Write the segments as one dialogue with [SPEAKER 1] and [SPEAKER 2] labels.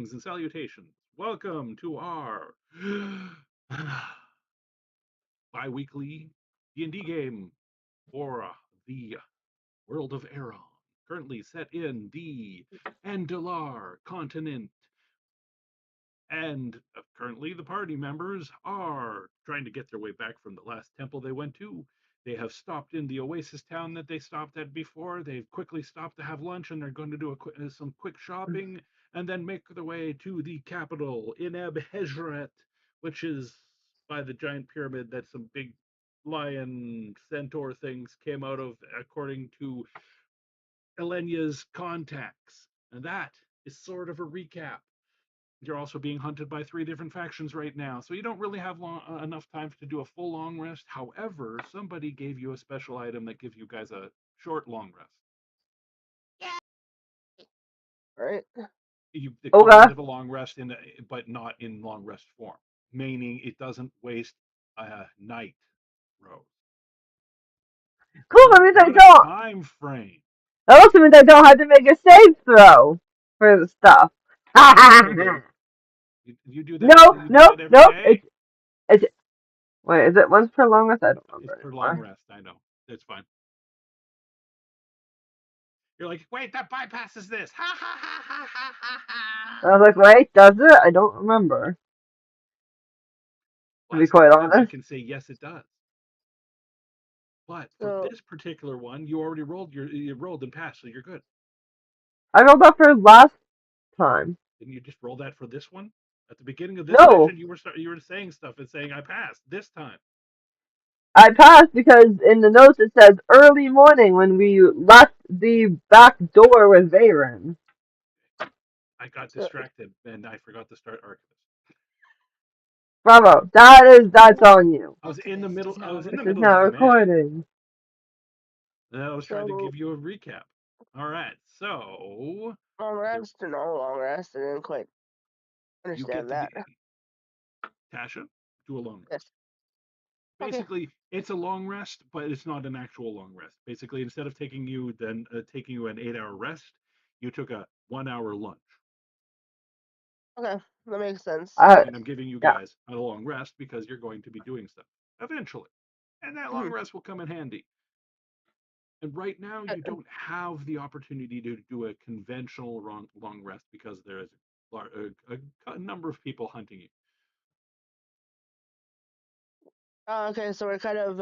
[SPEAKER 1] Greetings and salutations. Welcome to our bi-weekly D&D game for the world of Aeron. Currently set in the Andalar continent. And currently the party members are trying to get their way back from the last temple they went to. They have stopped in the oasis town that they stopped at before. They've quickly stopped to have lunch, and they're going to do some quick shopping and then make their way to the capital, Ineb-Hedjeret, which is by the giant pyramid that some big lion centaur things came out of, according to Elenia's contacts. And that is sort of a recap. You're also being hunted by 3 different factions right now, so you don't really have enough time to do a full long rest. However, somebody gave you a special item that gives you guys a short long rest.
[SPEAKER 2] Right.
[SPEAKER 1] The
[SPEAKER 3] Okay.
[SPEAKER 1] equivalent of a long rest, but not in long rest form, meaning it doesn't waste a night, Rose.
[SPEAKER 3] Cool, that means I
[SPEAKER 1] Not a
[SPEAKER 3] don't.
[SPEAKER 1] time frame.
[SPEAKER 3] That also means I don't have to make a save throw for the stuff.
[SPEAKER 1] You do that.
[SPEAKER 3] No,
[SPEAKER 1] You do
[SPEAKER 3] no,
[SPEAKER 1] that every
[SPEAKER 3] no.
[SPEAKER 1] day?
[SPEAKER 3] It's. Wait, is it once per long rest? I don't remember.
[SPEAKER 1] It's per long rest. I know. It's fine. You're like, wait, that bypasses this. Ha ha ha ha ha ha ha.
[SPEAKER 3] I was like, wait, does it? I don't remember. To be quite
[SPEAKER 1] I
[SPEAKER 3] honest.
[SPEAKER 1] can say yes, it does. But for
[SPEAKER 2] So,
[SPEAKER 1] this particular one, you already rolled you rolled and passed, so you're good.
[SPEAKER 3] I rolled that for last time.
[SPEAKER 1] Didn't you just roll that for this one? At the beginning of this
[SPEAKER 3] No.
[SPEAKER 1] session, you were saying stuff and saying I passed this time.
[SPEAKER 3] I passed because in the notes it says early morning when we left the back door with Veyron.
[SPEAKER 1] I got distracted and I forgot to start Archivist.
[SPEAKER 3] Bravo. That's on you.
[SPEAKER 1] I was in the middle. I was in the
[SPEAKER 3] This is
[SPEAKER 1] middle of
[SPEAKER 3] now
[SPEAKER 1] a command,
[SPEAKER 3] recording.
[SPEAKER 1] and I was trying to give you a recap. All right, so
[SPEAKER 2] long rest or no long rest? I didn't quite
[SPEAKER 1] you get
[SPEAKER 2] understand that.
[SPEAKER 1] Tasha, do a long rest.
[SPEAKER 2] Yes.
[SPEAKER 1] Basically, it's a long rest, but it's not an actual long rest. Basically, instead of taking you an 8-hour rest, you took a 1-hour lunch.
[SPEAKER 2] Okay, that makes sense.
[SPEAKER 1] And I'm giving you
[SPEAKER 3] Yeah.
[SPEAKER 1] guys a long rest because you're going to be doing stuff eventually, and that long rest will come in handy. And right now, you don't have the opportunity to do a conventional long rest because there is a number of people hunting you.
[SPEAKER 2] Okay, so we're kind of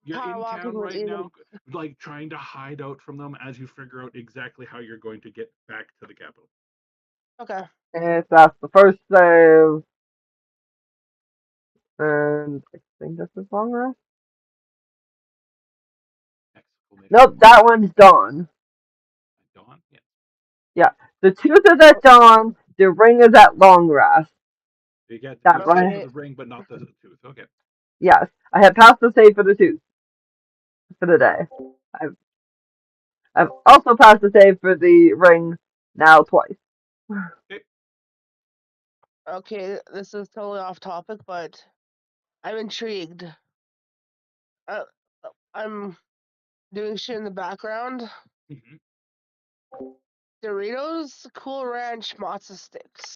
[SPEAKER 1] You're in
[SPEAKER 2] walking
[SPEAKER 1] town
[SPEAKER 2] with
[SPEAKER 1] right
[SPEAKER 2] you.
[SPEAKER 1] now, like trying to hide out from them as you figure out exactly how you're going to get back to the capital.
[SPEAKER 2] Okay.
[SPEAKER 3] If that's the first save. And I think this is long rest. Nope, that one's dawn.
[SPEAKER 1] Dawn? Yeah.
[SPEAKER 3] Yeah. The tooth is at dawn, the ring is at long rest.
[SPEAKER 1] You get
[SPEAKER 3] That's
[SPEAKER 1] the
[SPEAKER 3] right.
[SPEAKER 1] ring, but not the tooth. Okay.
[SPEAKER 3] Yes. I have passed the save for the tooth for the day. I've also passed the save for the ring now twice.
[SPEAKER 1] Okay.
[SPEAKER 2] Okay, this is totally off topic, but I'm intrigued. I'm doing shit in the background.
[SPEAKER 1] Mm-hmm.
[SPEAKER 2] Doritos Cool Ranch matzo sticks.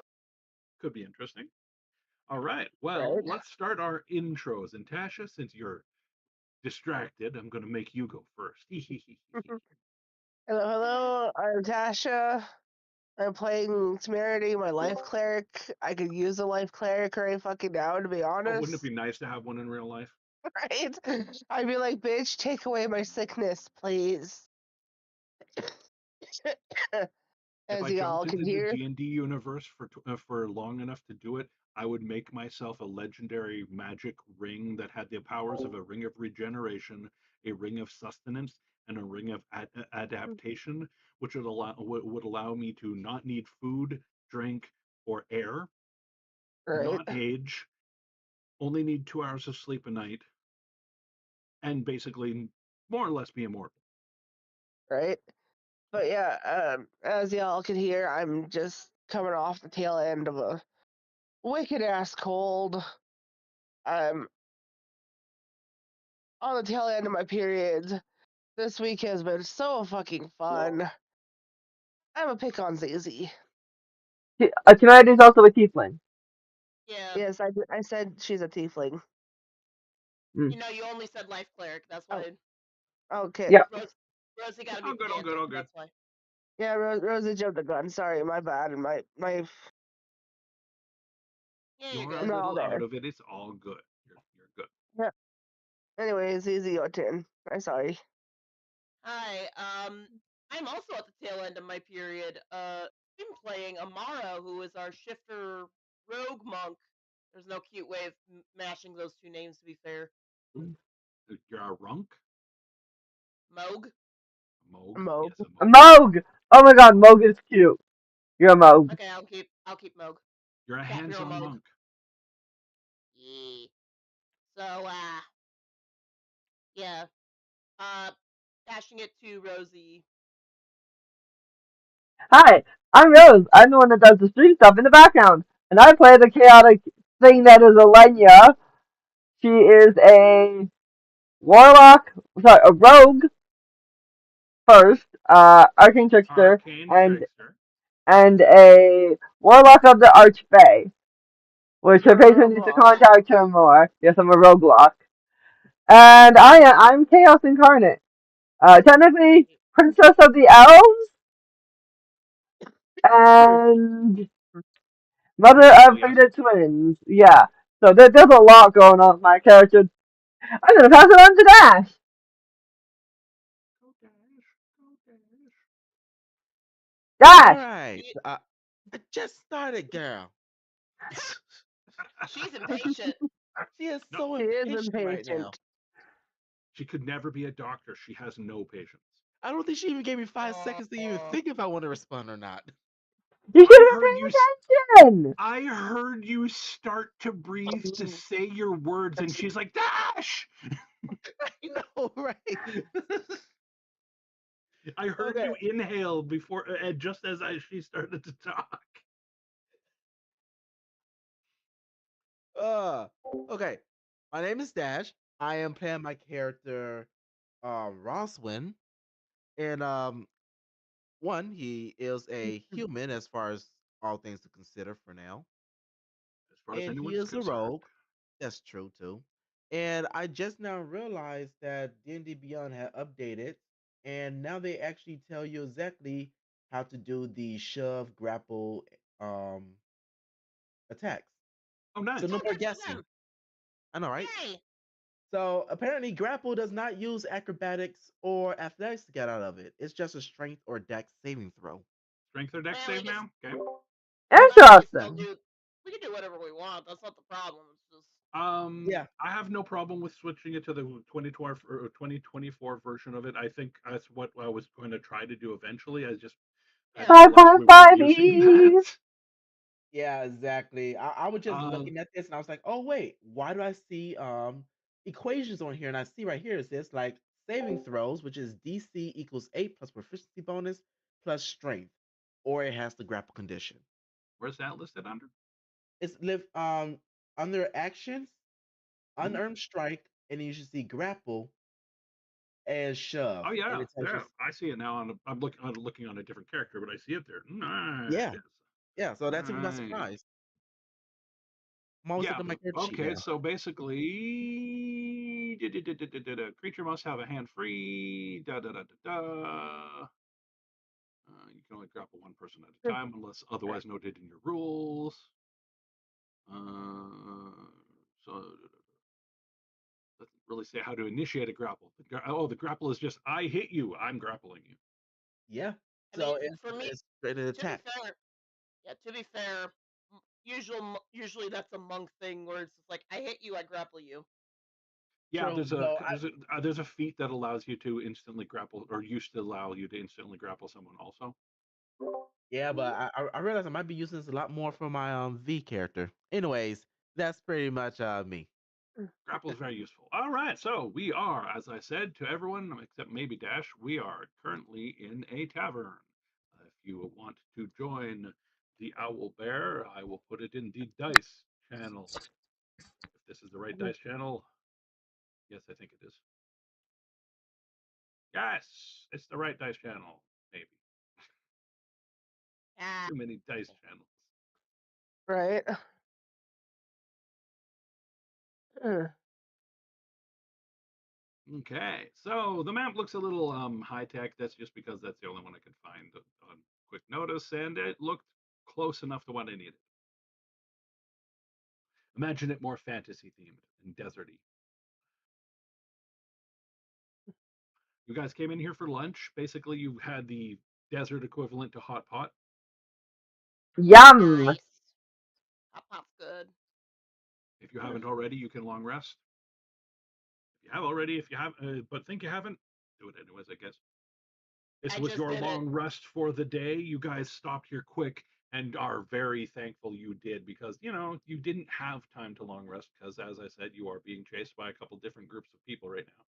[SPEAKER 1] Could be interesting. All right. Well,
[SPEAKER 2] Right.
[SPEAKER 1] let's start our intros. And Tasha, since you're distracted, I'm going to make you go first.
[SPEAKER 2] Hello, I'm Tasha. I'm playing Temerity, my life cleric. I could use a life cleric right fucking now, to be honest.
[SPEAKER 1] Oh, wouldn't it be nice to have one in real life?
[SPEAKER 2] Right? I'd be like, bitch, take away my sickness, please. As y'all can hear.
[SPEAKER 1] If I jumped into the D&D universe for long enough to do it, I would make myself a legendary magic ring that had the powers of a ring of regeneration, a ring of sustenance, and a ring of adaptation, which would allow me to not need food, drink, or air,
[SPEAKER 2] Right.
[SPEAKER 1] not age, only need 2 hours of sleep a night, and basically more or less be immortal.
[SPEAKER 2] Right? But yeah, as y'all can hear, I'm just coming off the tail end of a wicked ass cold. I'm on the tail end of my period. This week has been so fucking fun. I'm a pick on Zazie.
[SPEAKER 3] Temerity is also a tiefling.
[SPEAKER 4] Yeah.
[SPEAKER 2] Yes, I said she's a tiefling.
[SPEAKER 3] Mm.
[SPEAKER 4] You know, you only said life cleric. That's why
[SPEAKER 2] Okay.
[SPEAKER 3] Yep.
[SPEAKER 4] Rosie got to be
[SPEAKER 1] All good, all good,
[SPEAKER 4] pedantic.
[SPEAKER 1] all good.
[SPEAKER 4] That's why.
[SPEAKER 2] Yeah, Rosie jumped the gun. Sorry, my bad. My
[SPEAKER 4] Yeah, you're
[SPEAKER 1] You're a
[SPEAKER 4] good.
[SPEAKER 2] I'm all
[SPEAKER 1] little
[SPEAKER 2] there.
[SPEAKER 1] out of it. It's all good. You're good.
[SPEAKER 2] Yeah. Anyways, Zazie, your turn. I'm sorry.
[SPEAKER 4] Hi. I'm also at the tail end of my period. I'm playing Amara, who is our shifter rogue monk. There's no cute way of mashing those two names, to be fair.
[SPEAKER 1] You're a runk?
[SPEAKER 4] Moog.
[SPEAKER 1] Moog?
[SPEAKER 2] Moog.
[SPEAKER 1] Yes,
[SPEAKER 3] A Moog! Oh my god, Moog is cute. You're a Moog.
[SPEAKER 4] Okay, I'll keep Moog.
[SPEAKER 1] You're a
[SPEAKER 4] Cat girl
[SPEAKER 1] hands-on
[SPEAKER 4] Moog.
[SPEAKER 1] monk.
[SPEAKER 4] Yeah. So yeah. Dashing it to Rosie.
[SPEAKER 3] Hi, I'm Rose. I'm the one that does the stream stuff in the background. And I play the chaotic thing that is Alenia. She is a warlock, sorry, a rogue first, arcane trickster,
[SPEAKER 1] Arcane
[SPEAKER 3] and
[SPEAKER 1] trickster.
[SPEAKER 3] a warlock of the Archfey, which her
[SPEAKER 2] You're a
[SPEAKER 3] patron needs to
[SPEAKER 2] roguelock.
[SPEAKER 3] contact her more. Yes, I'm a roguelock. And I'm Chaos Incarnate. Technically, Princess of the Elves, and Mother of
[SPEAKER 1] Technically, yes.
[SPEAKER 3] Fated Twins. Yeah. So there's a lot going on with my character. I'm gonna pass it on to Dash.
[SPEAKER 1] Go Dash. Go Dash.
[SPEAKER 5] All
[SPEAKER 3] Dash.
[SPEAKER 5] right. I just started, girl.
[SPEAKER 4] She's impatient.
[SPEAKER 5] She is
[SPEAKER 1] No,
[SPEAKER 5] so
[SPEAKER 2] She is
[SPEAKER 5] impatient right now.
[SPEAKER 2] impatient.
[SPEAKER 1] she could never be a doctor. She has no patience.
[SPEAKER 5] I don't think she even gave me 5 seconds to even
[SPEAKER 4] Aw.
[SPEAKER 5] think if I want to respond or not.
[SPEAKER 3] You should
[SPEAKER 1] I
[SPEAKER 3] have been
[SPEAKER 1] heard you.
[SPEAKER 3] paying attention.
[SPEAKER 1] I heard you start to breathe to say your words, and she's like, Dash!
[SPEAKER 5] I know, right?
[SPEAKER 1] I heard
[SPEAKER 5] Okay.
[SPEAKER 1] you inhale before, just as she started to talk.
[SPEAKER 5] Uh, okay. My name is Dash. I am playing my character, Roswin, and one, he is a human as far as all things to consider for now,
[SPEAKER 1] As far as
[SPEAKER 5] and he
[SPEAKER 1] anyone's
[SPEAKER 5] is a
[SPEAKER 1] concerned.
[SPEAKER 5] rogue. That's true too. And I just now realized that D&D Beyond had updated, and now they actually tell you exactly how to do the shove, grapple, um, attacks.
[SPEAKER 1] Oh,
[SPEAKER 5] So
[SPEAKER 1] nice.
[SPEAKER 5] no
[SPEAKER 4] Oh,
[SPEAKER 5] more
[SPEAKER 4] good for
[SPEAKER 5] guessing.
[SPEAKER 4] them.
[SPEAKER 5] I know, right?
[SPEAKER 4] Yay.
[SPEAKER 5] So apparently, grapple does not use acrobatics or athletics to get out of it. It's just a strength or dex saving throw.
[SPEAKER 1] Strength or dex
[SPEAKER 4] Well,
[SPEAKER 1] save now? Okay.
[SPEAKER 4] we can still
[SPEAKER 3] Interesting.
[SPEAKER 4] do. We can do whatever we want. That's not the problem. It's just.
[SPEAKER 5] Yeah.
[SPEAKER 1] I have no problem with switching it to the 2012 or 2024 version of it. I think that's what I was going to try to do eventually. I
[SPEAKER 4] Yeah.
[SPEAKER 1] realized we weren't using
[SPEAKER 3] 5.5e.
[SPEAKER 1] that.
[SPEAKER 5] Yeah, exactly. I was just
[SPEAKER 1] Um,
[SPEAKER 5] looking at this and I was like, oh wait, why do I see equations on here? And I see right here is this like saving throws, which is DC equals 8 plus proficiency bonus plus strength, or it has the grapple condition.
[SPEAKER 1] where's that listed under?
[SPEAKER 5] It's live under actions,
[SPEAKER 1] Mhm.
[SPEAKER 5] unearned strike, and you should see grapple and shove,
[SPEAKER 1] Oh
[SPEAKER 5] and
[SPEAKER 1] yeah,
[SPEAKER 5] it tells you
[SPEAKER 1] there. I see it now. I'm looking on a different character, but I see it there.
[SPEAKER 5] yeah,
[SPEAKER 1] Nice.
[SPEAKER 5] yeah. So that took me by
[SPEAKER 1] Nice.
[SPEAKER 5] surprise. I'm always
[SPEAKER 1] Yeah.
[SPEAKER 5] looking at my character sheet
[SPEAKER 1] Okay.
[SPEAKER 5] now.
[SPEAKER 1] So basically, creature must have a hand free. Da da da da da. You can only grapple one person at a time unless otherwise noted in your rules. So doesn't really say how to initiate a grapple. The grapple is just I hit you. I'm grappling you.
[SPEAKER 5] Yeah.
[SPEAKER 4] I mean,
[SPEAKER 5] So
[SPEAKER 4] for me,
[SPEAKER 5] it's straight an
[SPEAKER 4] to be
[SPEAKER 5] attack.
[SPEAKER 4] fair, yeah. To be fair, usually that's a monk thing where it's just like I hit you, I grapple you.
[SPEAKER 1] Yeah,
[SPEAKER 5] True. So
[SPEAKER 1] there's a feat that allows you to instantly grapple, or used to allow you to instantly grapple someone. Also,
[SPEAKER 5] yeah, but I realize I might be using this a lot more for my V character. Anyways, that's pretty much me.
[SPEAKER 1] grapple is very useful. All right, so we are, as I said to everyone except maybe Dash, we are currently in a tavern. If you want to join the Owl Bear, I will put it in the dice channel. If this is the right dice channel, yes, I think it is. Yes, it's the right dice channel. Maybe.
[SPEAKER 4] Ah,
[SPEAKER 1] Too many dice channels.
[SPEAKER 2] Right.
[SPEAKER 1] Okay, so the map looks a little high tech. That's just because that's the only one I could find on quick notice, and it looked close enough to what I needed. Imagine it more fantasy themed and deserty. You guys came in here for lunch. Basically, you had the desert equivalent to hot pot.
[SPEAKER 3] Yum.
[SPEAKER 4] nice. Hot pot's good.
[SPEAKER 1] If you haven't already, you can long rest. If you have already, if you have, but think you haven't, do it anyways, I guess. This
[SPEAKER 4] I
[SPEAKER 1] was
[SPEAKER 4] just
[SPEAKER 1] your
[SPEAKER 4] did it.
[SPEAKER 1] long rest for the day. You guys stopped here quick and are very thankful you did because, you didn't have time to long rest because, as I said, you are being chased by a couple different groups of people right now.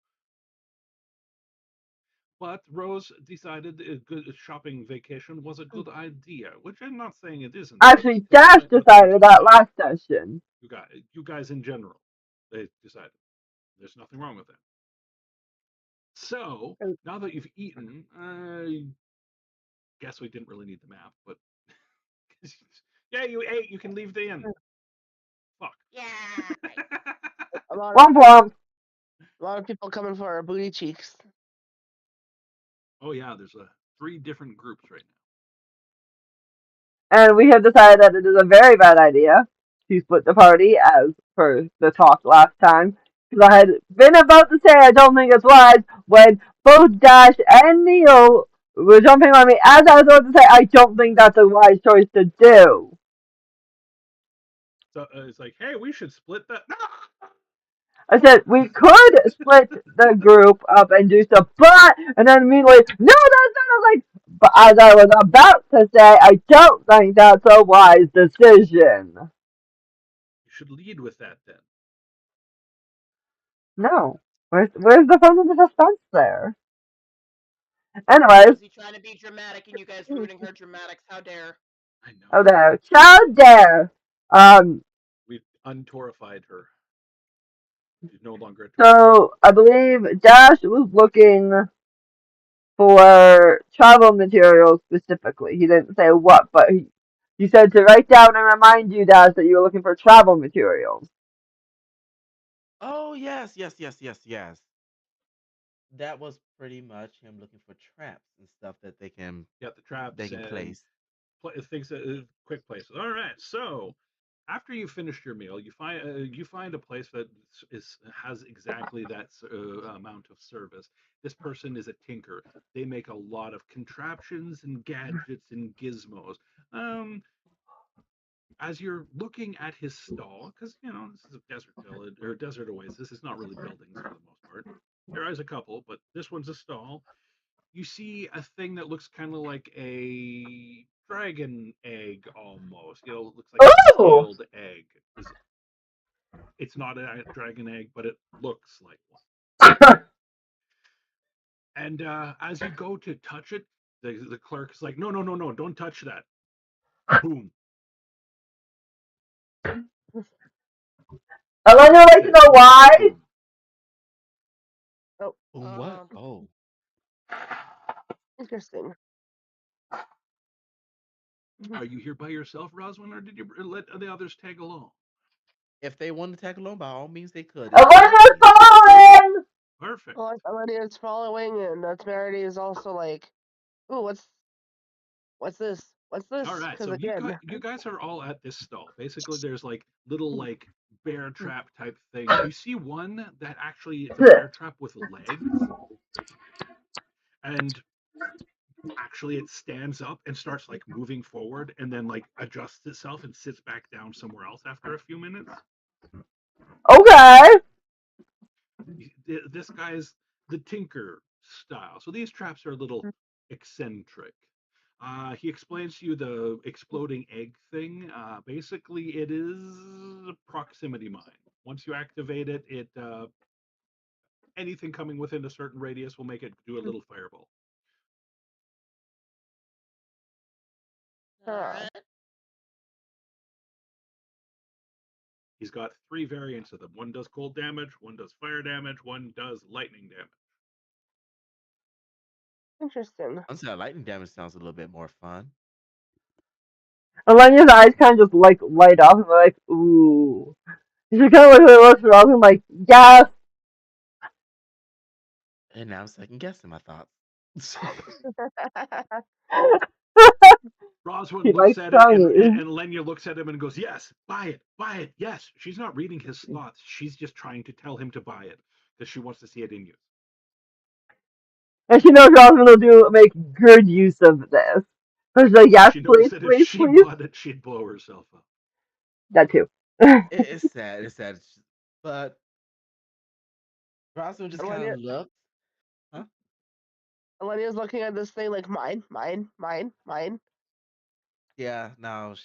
[SPEAKER 1] But Rose decided a good shopping vacation was a good idea, which I'm not saying it isn't.
[SPEAKER 3] Actually,
[SPEAKER 1] Take
[SPEAKER 3] Dash
[SPEAKER 1] a bunch
[SPEAKER 3] decided
[SPEAKER 1] of
[SPEAKER 3] that
[SPEAKER 1] time.
[SPEAKER 3] last session.
[SPEAKER 1] You guys in general, they decided. There's nothing wrong with that. So now that you've eaten, I guess we didn't really need the map, but yeah, you ate. You can leave the inn. Fuck.
[SPEAKER 4] Yeah.
[SPEAKER 2] A lot
[SPEAKER 3] Womp womp.
[SPEAKER 2] of people coming for our booty cheeks.
[SPEAKER 1] Oh yeah, there's 3 different groups right now.
[SPEAKER 3] And we have decided that it is a very bad idea to split the party as per the talk last time. Because I had been about to say I don't think it's wise when both Dash and Neil were jumping on me as I was about to say I don't think that's a wise choice to do.
[SPEAKER 1] So it's like, hey, we should split that.
[SPEAKER 3] I said we could split the group up and do stuff, but and then immediately no, that's not like. But as I was about to say, I don't think that's a wise decision.
[SPEAKER 1] You should lead with that then.
[SPEAKER 3] No, where's the fun of the suspense there? Anyways,
[SPEAKER 4] Rosie trying to be dramatic and you guys ruining her dramatics. How dare?
[SPEAKER 1] I know.
[SPEAKER 3] oh there, ciao there.
[SPEAKER 1] We've untorified her. She's no longer a tourist.
[SPEAKER 3] So I believe Dash was looking for travel materials specifically. He didn't say what, but he said to write down and remind you, Dash, that you were looking for travel materials.
[SPEAKER 5] Oh yes, yes, yes, yes, yes. That was pretty much him looking for traps and stuff that
[SPEAKER 1] Yeah, the traps
[SPEAKER 5] they can
[SPEAKER 1] and
[SPEAKER 5] place.
[SPEAKER 1] things, quick places. All right, so after you finished your meal, you find a place that has exactly that amount of service. This person is a tinker. They make a lot of contraptions and gadgets and gizmos. Um, as you're looking at his stall, because this is a desert village or desert oasis. This is not really buildings for the most part. There is a couple, but this one's a stall. You see a thing that looks kind of like a dragon egg almost. It looks like a
[SPEAKER 3] Ooh!
[SPEAKER 1] scaled egg. It's not a dragon egg, but it looks like one. And as you go to touch it, the clerk's like, no, no, no, no, don't touch that. Boom.
[SPEAKER 3] I want to like to
[SPEAKER 1] Says
[SPEAKER 3] know why.
[SPEAKER 1] boom.
[SPEAKER 2] Oh,
[SPEAKER 5] What? Oh,
[SPEAKER 2] interesting.
[SPEAKER 1] Are you here by yourself, Roswin, or did you let the others tag along?
[SPEAKER 5] if they want to tag along, by all means they could.
[SPEAKER 3] I
[SPEAKER 5] It's
[SPEAKER 3] want
[SPEAKER 5] just
[SPEAKER 3] to
[SPEAKER 5] me.
[SPEAKER 3] fallen.
[SPEAKER 1] Perfect.
[SPEAKER 2] Well, Amelia is following, and Temerity is also like, "Ooh, what's this? What's this?"
[SPEAKER 1] All right,
[SPEAKER 2] Because
[SPEAKER 1] so you
[SPEAKER 2] again,
[SPEAKER 1] got you guys are all at this stall. Basically, there's like little like bear trap type things. You see one that actually it's a bear trap with legs, and actually it stands up and starts like moving forward, and then like adjusts itself and sits back down somewhere else after a few minutes.
[SPEAKER 3] Okay.
[SPEAKER 1] This guy's the tinker style. So these traps are a little eccentric. He explains to you the exploding egg thing. Basically, it is a proximity mine. Once you activate it, anything coming within a certain radius will make it do a little fireball.
[SPEAKER 4] All right.
[SPEAKER 1] He's got 3 variants of them. One does cold damage, one does fire damage, one does lightning damage.
[SPEAKER 2] interesting.
[SPEAKER 5] Honestly, lightning damage sounds a little bit more fun.
[SPEAKER 3] Alenia's eyes kind of just like light up and like, ooh. She kind of looks around and like, yes.
[SPEAKER 5] And now I'm second guessing my thoughts.
[SPEAKER 1] Roswin
[SPEAKER 3] She
[SPEAKER 1] looks
[SPEAKER 3] likes
[SPEAKER 1] at it,
[SPEAKER 3] brownies.
[SPEAKER 1] and Lenya looks at him and goes, "Yes, buy it, yes." She's not reading his thoughts. She's just trying to tell him to buy it because she wants to see it in use.
[SPEAKER 3] And she knows Rosalind will make good use of this. So she's like,
[SPEAKER 1] But
[SPEAKER 3] yes,
[SPEAKER 1] she knows
[SPEAKER 3] please,
[SPEAKER 1] that if
[SPEAKER 3] please,
[SPEAKER 1] she
[SPEAKER 3] please.
[SPEAKER 1] bought it, she'd blow herself up.
[SPEAKER 3] That too.
[SPEAKER 5] It's sad. It's sad. But Rosalind just kind
[SPEAKER 2] Alenia,
[SPEAKER 5] of looked. Huh?
[SPEAKER 2] Alenia's looking at this thing like mine, mine, mine, mine.
[SPEAKER 5] Yeah, no,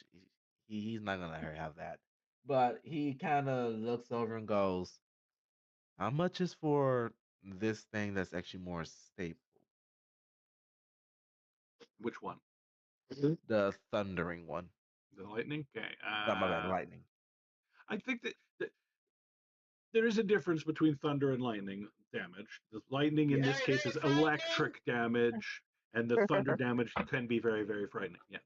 [SPEAKER 5] he's not gonna let her have that. But he kind of looks over and goes, "How much is for this thing that's actually more stable?
[SPEAKER 1] Which one?
[SPEAKER 5] The thundering one.
[SPEAKER 1] The lightning? Okay.
[SPEAKER 5] Not my bad, lightning.
[SPEAKER 1] I think that there is a difference between thunder and lightning damage. The lightning in
[SPEAKER 5] Yeah,
[SPEAKER 1] this
[SPEAKER 4] Very,
[SPEAKER 1] case
[SPEAKER 4] very
[SPEAKER 1] is
[SPEAKER 4] frightening.
[SPEAKER 1] electric damage, and the thunder damage can be very, very frightening. Yes.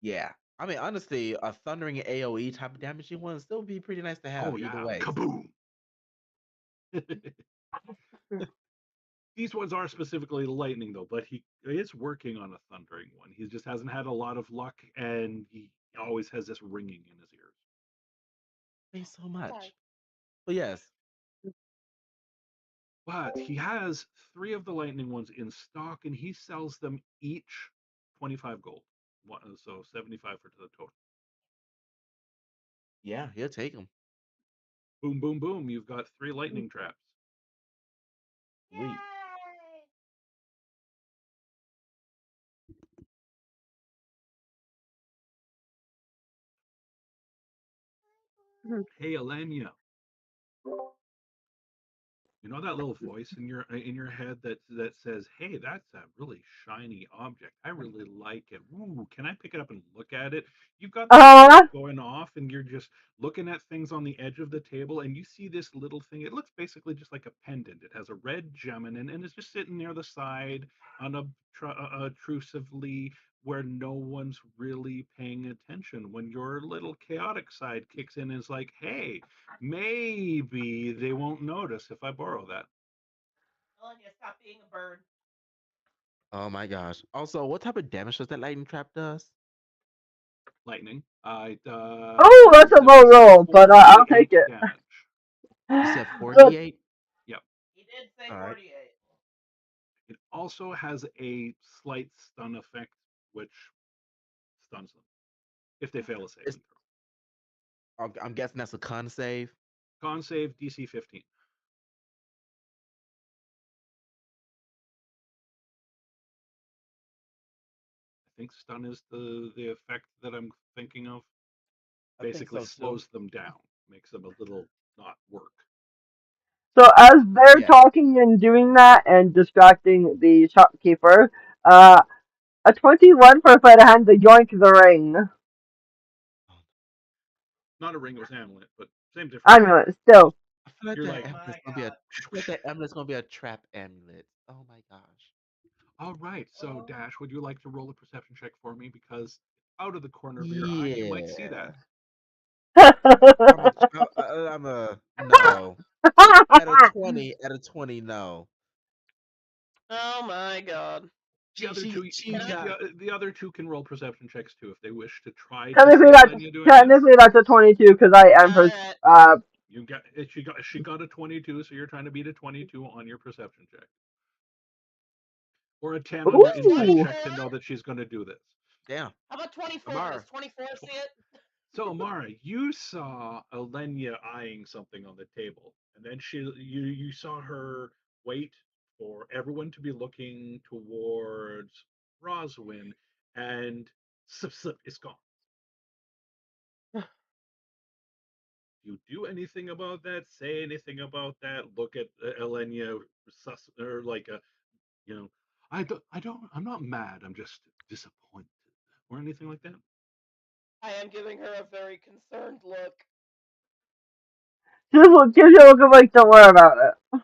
[SPEAKER 5] yeah. I mean, honestly, a thundering AOE type of damaging one would still be pretty nice to
[SPEAKER 1] Oh
[SPEAKER 5] have either
[SPEAKER 1] yeah,
[SPEAKER 5] way.
[SPEAKER 1] kaboom! These ones are specifically lightning though, but he is working on a thundering one. He just hasn't had a lot of luck, and he always has this ringing in his ears.
[SPEAKER 5] Thanks so much.
[SPEAKER 4] Sorry.
[SPEAKER 5] But yes,
[SPEAKER 1] But he has three of the lightning ones in stock, and he sells them each 25 gold. So 75 for the total.
[SPEAKER 5] yeah, he'll take them.
[SPEAKER 1] Boom, boom, boom! You've got three lightning traps.
[SPEAKER 5] Sweet.
[SPEAKER 1] Hey, Alenia, you know that little voice in your head that says, "Hey, that's a really shiny object. I really like it. Ooh, can I pick it up and look at it?" You've got that voice
[SPEAKER 3] Uh,
[SPEAKER 1] going off, and you're just looking at things on the edge of the table, and you see this little thing. It looks basically just like a pendant. It has a red gem in it, and it's just sitting near the side, unobtrusively, where no one's really paying attention. When your little chaotic side kicks in, and is like, "Hey, maybe they won't notice if I borrow that."
[SPEAKER 4] Alenia, stop being a bird.
[SPEAKER 5] Oh my gosh. Also, what type of damage does that lightning trap does?
[SPEAKER 1] Lightning.
[SPEAKER 3] oh, that's a low roll, but I'll take
[SPEAKER 1] 4d8
[SPEAKER 3] it.
[SPEAKER 1] damage.
[SPEAKER 5] You said
[SPEAKER 3] Look,
[SPEAKER 5] 4d8?
[SPEAKER 1] Yep.
[SPEAKER 4] He did say
[SPEAKER 5] All right.
[SPEAKER 4] 48.
[SPEAKER 1] It also has a slight stun effect, which stuns them if they fail a
[SPEAKER 5] It's,
[SPEAKER 1] saving throw.
[SPEAKER 5] I'm guessing that's a con save.
[SPEAKER 1] Con save DC 15. I think stun is the effect that I'm thinking of.
[SPEAKER 5] I think
[SPEAKER 1] Basically
[SPEAKER 5] so too.
[SPEAKER 1] slows them down, makes them a little not work.
[SPEAKER 3] so as they're
[SPEAKER 5] Yeah.
[SPEAKER 3] talking and doing that and distracting the shopkeeper, uh, a 21 for a sleight of hand to yoink the ring.
[SPEAKER 1] Not a ring, it was an amulet, but same difference.
[SPEAKER 3] Amulet, still.
[SPEAKER 5] I feel like
[SPEAKER 1] You're
[SPEAKER 5] that
[SPEAKER 1] like,
[SPEAKER 4] Oh
[SPEAKER 5] amulet's
[SPEAKER 4] my
[SPEAKER 5] gonna be a
[SPEAKER 4] god.
[SPEAKER 5] I feel like that amulet's gonna be a trap amulet. Oh my gosh.
[SPEAKER 1] all right, so
[SPEAKER 4] Oh.
[SPEAKER 1] Dash, would you like to roll a perception check for me? Because out of the corner of your eye, you might see that.
[SPEAKER 5] Yeah. I'm a no. At a 20, no.
[SPEAKER 4] Oh my god.
[SPEAKER 1] The other two,
[SPEAKER 5] She got
[SPEAKER 1] the other two can roll perception checks too if they wish to try to
[SPEAKER 3] technically,
[SPEAKER 1] see
[SPEAKER 3] that's
[SPEAKER 1] Alenia doing this.
[SPEAKER 3] a 22 because I am her.
[SPEAKER 4] Alright.
[SPEAKER 1] You got she got a 22, so you're trying to beat a 22 on your perception check, or a 10 on your insight
[SPEAKER 3] Ooh.
[SPEAKER 1] check to know that she's going to do this.
[SPEAKER 5] damn.
[SPEAKER 4] How about 24?
[SPEAKER 5] Amara.
[SPEAKER 4] Does 24 see it?
[SPEAKER 1] So Amara, you saw Alenia eyeing something on the table, and then you saw her wait for everyone to be looking towards Roswin, and slip, it's gone. You do anything about that? Say anything about that? Look at Elenia, or like a, you know, I'm not mad. I'm just disappointed, or anything like that.
[SPEAKER 4] I am giving her a very concerned look.
[SPEAKER 3] She just gives you a look of like, don't worry about it.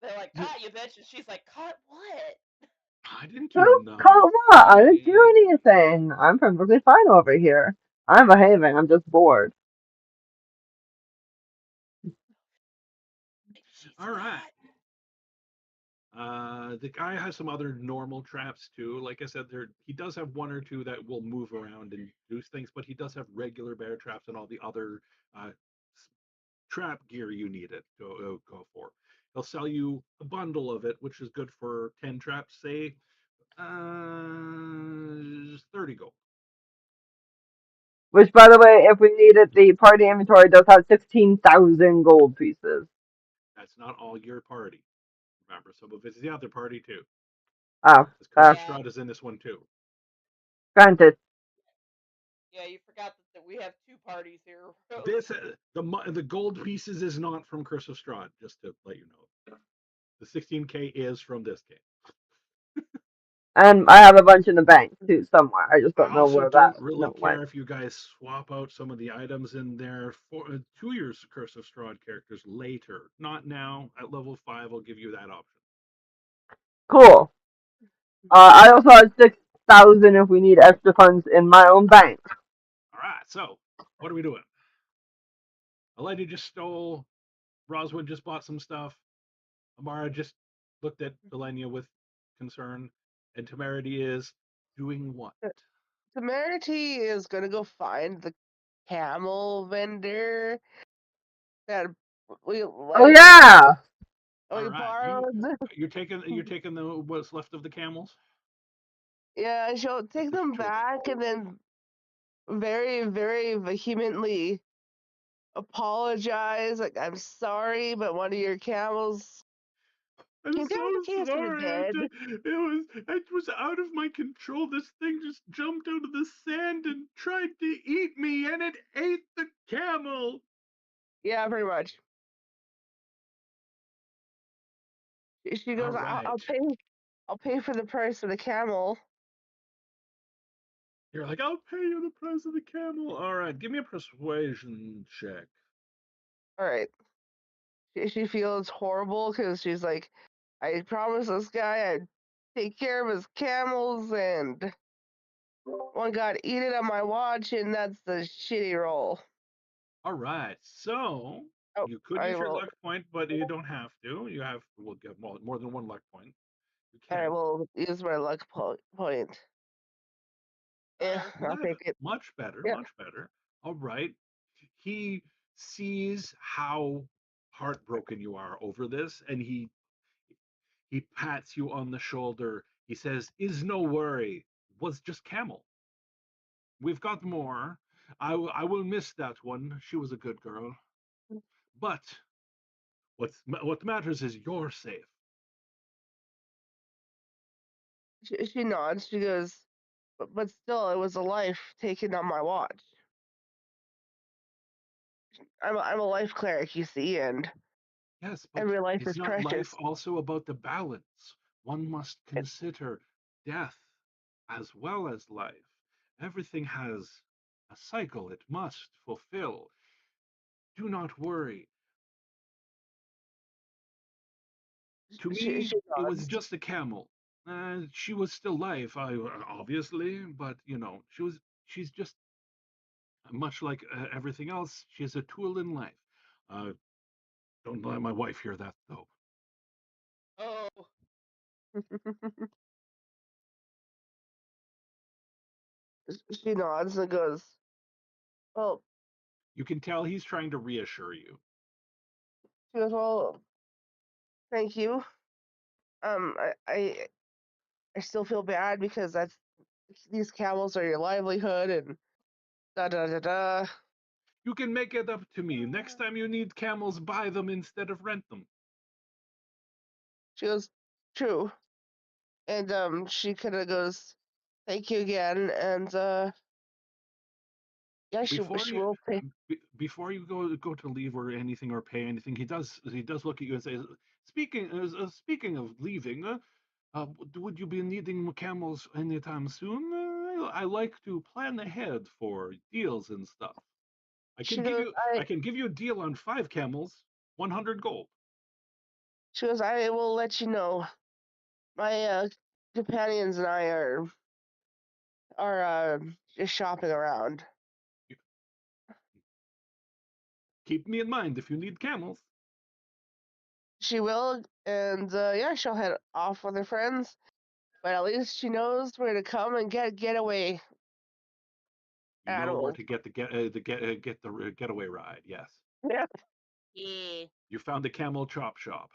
[SPEAKER 4] They're like, caught you, bitch. And she's like, caught what?
[SPEAKER 1] I didn't do
[SPEAKER 3] Who called what? I didn't do
[SPEAKER 1] nothing.
[SPEAKER 3] anything. I'm perfectly fine over here. I'm behaving. I'm just bored.
[SPEAKER 4] She's
[SPEAKER 1] All right.
[SPEAKER 4] mad.
[SPEAKER 1] The guy has some other normal traps too. Like I said, he does have one or two that will move around and do things, but he does have regular bear traps and all the other uh, trap gear you need it to go for. He'll sell you a bundle of it, which is good for 10 traps, say 30 gold.
[SPEAKER 3] Which, by the way, if we need it, the party inventory does have 16,000 gold pieces.
[SPEAKER 1] That's not all your party. Remember, some of it's the other party too.
[SPEAKER 3] Oh,
[SPEAKER 1] This Curse of
[SPEAKER 4] Yeah,
[SPEAKER 1] Strahd is in this one too.
[SPEAKER 3] granted.
[SPEAKER 4] yeah, you forgot that we have two parties here. Rose.
[SPEAKER 1] This the gold pieces is not from Curse of Strahd, just to let you know. The 16k is from this game.
[SPEAKER 3] And I have a bunch in the bank, too, somewhere. I just
[SPEAKER 1] I
[SPEAKER 3] don't know
[SPEAKER 1] also
[SPEAKER 3] where
[SPEAKER 1] don't
[SPEAKER 3] that
[SPEAKER 1] really
[SPEAKER 3] no went.
[SPEAKER 1] care if you guys swap out some of the items in there for 2 years Curse of Strahd characters later. Not now. At level 5, I'll give you that option.
[SPEAKER 3] Cool. I also have 6,000 if we need extra funds in my own bank.
[SPEAKER 1] All right, so what are we doing? Elijah just stole. Roswood just bought some stuff. Amara just looked at Delenia with concern. And Temerity is doing what?
[SPEAKER 2] Temerity is gonna go find the camel vendor that we
[SPEAKER 3] Oh,
[SPEAKER 2] like
[SPEAKER 3] yeah!
[SPEAKER 1] All
[SPEAKER 2] we
[SPEAKER 1] right,
[SPEAKER 2] borrowed.
[SPEAKER 1] you're taking the what's left of the camels.
[SPEAKER 2] Yeah, she'll take
[SPEAKER 1] Just
[SPEAKER 2] them
[SPEAKER 1] joking.
[SPEAKER 2] back and then very, very vehemently apologize. Like, I'm sorry, but one of your camels
[SPEAKER 1] I'm
[SPEAKER 2] came down
[SPEAKER 1] so
[SPEAKER 2] with cancer
[SPEAKER 1] sorry.
[SPEAKER 2] dead.
[SPEAKER 1] It was out of my control. This thing just jumped out of the sand and tried to eat me, and it ate the camel.
[SPEAKER 2] Yeah, pretty much. She
[SPEAKER 1] All
[SPEAKER 2] goes,
[SPEAKER 1] right.
[SPEAKER 2] I'll pay for the price of the camel.
[SPEAKER 1] You're like, I'll pay you the price of the camel. All right, give me a persuasion check.
[SPEAKER 2] All right. She feels horrible because she's like, I promised this guy I'd take care of his camels, and one got eaten on my watch, and that's the shitty roll.
[SPEAKER 1] All right, so
[SPEAKER 2] Oh,
[SPEAKER 1] you could
[SPEAKER 2] I
[SPEAKER 1] use your
[SPEAKER 2] will.
[SPEAKER 1] luck point, but you don't have to. We'll get more than one luck point. You
[SPEAKER 2] I
[SPEAKER 1] can.
[SPEAKER 2] will use my luck point. Yeah, I'll
[SPEAKER 1] That
[SPEAKER 2] take it.
[SPEAKER 1] much better,
[SPEAKER 2] Yeah.
[SPEAKER 1] much better. All right. He sees how heartbroken you are over this, and he pats you on the shoulder. He says, "Is no worry. Was just camel. We've got more. I will miss that one. She was a good girl. But what matters is you're safe."
[SPEAKER 2] She nods. She goes, but still, it was a life taken on my watch. I'm a life cleric, you see, and
[SPEAKER 1] Yes, but
[SPEAKER 2] every life
[SPEAKER 1] is
[SPEAKER 2] is
[SPEAKER 1] not life
[SPEAKER 2] precious.
[SPEAKER 1] also about the balance? One must consider death as well as life. Everything has a cycle it must fulfill. Do not worry. To
[SPEAKER 2] She
[SPEAKER 1] me, it was
[SPEAKER 2] nods.
[SPEAKER 1] just a camel. She was still life, obviously, but she's just much like everything else. She's a tool in life. Uh, don't let my wife hear that, though.
[SPEAKER 4] Oh,
[SPEAKER 2] She nods and goes, well,
[SPEAKER 1] You can tell he's trying to reassure you.
[SPEAKER 2] she goes, well, thank you. I still feel bad because that's these camels are your livelihood and da da da da.
[SPEAKER 1] You can make it up to me. Next time you need camels, buy them instead of rent them.
[SPEAKER 2] She goes, true. And she kind of goes, thank you again. And yeah,
[SPEAKER 1] Before
[SPEAKER 2] she
[SPEAKER 1] you
[SPEAKER 2] will pay.
[SPEAKER 1] before you go to leave or anything or pay anything, he does look at you and says, speaking of leaving, would you be needing camels anytime soon? I like to plan ahead for deals and stuff. I
[SPEAKER 2] She
[SPEAKER 1] can give
[SPEAKER 2] goes,
[SPEAKER 1] you I can give you a deal on 5 camels, 100 gold.
[SPEAKER 2] I will let you know. My companions and I are just shopping around.
[SPEAKER 1] Keep me in mind if you need camels.
[SPEAKER 2] She will, and yeah, she'll head off with her friends. But at least she knows where to come and get getaway
[SPEAKER 1] You know where
[SPEAKER 2] animals.
[SPEAKER 1] to get the getaway ride. Yes,
[SPEAKER 2] Yeah.
[SPEAKER 4] Yeah.
[SPEAKER 1] you found the camel chop shop.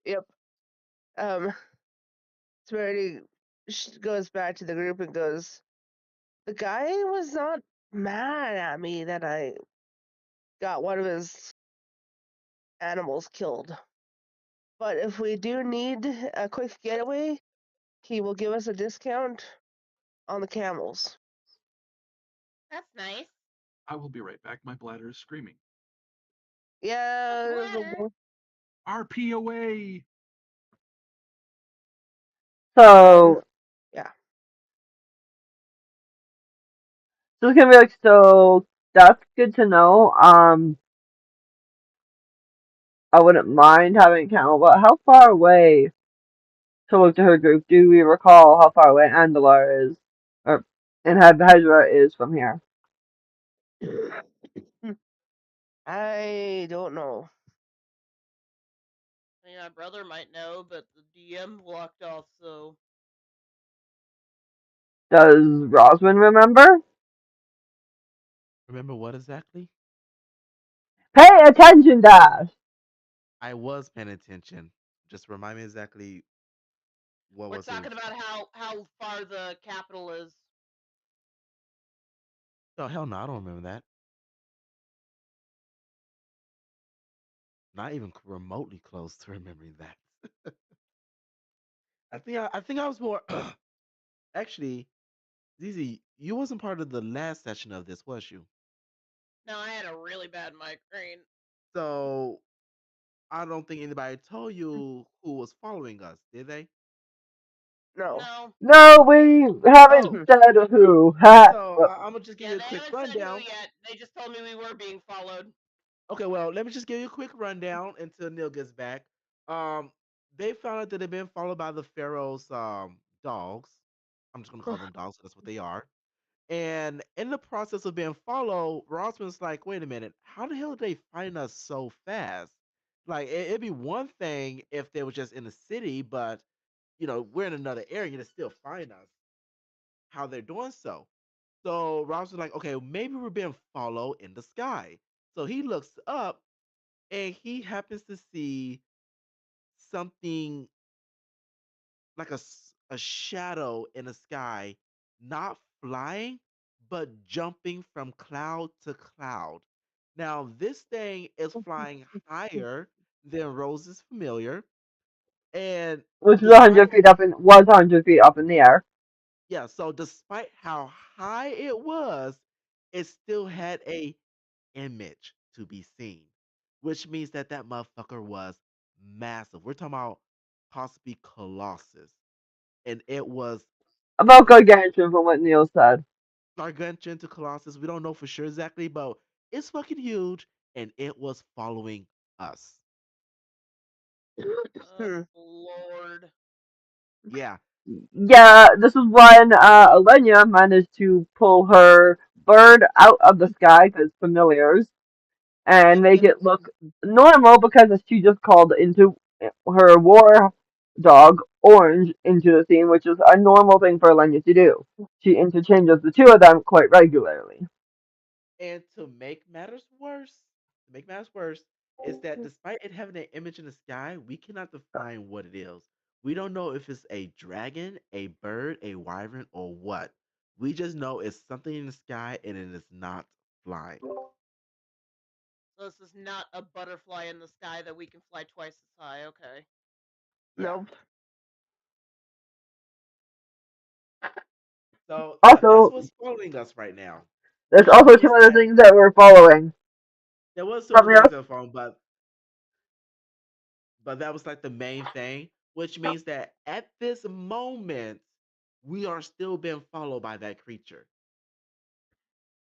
[SPEAKER 2] Yep. Um. Smarty goes back to the group and goes, "The guy was not mad at me that I got one of his animals killed. But if we do need a quick getaway, he will give us a discount on the camels."
[SPEAKER 4] That's nice.
[SPEAKER 1] I will be right back. My bladder is screaming.
[SPEAKER 2] Yeah.
[SPEAKER 4] Bladder.
[SPEAKER 1] RP away.
[SPEAKER 3] So,
[SPEAKER 2] Yeah.
[SPEAKER 3] it's gonna be like, so that's good to know. I wouldn't mind having a camel, but how far away, to look to her group, do we recall how far away Andalar is, or Ineb-Hedjeret is from here?
[SPEAKER 2] I don't know.
[SPEAKER 4] I mean, my brother might know, but the DM blocked off, so.
[SPEAKER 3] Does Rosman remember?
[SPEAKER 5] Remember what exactly?
[SPEAKER 3] Pay attention, Dash!
[SPEAKER 5] I was paying attention. Just remind me exactly what
[SPEAKER 4] We're
[SPEAKER 5] was it.
[SPEAKER 4] talking about how far the capital is.
[SPEAKER 5] Oh hell no, I don't remember that. Not even remotely close to remembering that. I think I was more actually, Zizi, you wasn't part of the last session of this, was you?
[SPEAKER 4] No, I had a really bad migraine.
[SPEAKER 5] So I don't think anybody told you who was following us, did they?
[SPEAKER 2] No.
[SPEAKER 4] No.
[SPEAKER 3] No, we haven't
[SPEAKER 5] Oh,
[SPEAKER 3] said who. Ha!
[SPEAKER 5] so
[SPEAKER 3] Well,
[SPEAKER 5] I'm gonna just give
[SPEAKER 4] Yeah,
[SPEAKER 5] you a
[SPEAKER 4] they
[SPEAKER 5] quick
[SPEAKER 4] haven't said who
[SPEAKER 5] rundown.
[SPEAKER 4] yet. They just told me we were being followed.
[SPEAKER 5] Okay, well, let me just give you a quick rundown until Neil gets back. Um, they found out that they've been followed by the Pharaoh's dogs. I'm just gonna call them dogs. That's what they are. And in the process of being followed, Rosman's like, wait a minute, how the hell did they find us so fast? Like, it'd be one thing if they were just in the city, but we're in another area to still find us. How they're doing so. So Rosman's like, okay, maybe we're being followed in the sky. So he looks up and he happens to see something like a shadow in the sky, not flying, but jumping from cloud to cloud. Now, this thing is flying higher than Rose's familiar, and
[SPEAKER 3] which is
[SPEAKER 5] despite
[SPEAKER 3] 100 feet up in, was 100 feet up in the air.
[SPEAKER 5] yeah, so despite how high it was, it still had a image to be seen, which means that that motherfucker was massive. We're talking about possibly Colossus, and it was
[SPEAKER 3] About gargantuan from what Neil said.
[SPEAKER 5] gargantuan to Colossus. We don't know for sure exactly, but it's fucking huge, and it was following us.
[SPEAKER 4] Oh, Lord.
[SPEAKER 5] Yeah,
[SPEAKER 3] Yeah, this is when Alenia managed to pull her bird out of the sky, because familiars, and make it look normal because she just called into her war dog, Orange, into the scene, which is a normal thing for Alenia to do. She interchanges the two of them quite regularly.
[SPEAKER 5] and to make matters worse, is that despite it having an image in the sky, we cannot define what it is. We don't know if it's a dragon, a bird, a wyvern, or what. We just know it's something in the sky and it is not flying.
[SPEAKER 4] So this is not a butterfly in the sky that we can fly twice as high. Okay.
[SPEAKER 5] Yeah.
[SPEAKER 2] Nope.
[SPEAKER 5] So yeah, that's
[SPEAKER 3] Also,
[SPEAKER 5] what's following us right now,
[SPEAKER 3] there's
[SPEAKER 5] which
[SPEAKER 3] also
[SPEAKER 5] means
[SPEAKER 3] two other
[SPEAKER 5] that
[SPEAKER 3] things that we're following
[SPEAKER 5] there was some
[SPEAKER 3] from
[SPEAKER 5] other
[SPEAKER 3] your.
[SPEAKER 5] things that were following, but that was like the main thing, which means that at this moment we are still being followed by that creature.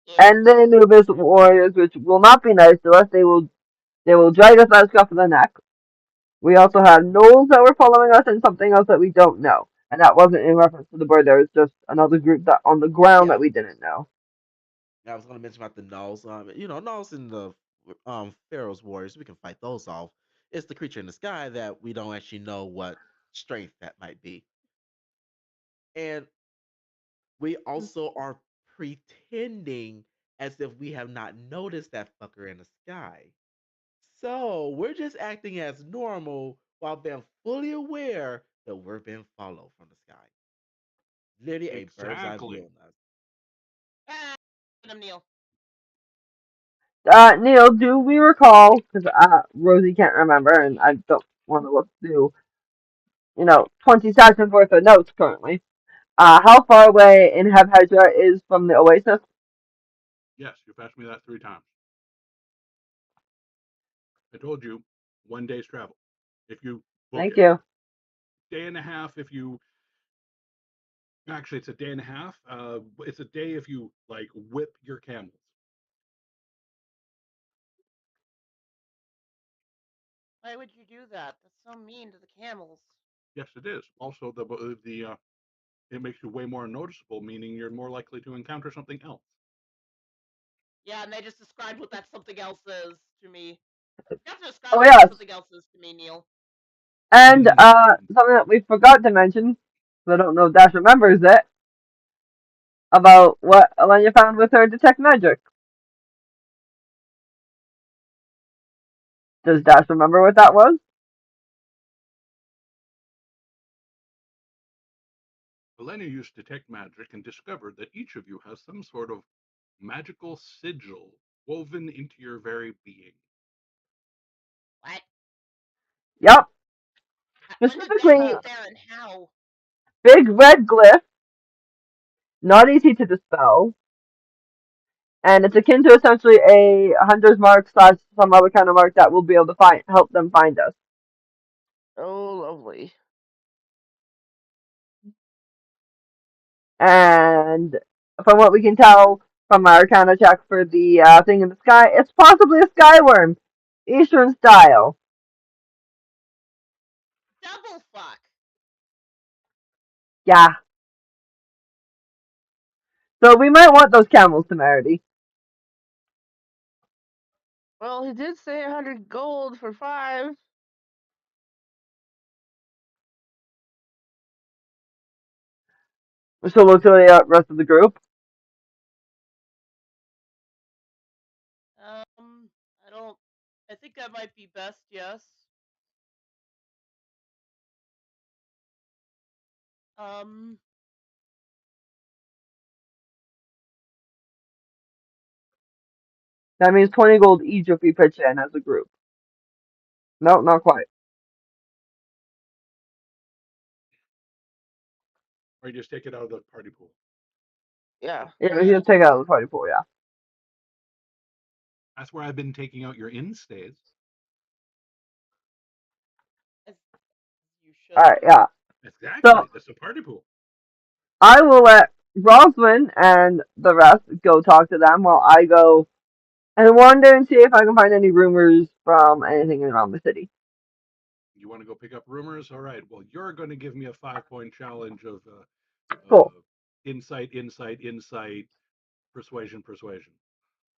[SPEAKER 4] Yeah.
[SPEAKER 3] And the Anubis warriors, which will not be nice to us. They will drag us by the scruff of the neck. We also have gnolls that were following us and something else that we don't know. And that wasn't in reference to the bird. There was just another group that on the ground
[SPEAKER 5] Yeah,
[SPEAKER 3] that we didn't know.
[SPEAKER 5] I was gonna mention about the Nulls. Nulls in the Pharaoh's Warriors, we can fight those off. It's the creature in the sky that we don't actually know what strength that might be. And we also are pretending as if we have not noticed that fucker in the sky. So we're just acting as normal while being fully aware that we're being followed from the sky. Literally a bird's eye view
[SPEAKER 1] Exactly.
[SPEAKER 5] on us.
[SPEAKER 4] Ah, I'm Neil.
[SPEAKER 3] Neil, do we recall? Because Rosie can't remember, and I don't want to look through 20 seconds worth of notes currently. How far away Ineb-Hedjeret is from the Oasis?
[SPEAKER 1] Yes, you've asked me that 3 times. I told you 1 day's travel if you book
[SPEAKER 3] Thank
[SPEAKER 1] it.
[SPEAKER 3] you.
[SPEAKER 1] Day and a half if you actually it's a day and a half. It's a day if you like whip your camels.
[SPEAKER 4] Why would you do that? That's so mean to the camels.
[SPEAKER 1] Yes, it is. Also, the it makes you way more noticeable, meaning you're more likely to encounter something else.
[SPEAKER 4] Yeah, and they just described what that something else is to me. You have to describe
[SPEAKER 3] Oh
[SPEAKER 4] what that
[SPEAKER 3] yes,
[SPEAKER 4] something else is to me, Neil.
[SPEAKER 3] and something that we forgot to mention, I don't know if Dash remembers it, about what Elena found with her detect magic. Does Dash remember what that was?
[SPEAKER 1] Elena used detect magic and discovered that each of you has some sort of magical sigil woven into your very being.
[SPEAKER 4] What?
[SPEAKER 3] Yep,
[SPEAKER 4] When did that
[SPEAKER 3] specifically
[SPEAKER 4] get there and how?
[SPEAKER 3] big red glyph, not easy to dispel, and it's akin to essentially a hunter's mark slash some other kind of mark that will be able to help them find us.
[SPEAKER 2] Oh, lovely.
[SPEAKER 3] And from what we can tell from our Arcana check for the thing in the sky, it's possibly a skyworm, Eastern style.
[SPEAKER 4] Double fuck.
[SPEAKER 3] Yeah. So we might want those camels, Temerity.
[SPEAKER 2] Well, he did say 100 gold for 5.
[SPEAKER 3] We're still looking at the rest of the group.
[SPEAKER 4] I don't. I think that might be best. Yes. Um.
[SPEAKER 3] That means 20 gold each if we pitch in as a group. No, not quite.
[SPEAKER 1] Or you just take it out of the party pool.
[SPEAKER 2] Yeah.
[SPEAKER 3] Yeah, he'll take it out of the party pool, yeah.
[SPEAKER 1] That's where I've been taking out your instays.
[SPEAKER 4] As you should.
[SPEAKER 3] Alright, yeah. So
[SPEAKER 1] Exactly. That's the party pool.
[SPEAKER 3] I will let Rosalind and the rest go talk to them while I go and wander and see if I can find any rumors from anything around the city.
[SPEAKER 1] You want to go pick up rumors? All right. Well, you're going to give me a 5 point challenge of
[SPEAKER 3] Cool.
[SPEAKER 1] insight, insight, insight, persuasion, persuasion.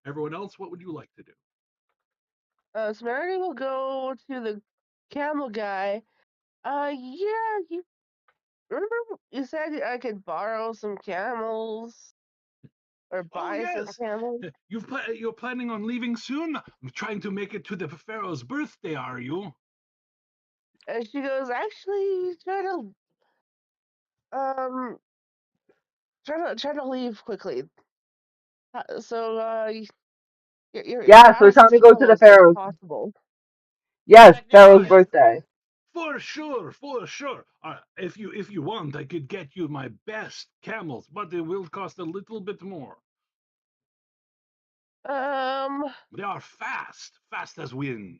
[SPEAKER 1] Everyone else, what would you like to do?
[SPEAKER 2] Severity will go to the camel guy. Yeah, you remember you said I could borrow some camels or
[SPEAKER 1] Oh
[SPEAKER 2] buy some
[SPEAKER 1] yes,
[SPEAKER 2] camels?
[SPEAKER 1] you're planning on leaving soon. Trying to make it to the pharaoh's birthday, are you?
[SPEAKER 2] And she goes, actually, um, try to leave quickly. So, you're
[SPEAKER 3] Yeah, so we're trying
[SPEAKER 2] fast
[SPEAKER 3] to go to the
[SPEAKER 2] camels if
[SPEAKER 3] Pharaoh's.
[SPEAKER 2] possible.
[SPEAKER 3] Yes,
[SPEAKER 1] Ah,
[SPEAKER 3] Pharaoh's
[SPEAKER 4] Magnificent.
[SPEAKER 1] yes,
[SPEAKER 3] birthday.
[SPEAKER 1] for sure, for sure. If you want, I could get you my best camels, but it will cost a little bit more.
[SPEAKER 2] Um,
[SPEAKER 1] They are fast, fast as wind.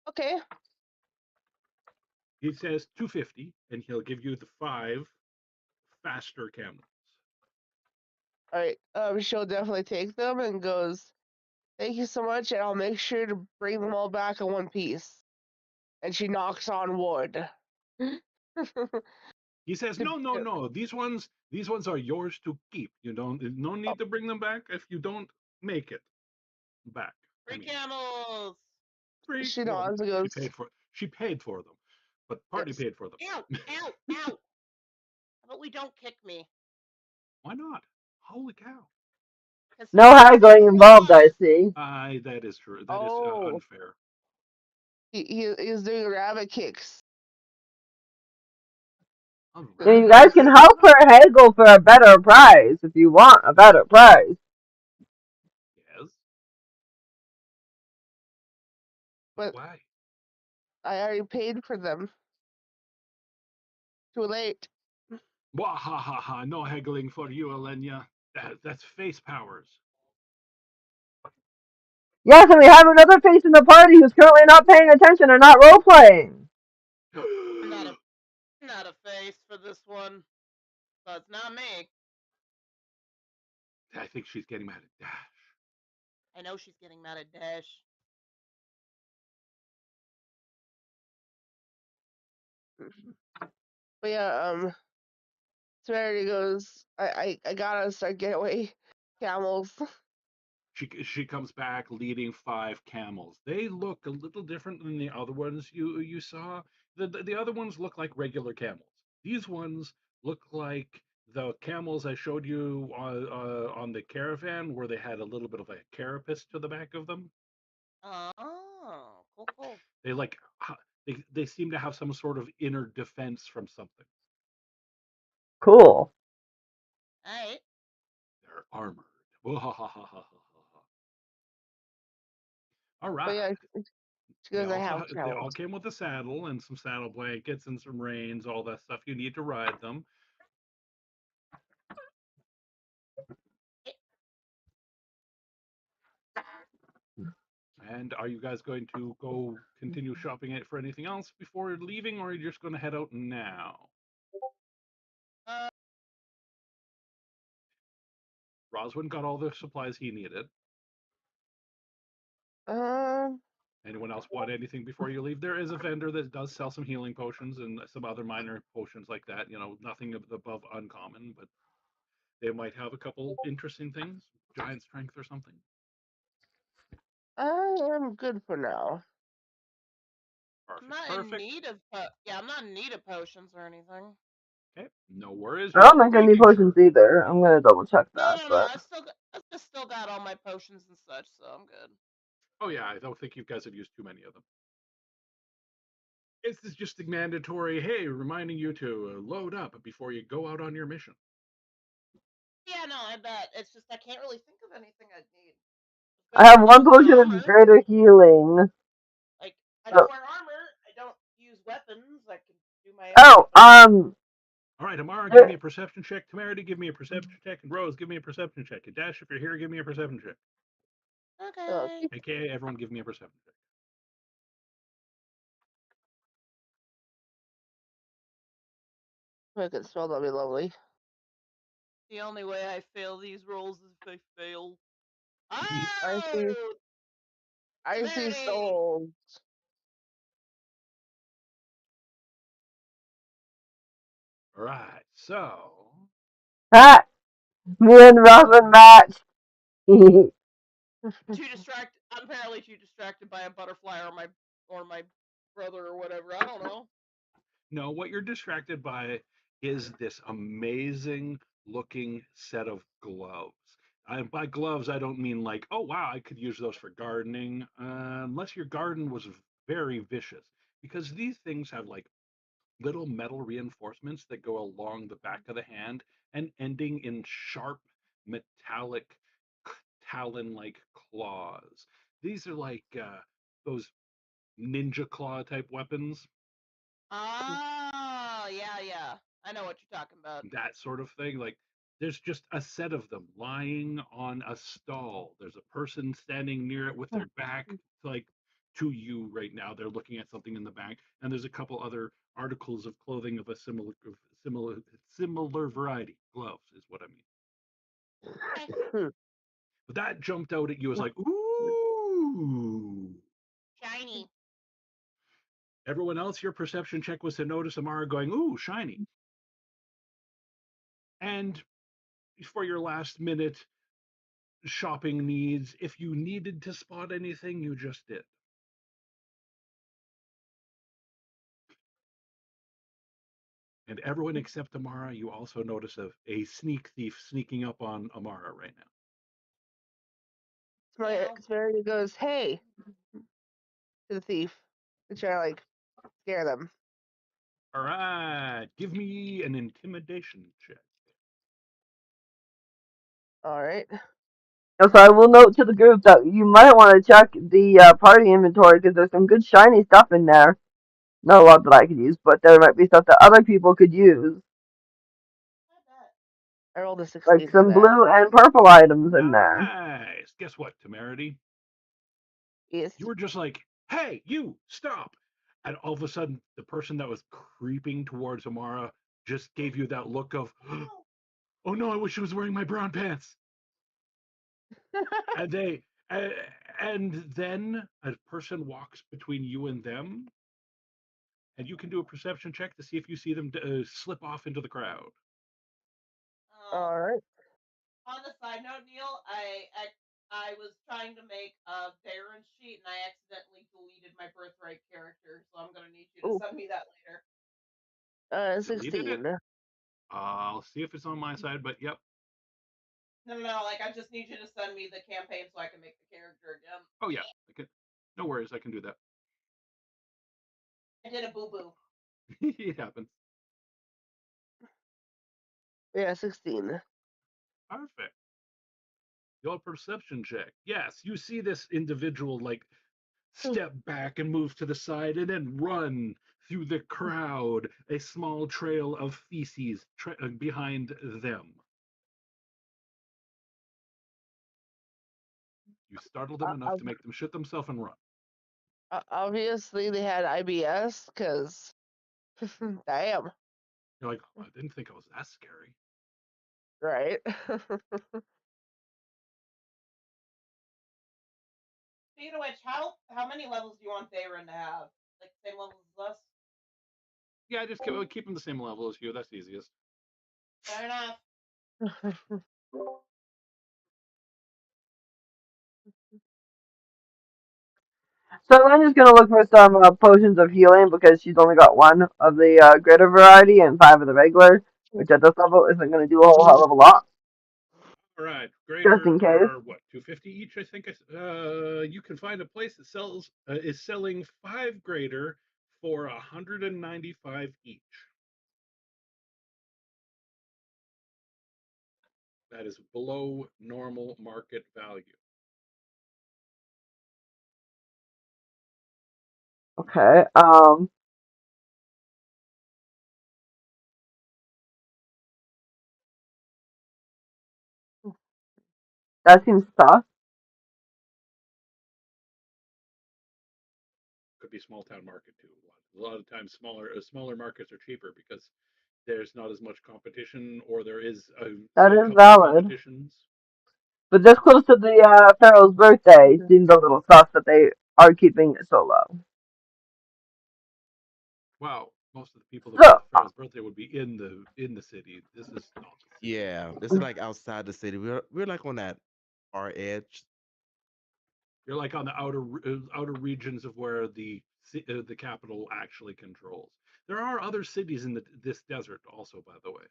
[SPEAKER 2] okay.
[SPEAKER 1] He says 250, and he'll give you the 5 faster camels.
[SPEAKER 2] All right. She'll definitely take them and goes, thank you so much, and I'll make sure to bring them all back in one piece. And she knocks on wood.
[SPEAKER 1] He says, "No, no, no. These ones are yours to keep. You don't. No need to bring them back if you don't make it back. I
[SPEAKER 4] Free
[SPEAKER 1] mean,
[SPEAKER 4] camels.
[SPEAKER 1] free.
[SPEAKER 2] She
[SPEAKER 1] Well,
[SPEAKER 2] nods and
[SPEAKER 1] she
[SPEAKER 2] goes,
[SPEAKER 1] paid for. She paid for them, but Party
[SPEAKER 2] yes.
[SPEAKER 1] paid for them.
[SPEAKER 4] Ow, ow, ow. How about we don't kick me?
[SPEAKER 1] Why not? Holy cow!
[SPEAKER 4] Because
[SPEAKER 3] No
[SPEAKER 4] he's the
[SPEAKER 3] haggling involved, I
[SPEAKER 4] boss.
[SPEAKER 3] see.
[SPEAKER 1] That is true. That is
[SPEAKER 2] Oh,
[SPEAKER 1] unfair.
[SPEAKER 2] he's doing rabbit kicks.
[SPEAKER 1] A
[SPEAKER 3] So you
[SPEAKER 1] rabbit
[SPEAKER 3] guys can
[SPEAKER 1] kick?
[SPEAKER 3] help her haggle for a better price if you want a better price.
[SPEAKER 1] Yes. But
[SPEAKER 2] But
[SPEAKER 1] why?
[SPEAKER 2] I already paid for them. Too late.
[SPEAKER 1] Wah ha ha ha! No haggling for you, Elenia. That's face powers.
[SPEAKER 3] Yes, and we have another face in the party who's currently not paying attention or not role playing.
[SPEAKER 4] I'm not a face for this one. So it's not me.
[SPEAKER 1] I think she's getting mad at Dash.
[SPEAKER 4] I know she's getting mad at Dash.
[SPEAKER 2] But yeah, Severity goes, I gotta start getaway camels.
[SPEAKER 1] She comes back leading 5 camels. They look a little different than the other ones you saw. The other ones look like regular camels. These ones look like the camels I showed you on the caravan, where they had a little bit of a carapace to the back of them.
[SPEAKER 4] Oh, cool, cool.
[SPEAKER 1] They like they seem to have some sort of inner defense from something.
[SPEAKER 3] Cool.
[SPEAKER 4] Alright.
[SPEAKER 1] They're armored. All
[SPEAKER 2] But
[SPEAKER 1] right.
[SPEAKER 2] yeah, she goes, I have
[SPEAKER 1] They all
[SPEAKER 2] camels.
[SPEAKER 1] came with a saddle and some saddle blankets and some reins, all that stuff you need to ride them. And are you guys going to go continue shopping it for anything else before leaving, or are you just going to head out now?
[SPEAKER 4] Uh,
[SPEAKER 1] Roswin got all the supplies he needed.
[SPEAKER 2] Um,
[SPEAKER 1] Anyone else want anything before you leave? There is a vendor that does sell some healing potions and some other minor potions like that. You know, nothing above uncommon, but they might have a couple interesting things, giant strength or something.
[SPEAKER 2] I am good for now.
[SPEAKER 4] I'm
[SPEAKER 1] Perfect,
[SPEAKER 4] not in
[SPEAKER 1] perfect.
[SPEAKER 4] need of I'm not in need of potions or anything.
[SPEAKER 1] Okay, no worries.
[SPEAKER 3] I
[SPEAKER 1] Just
[SPEAKER 3] don't think any
[SPEAKER 1] making
[SPEAKER 3] potions
[SPEAKER 1] sure.
[SPEAKER 3] either. I'm gonna double check
[SPEAKER 4] No,
[SPEAKER 3] that,
[SPEAKER 4] no, no.
[SPEAKER 3] but
[SPEAKER 4] I just still got all my potions and such, so I'm good.
[SPEAKER 1] Oh yeah, I don't think you guys have used too many of them. This is just a mandatory, hey, reminding you to load up before you go out on your mission.
[SPEAKER 4] Yeah, no, I bet. It's just I can't really think of anything I'd need.
[SPEAKER 3] I
[SPEAKER 4] Because
[SPEAKER 3] have
[SPEAKER 4] I
[SPEAKER 3] one
[SPEAKER 4] don't wear
[SPEAKER 3] potion of
[SPEAKER 4] armor.
[SPEAKER 3] greater healing.
[SPEAKER 4] Like, I
[SPEAKER 3] Oh,
[SPEAKER 4] don't wear armor. I don't use weapons. I can do my own
[SPEAKER 3] oh
[SPEAKER 4] stuff.
[SPEAKER 1] All right, Amara, give me
[SPEAKER 3] there-
[SPEAKER 1] a perception check. Temerity, give me a perception check. And Rose, give me a perception check. And Dash, if you're here, give me a perception check.
[SPEAKER 4] Okay.
[SPEAKER 1] AKA, everyone give me a perception check.
[SPEAKER 2] If I could spell, that'd be lovely.
[SPEAKER 4] The only way I fail these rolls is if I fail.
[SPEAKER 2] I see.
[SPEAKER 4] Oh!
[SPEAKER 2] I see
[SPEAKER 4] Severity!
[SPEAKER 2] souls.
[SPEAKER 1] All right, so
[SPEAKER 3] ah, me and Robin match.
[SPEAKER 4] Too distracted. I'm apparently too distracted by a butterfly or my brother or whatever. I don't know.
[SPEAKER 1] no, what you're distracted by is this amazing looking set of gloves. By gloves, I don't mean like, oh wow, I could use those for gardening, unless your garden was very vicious, because these things have like little metal reinforcements that go along the back of the hand and ending in sharp metallic talon-like claws. These are like those ninja claw type weapons,
[SPEAKER 4] Oh, yeah, yeah. I know what you're talking about.
[SPEAKER 1] that sort of thing. Like there's just a set of them lying on a stall. There's a person standing near it with their back like to you right now. They're looking at something in the back, and there's a couple other articles of clothing of a similar similar variety. Gloves is what I mean.
[SPEAKER 4] Okay.
[SPEAKER 1] But that jumped out at you as like, ooh.
[SPEAKER 4] Shiny.
[SPEAKER 1] Everyone else, your perception check was to notice Amara going, ooh, shiny. And for your last minute shopping needs, if you needed to spot anything, you just did. And everyone except Amara, you also notice a sneak thief sneaking up on Amara right now.
[SPEAKER 2] Smarty goes, "Hey," to the thief, to try to like scare them.
[SPEAKER 1] All right, give me an intimidation check.
[SPEAKER 2] All right.
[SPEAKER 3] So I will note to the group that you might want to check the party inventory because there's some good shiny stuff in there. Not a lot that I could use, but there might be stuff that other people could use.
[SPEAKER 2] I rolled a
[SPEAKER 3] Like
[SPEAKER 2] 16 for
[SPEAKER 3] some
[SPEAKER 2] that.
[SPEAKER 3] blue and purple items in there.
[SPEAKER 1] Nice. Guess what, Temerity?
[SPEAKER 2] Yes.
[SPEAKER 1] You were just like, hey, you, stop. And all of a sudden, the person that was creeping towards Amara just gave you that look of, oh no, I wish I was wearing my brown pants. And they, and then a person walks between you and them, and you can do a perception check to see if you see them slip off into the crowd.
[SPEAKER 2] All right.
[SPEAKER 4] On a side note, Neil, I was trying to make a Baron sheet and I accidentally deleted my birthright character, so I'm gonna need you to
[SPEAKER 2] Ooh.
[SPEAKER 4] send me that later.
[SPEAKER 1] Deleted it.
[SPEAKER 2] 16.
[SPEAKER 1] I'll see if it's on my side, but yep.
[SPEAKER 4] No, like I just need you to send me the campaign so I can make the character again.
[SPEAKER 1] Oh yeah, I can. No worries, I can do that.
[SPEAKER 4] I did a boo boo.
[SPEAKER 1] It happens.
[SPEAKER 2] Yeah, 16.
[SPEAKER 1] Perfect. Your perception check. Yes, you see this individual like step back and move to the side and then run through the crowd, a small trail of feces behind them. You startle them enough to make them shit themselves and run.
[SPEAKER 2] Obviously, they had IBS because, damn,
[SPEAKER 1] You're like, oh, I didn't think it was that scary.
[SPEAKER 2] right?
[SPEAKER 4] Speaking of which, how many levels do you want Baron to have? Like the same levels as us?
[SPEAKER 1] Yeah, just keep them the same level as you. That's the easiest.
[SPEAKER 4] Fair enough.
[SPEAKER 3] So Lenya's gonna look for some potions of healing because she's only got one of the greater variety and 5 of the regular, which at this level isn't gonna do a whole hell of a lot.
[SPEAKER 1] All right,
[SPEAKER 3] Just
[SPEAKER 1] greater
[SPEAKER 3] in case.
[SPEAKER 1] are what, 250 each? I think. You can find a place that is selling 5 greater for 195 each. That is below normal market value.
[SPEAKER 3] Okay. That seems tough.
[SPEAKER 1] Could be small town market too. A lot of times, smaller markets are cheaper because there's not as much competition, or there is
[SPEAKER 3] That
[SPEAKER 1] a
[SPEAKER 3] is
[SPEAKER 1] couple of
[SPEAKER 3] valid.
[SPEAKER 1] competitions.
[SPEAKER 3] But this close to the Pharaoh's birthday seems a little tough that they are keeping it so low.
[SPEAKER 1] Wow, most of the people that
[SPEAKER 3] So,
[SPEAKER 1] go to Pharaoh's birthday would be in the city. This is not the city.
[SPEAKER 5] Yeah, this is like outside the city. We're like on that far edge.
[SPEAKER 1] You're like on the outer regions of where the capital actually controls. There are other cities in this desert, also, by the way.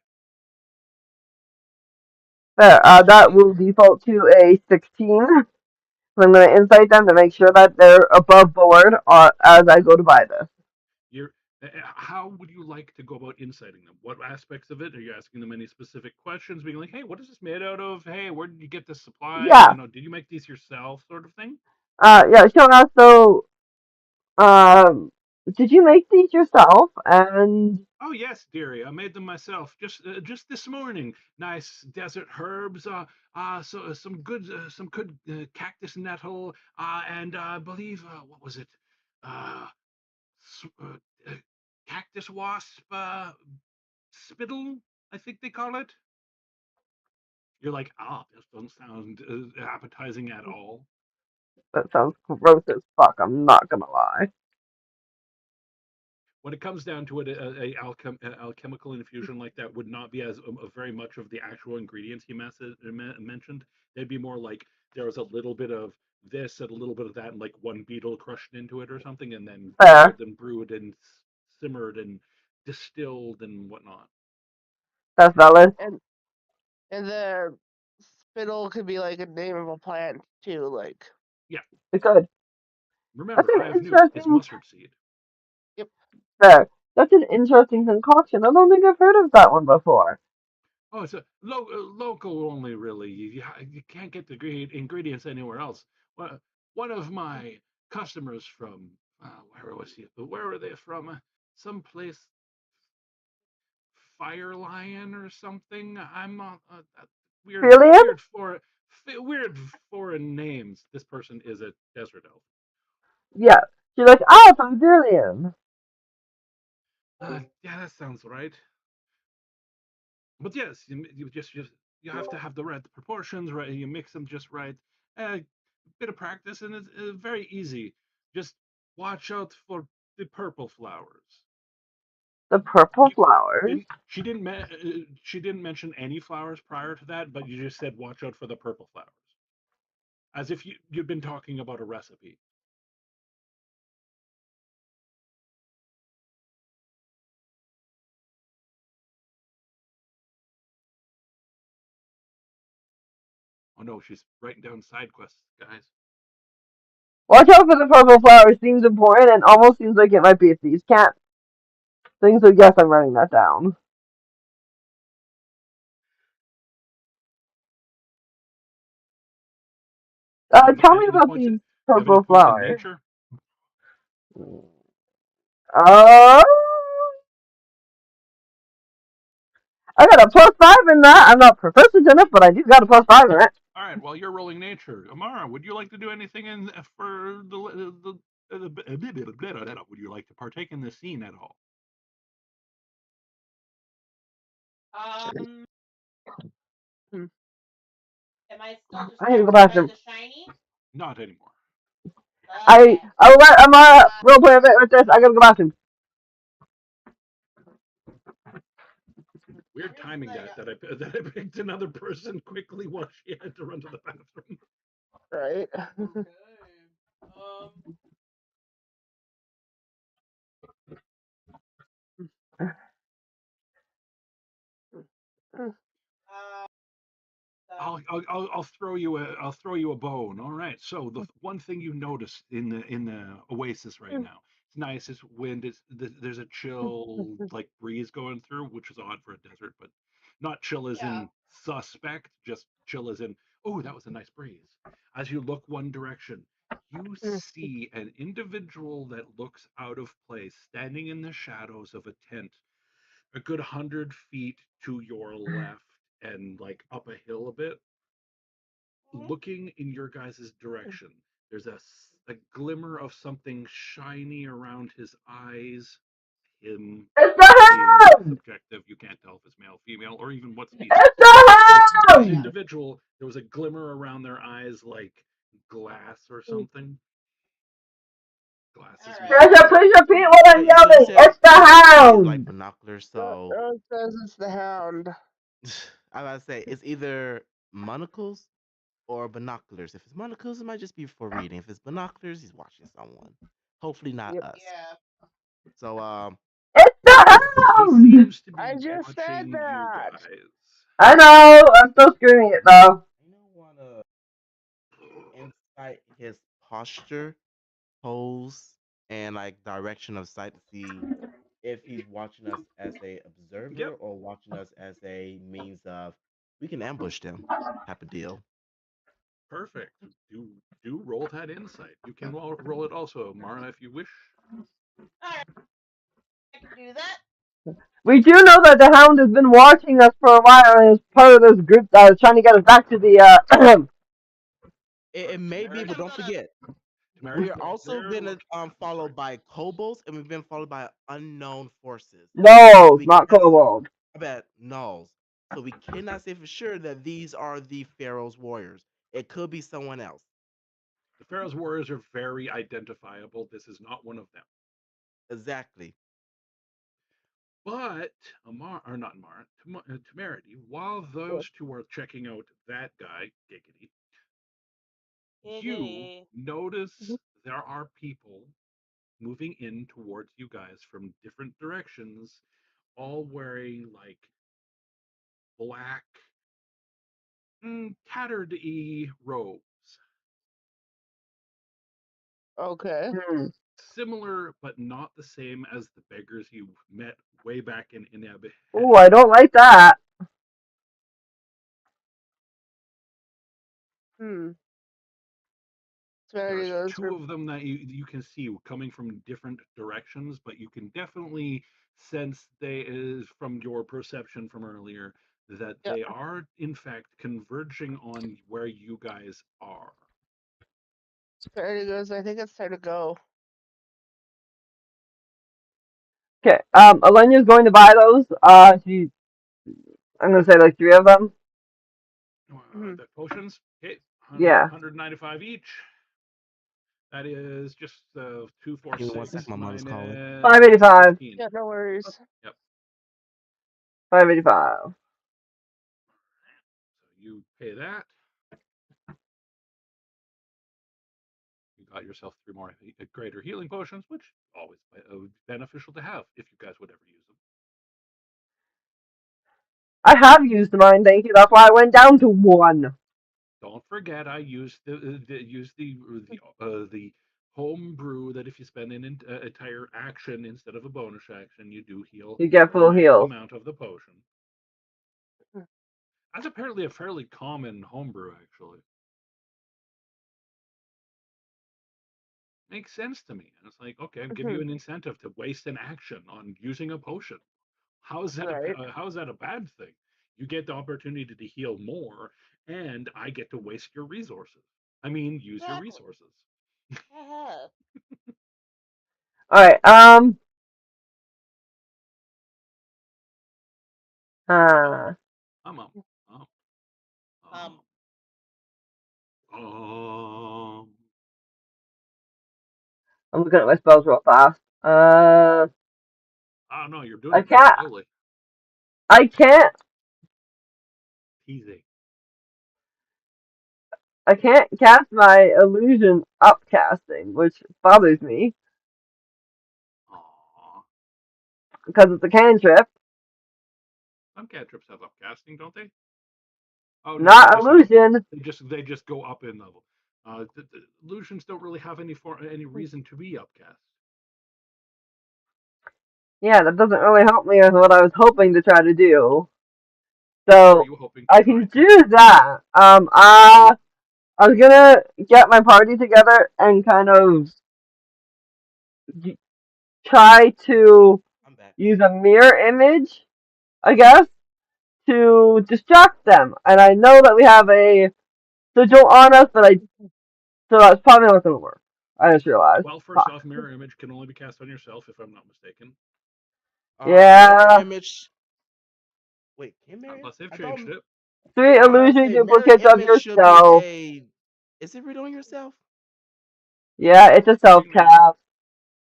[SPEAKER 3] there, that will default to a 16. So I'm going to insight them to make sure that they're above board as I go to buy this.
[SPEAKER 1] You're How would you like to go about inciting them? What aspects of it are you asking them? Any specific questions? Being like, "Hey, what is this made out of? Hey, where did you get the supplies?
[SPEAKER 3] Yeah.
[SPEAKER 1] Did you make these yourself?" Sort of thing.
[SPEAKER 3] Yeah, she'll ask, so, um, did you make these yourself? And,
[SPEAKER 1] Oh yes, dearie, I made them myself just this morning. Nice desert herbs, so some good cactus nettle, and I believe what was it, uh, uh, uh, cactus wasp spittle, I think they call it. You're like, this doesn't sound appetizing at all.
[SPEAKER 3] that sounds gross as fuck, I'm not going to lie.
[SPEAKER 1] when it comes down to it, alchemical infusion like that would not be as very much of the actual ingredients he mentioned. They'd be more like there was a little bit of this and a little bit of that, and like one beetle crushed into it or something, and then
[SPEAKER 3] Fair.
[SPEAKER 1] boiled and brewed and simmered and distilled and whatnot.
[SPEAKER 3] That's valid.
[SPEAKER 2] And the spittle could be like a name of a plant too, like.
[SPEAKER 1] Yeah,
[SPEAKER 3] It could. That's
[SPEAKER 1] remember,
[SPEAKER 3] an
[SPEAKER 1] I have newt is
[SPEAKER 3] interesting.
[SPEAKER 1] mustard seed.
[SPEAKER 2] Yep.
[SPEAKER 3] Fair. That's an interesting concoction. I don't think I've heard of that one before.
[SPEAKER 1] Oh, it's a local only, really. You can't get the ingredients anywhere else. One of my customers from where was he? Where were they from? Someplace Fire Lion or something. I'm not
[SPEAKER 3] Philian?
[SPEAKER 1] weird foreign names. This person is a desert elf.
[SPEAKER 3] Yeah. She's like, ah, from Philian.
[SPEAKER 1] Yeah, that sounds right. But yes, you have to have the right proportions, right? You mix them just right. A bit of practice, and it's very easy. Just watch out for the purple flowers.
[SPEAKER 3] The purple
[SPEAKER 1] You
[SPEAKER 3] flowers.
[SPEAKER 1] didn't she didn't mention any flowers prior to that, but you just said watch out for the purple flowers, as if you'd been talking about a recipe. Oh no, she's writing down side quests, guys.
[SPEAKER 3] Watch out for the purple flowers seems important and almost seems like it might be a thieves' camp. Things so yes, I'm writing that down.
[SPEAKER 1] You
[SPEAKER 3] Tell
[SPEAKER 1] have
[SPEAKER 3] me
[SPEAKER 1] any
[SPEAKER 3] about
[SPEAKER 1] points?
[SPEAKER 3] these
[SPEAKER 1] You have any
[SPEAKER 3] purple
[SPEAKER 1] points in
[SPEAKER 3] flowers.
[SPEAKER 1] nature?
[SPEAKER 3] Uh, I got a +5 in that. I'm not proficient in it, but I do got a +5 in it.
[SPEAKER 1] All right. Well, you're rolling nature. Amara, would you like to do anything in for would you like to partake in this scene at all?
[SPEAKER 4] Um,
[SPEAKER 2] Hmm.
[SPEAKER 4] am I still
[SPEAKER 3] I need to go
[SPEAKER 4] distracted by
[SPEAKER 3] bathroom.
[SPEAKER 4] the shiny?
[SPEAKER 1] Not anymore.
[SPEAKER 4] Okay.
[SPEAKER 3] I'll let Amara
[SPEAKER 4] Uh,
[SPEAKER 3] roleplay a bit with this. I gotta go bathroom.
[SPEAKER 1] Weird
[SPEAKER 4] here's the
[SPEAKER 1] timing
[SPEAKER 4] thing.
[SPEAKER 1] that I picked another person quickly while she had to run to the bathroom.
[SPEAKER 2] Right.
[SPEAKER 4] Okay. Um. Uh.
[SPEAKER 1] I'll throw you a bone. All right. So the one thing you notice in the oasis right now, it's nice. It's wind. There's a chill like breeze going through, which is odd for a desert, but not chill as
[SPEAKER 4] Yeah.
[SPEAKER 1] in suspect. Just chill as in oh, that was a nice breeze. As you look one direction, you see an individual that looks out of place, standing in the shadows of a tent, a good 100 feet to your left, and like up a hill a bit
[SPEAKER 4] Mhm.
[SPEAKER 1] looking in your guys' direction. There's a glimmer of something shiny around his eyes. Him
[SPEAKER 3] It's the
[SPEAKER 1] being
[SPEAKER 3] hound!
[SPEAKER 1] subjective, you can't tell if it's male, female, or even what species.
[SPEAKER 3] It's the
[SPEAKER 1] This
[SPEAKER 3] hound!
[SPEAKER 1] individual, there was a glimmer around their eyes like glass or something. Glass
[SPEAKER 4] All
[SPEAKER 1] is
[SPEAKER 4] right.
[SPEAKER 3] Trisha,
[SPEAKER 1] magical.
[SPEAKER 3] please repeat what I'm
[SPEAKER 5] So you
[SPEAKER 3] yelling.
[SPEAKER 5] said
[SPEAKER 3] It's the
[SPEAKER 5] these like
[SPEAKER 3] hound!
[SPEAKER 5] binoculars.
[SPEAKER 2] Oh,
[SPEAKER 5] So
[SPEAKER 2] it says it's the hound.
[SPEAKER 5] I gotta say it's either monocles or binoculars. If it's monocles, it might just be for reading. If it's binoculars, he's watching someone. Hopefully not
[SPEAKER 2] Yep.
[SPEAKER 5] us.
[SPEAKER 4] Yeah.
[SPEAKER 5] So
[SPEAKER 3] It's the
[SPEAKER 1] He
[SPEAKER 3] hound!
[SPEAKER 1] seems to
[SPEAKER 2] I
[SPEAKER 1] be
[SPEAKER 2] just said
[SPEAKER 1] watching you
[SPEAKER 2] that.
[SPEAKER 1] guys.
[SPEAKER 3] I know, I'm still screaming it though.
[SPEAKER 5] I don't wanna insight his posture, pose, and like direction of sight to see if he's watching us as a observer
[SPEAKER 1] Yep,
[SPEAKER 5] or watching us as a means of we can ambush them type of deal.
[SPEAKER 1] perfect. Do do roll that insight. You can roll it also, Mara, if you wish.
[SPEAKER 4] All right. I can do that.
[SPEAKER 3] We do know that the hound has been watching us for a while and is part of this group that is trying to get us back to the
[SPEAKER 5] It
[SPEAKER 4] I
[SPEAKER 5] may be,
[SPEAKER 4] think
[SPEAKER 5] but
[SPEAKER 4] I'm
[SPEAKER 5] don't
[SPEAKER 4] gonna.
[SPEAKER 5] forget,
[SPEAKER 1] Tamara's
[SPEAKER 5] we're
[SPEAKER 1] point.
[SPEAKER 5] also
[SPEAKER 1] They're
[SPEAKER 5] been
[SPEAKER 1] looking. I'm
[SPEAKER 5] followed
[SPEAKER 1] sorry.
[SPEAKER 5] by kobolds and we've been followed by unknown forces. So
[SPEAKER 3] No,
[SPEAKER 5] we
[SPEAKER 3] not
[SPEAKER 5] can't.
[SPEAKER 3] kobold.
[SPEAKER 5] I bet nulls. So we cannot say for sure that these are the Pharaoh's warriors. It could be someone else.
[SPEAKER 1] The Pharaoh's warriors are very identifiable. This is not one of them.
[SPEAKER 5] Exactly.
[SPEAKER 1] But Temerity, while those two are checking out that guy, Giggity, you
[SPEAKER 4] Giggity.
[SPEAKER 1] notice there are people moving in towards you guys from different directions, all wearing like black, tattered robes.
[SPEAKER 2] Okay.
[SPEAKER 3] Hmm.
[SPEAKER 1] Similar, but not the same as the beggars you met way back in
[SPEAKER 3] Ooh, I
[SPEAKER 1] Ineb-Hedjeret.
[SPEAKER 3] don't like that.
[SPEAKER 2] Hmm. Severity
[SPEAKER 1] There's
[SPEAKER 2] goes
[SPEAKER 1] two of them that you can see coming from different directions, but you can definitely sense they is from your perception from earlier that
[SPEAKER 2] yeah.
[SPEAKER 1] they are in fact converging on where you guys are.
[SPEAKER 2] Severity goes. I think it's time to go.
[SPEAKER 3] Okay. Alenia's going to buy those. I'm gonna say like 3 of them.
[SPEAKER 2] Hmm.
[SPEAKER 1] The potions, okay,
[SPEAKER 3] Yeah.
[SPEAKER 1] 195 each. That is just
[SPEAKER 5] Give me one
[SPEAKER 1] 246
[SPEAKER 5] sec. My mother's calling.
[SPEAKER 3] $5.85.
[SPEAKER 1] minus 15.
[SPEAKER 2] Yeah. No worries.
[SPEAKER 1] Yep.
[SPEAKER 3] $5.85.
[SPEAKER 1] So you pay that. You got yourself 3 more greater healing potions, which always beneficial to have if you guys would ever use them.
[SPEAKER 3] I have used mine, thank you. That's why I went down to 1.
[SPEAKER 1] Don't forget, I used the home brew that if you spend an entire action instead of a bonus action, you do heal
[SPEAKER 3] You get
[SPEAKER 1] the
[SPEAKER 3] full
[SPEAKER 1] max
[SPEAKER 3] heals.
[SPEAKER 1] amount of the potion. That's apparently a fairly common homebrew, actually. Makes sense to me. And it's like, okay, I'm giving you an incentive to waste an action on using a potion. How is that
[SPEAKER 2] Right.
[SPEAKER 1] how is that a bad thing? You get the opportunity to heal more, and I get to waste your resources. I mean, use your
[SPEAKER 4] Exactly.
[SPEAKER 1] resources.
[SPEAKER 4] Haha.
[SPEAKER 3] Alright,
[SPEAKER 1] Um,
[SPEAKER 3] uh,
[SPEAKER 1] um, um, um,
[SPEAKER 4] um.
[SPEAKER 1] um, um.
[SPEAKER 3] I'm looking at my spells real fast.
[SPEAKER 1] I don't know. You're doing
[SPEAKER 3] I
[SPEAKER 1] it very
[SPEAKER 3] can't,
[SPEAKER 1] slowly.
[SPEAKER 3] I can't,
[SPEAKER 1] Teasing.
[SPEAKER 3] I can't cast my illusion upcasting, which bothers me
[SPEAKER 1] Aww.
[SPEAKER 3] because it's a cantrip,
[SPEAKER 1] Some cantrips have upcasting, don't they? Oh no, they
[SPEAKER 3] not
[SPEAKER 1] just have a.
[SPEAKER 3] illusion.
[SPEAKER 1] They just go up in level. The illusions don't really have any reason to be upcast.
[SPEAKER 3] Yeah, that doesn't really help me with what I was hoping to try to do.
[SPEAKER 1] What were
[SPEAKER 3] So
[SPEAKER 1] you hoping to
[SPEAKER 3] I
[SPEAKER 1] try
[SPEAKER 3] can
[SPEAKER 1] to
[SPEAKER 3] do that. I was gonna get my party together and kind of try to
[SPEAKER 5] I'm back.
[SPEAKER 3] use a mirror image, I guess, to distract them. And I know that we have a sigil on us, but so that's probably not gonna work. I just realized.
[SPEAKER 1] Well, first
[SPEAKER 3] Fuck.
[SPEAKER 1] off, mirror image can only be cast on yourself, if I'm not mistaken,
[SPEAKER 5] Mirror
[SPEAKER 3] Yeah.
[SPEAKER 5] image. Wait, can mirror?
[SPEAKER 1] unless they've
[SPEAKER 5] I thought.
[SPEAKER 1] changed it.
[SPEAKER 3] 3
[SPEAKER 5] I'm about to
[SPEAKER 3] illusory
[SPEAKER 5] say mirror
[SPEAKER 3] duplicates of
[SPEAKER 5] image should be
[SPEAKER 3] yourself.
[SPEAKER 5] a. Is it read on yourself?
[SPEAKER 3] Yeah, it's a self
[SPEAKER 1] Reading now.
[SPEAKER 3] cast.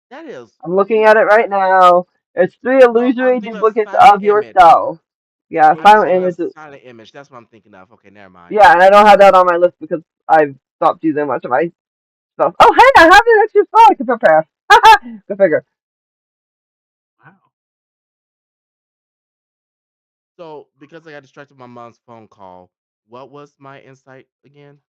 [SPEAKER 5] That is
[SPEAKER 3] I'm looking at it
[SPEAKER 5] weird.
[SPEAKER 3] right now. It's 3
[SPEAKER 5] No, I
[SPEAKER 3] illusory
[SPEAKER 5] mean a
[SPEAKER 3] duplicates
[SPEAKER 5] silent
[SPEAKER 3] of
[SPEAKER 5] image.
[SPEAKER 3] yourself. Yeah,
[SPEAKER 5] Oh, you
[SPEAKER 3] silent
[SPEAKER 5] said a
[SPEAKER 3] images.
[SPEAKER 5] silent image. That's what I'm thinking of. Okay, never mind.
[SPEAKER 3] Yeah, and I don't have that on my list because I've stopped using much of my spells. Oh, hey, I have an extra spell I can prepare. Go figure.
[SPEAKER 1] Wow.
[SPEAKER 5] So, because I got distracted by my mom's phone call, what was my insight again?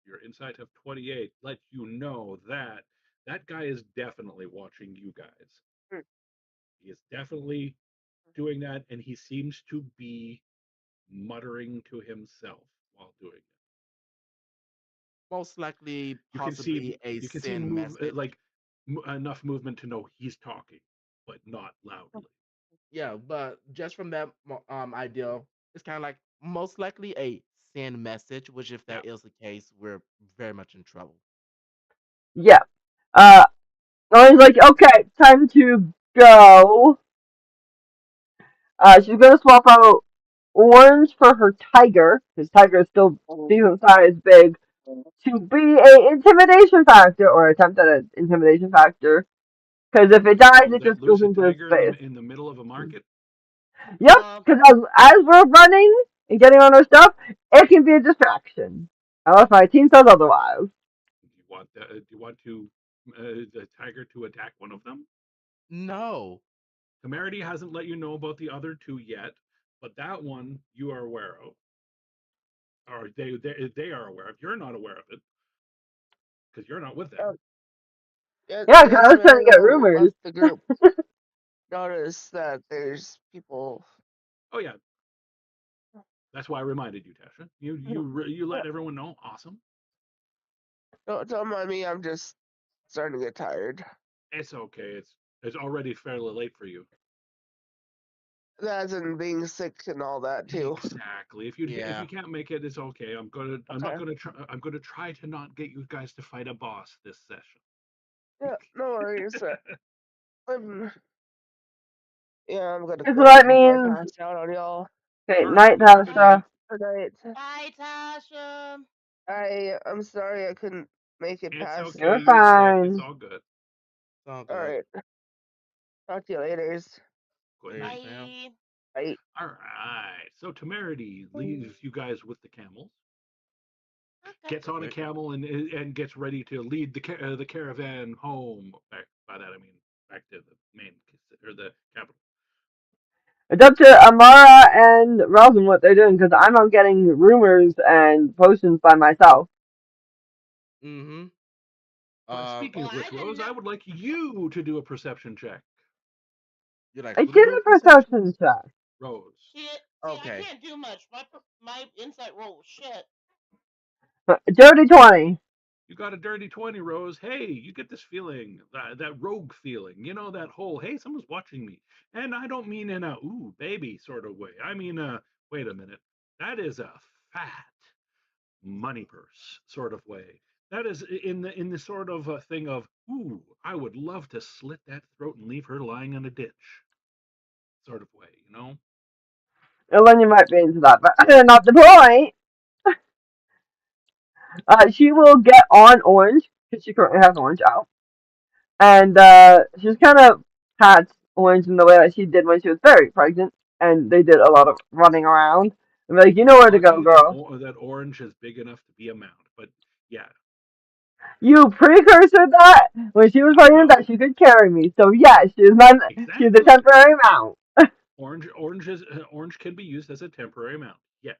[SPEAKER 1] Your insight of 28 lets you know that that guy is definitely watching you guys. He is definitely doing that, and he seems to be muttering to himself while doing it.
[SPEAKER 5] Most likely,
[SPEAKER 1] You can see
[SPEAKER 5] possibly a
[SPEAKER 1] you can see
[SPEAKER 5] sin
[SPEAKER 1] move
[SPEAKER 5] message.
[SPEAKER 1] like enough movement to know he's talking, but not loudly.
[SPEAKER 5] Yeah, but just from that idea, it's kind of like most likely a sin message. Which, if
[SPEAKER 1] Yeah.
[SPEAKER 5] that is the case, we're very much in trouble.
[SPEAKER 3] Yeah. Uh, I was like, okay, time to go. She's gonna swap out orange for her tiger, because tiger is still decent size, big, to be a intimidation factor or attempt at an intimidation factor. Because if it dies,
[SPEAKER 1] Oh,
[SPEAKER 3] it
[SPEAKER 1] that
[SPEAKER 3] just goes
[SPEAKER 1] lose a
[SPEAKER 3] into
[SPEAKER 1] tiger
[SPEAKER 3] space.
[SPEAKER 1] in the middle of a market.
[SPEAKER 3] Yep,
[SPEAKER 4] Uh,
[SPEAKER 3] because as we're running and getting on our stuff, it can be a distraction. Unless my team says otherwise.
[SPEAKER 1] Do you want to the tiger to attack one of them?
[SPEAKER 5] No.
[SPEAKER 1] Temerity hasn't let you know about the other two yet, but that one you are aware of, or they are aware of. You're not aware of it because you're not with them.
[SPEAKER 2] Yeah,
[SPEAKER 3] Yeah, because I was trying to get
[SPEAKER 2] Desmario
[SPEAKER 3] rumors.
[SPEAKER 2] left the group. Notice that there's people.
[SPEAKER 1] Oh yeah, that's why I reminded you, Tasha. You let everyone know. Awesome.
[SPEAKER 2] Don't mind me. I'm just starting to get tired.
[SPEAKER 1] It's okay. It's already fairly late for you.
[SPEAKER 2] That's and being sick and all that too.
[SPEAKER 1] Exactly. If
[SPEAKER 5] Yeah.
[SPEAKER 1] you can't make it, it's okay. I'm not
[SPEAKER 2] Okay.
[SPEAKER 1] gonna try. I'm gonna try to not get you guys to fight a boss this session.
[SPEAKER 2] Yeah, no worries. I'm, yeah, I'm gonna
[SPEAKER 3] So
[SPEAKER 2] go
[SPEAKER 3] that
[SPEAKER 2] before I
[SPEAKER 3] means,
[SPEAKER 2] pass out on y'all.
[SPEAKER 3] okay,
[SPEAKER 1] All right.
[SPEAKER 3] night,
[SPEAKER 1] You have a good night.
[SPEAKER 3] Tasha.
[SPEAKER 2] Good night.
[SPEAKER 4] bye, Tasha.
[SPEAKER 2] I'm sorry I couldn't make it
[SPEAKER 1] It's
[SPEAKER 2] past.
[SPEAKER 1] okay.
[SPEAKER 3] You're
[SPEAKER 1] You're sick. It's
[SPEAKER 3] fine.
[SPEAKER 1] all good.
[SPEAKER 5] It's all
[SPEAKER 2] All
[SPEAKER 5] good.
[SPEAKER 2] right. Talk to you later.
[SPEAKER 1] Good
[SPEAKER 5] Later,
[SPEAKER 1] night.
[SPEAKER 5] Sam.
[SPEAKER 4] Bye.
[SPEAKER 2] Bye.
[SPEAKER 1] All right. So Temerity leaves you guys with the camels.
[SPEAKER 4] Okay.
[SPEAKER 1] Gets on a
[SPEAKER 5] Perfect.
[SPEAKER 1] camel and gets ready to lead the caravan home. Back by that I mean back to the main or the capital.
[SPEAKER 3] It's up to Amara and Rosin what they're doing because I'm not getting rumors and potions by myself.
[SPEAKER 5] Mm-hmm.
[SPEAKER 1] Speaking
[SPEAKER 4] Well,
[SPEAKER 1] of
[SPEAKER 4] I
[SPEAKER 1] which,
[SPEAKER 4] didn't
[SPEAKER 1] Rose,
[SPEAKER 4] know.
[SPEAKER 1] I would like you to do a perception check.
[SPEAKER 5] You like
[SPEAKER 3] I
[SPEAKER 5] who to
[SPEAKER 3] did
[SPEAKER 5] do a
[SPEAKER 3] a
[SPEAKER 5] perception?
[SPEAKER 3] perception check.
[SPEAKER 1] Rose.
[SPEAKER 4] See, I
[SPEAKER 5] Okay.
[SPEAKER 4] can't do much. My insight roll was shit.
[SPEAKER 3] Dirty 20.
[SPEAKER 1] You got a dirty 20, Rose. Hey, you get this feeling, that rogue feeling. You know, that whole, hey, someone's watching me. And I don't mean in a, ooh, baby sort of way. I mean, wait a minute. That is a fat money purse sort of way. That is in the sort of thing of, ooh, I would love to slit that throat and leave her lying in a ditch sort of way, you know?
[SPEAKER 3] And then you might be into that, but not the point. She will get on Orange because she currently has Orange out. And she's kind of pats Orange in the way that she did when she was very pregnant, and they did a lot of running around. And be like, you know
[SPEAKER 1] You're
[SPEAKER 3] where to go,
[SPEAKER 1] lucky that
[SPEAKER 3] girl.
[SPEAKER 1] that orange is big enough to be a mount. But yeah,
[SPEAKER 3] You precursored that when she was
[SPEAKER 1] I
[SPEAKER 3] pregnant that
[SPEAKER 1] know
[SPEAKER 3] she could carry me. So yes, she's a
[SPEAKER 1] exactly.
[SPEAKER 3] temporary mount.
[SPEAKER 1] Orange can be used as a temporary mount. Yes,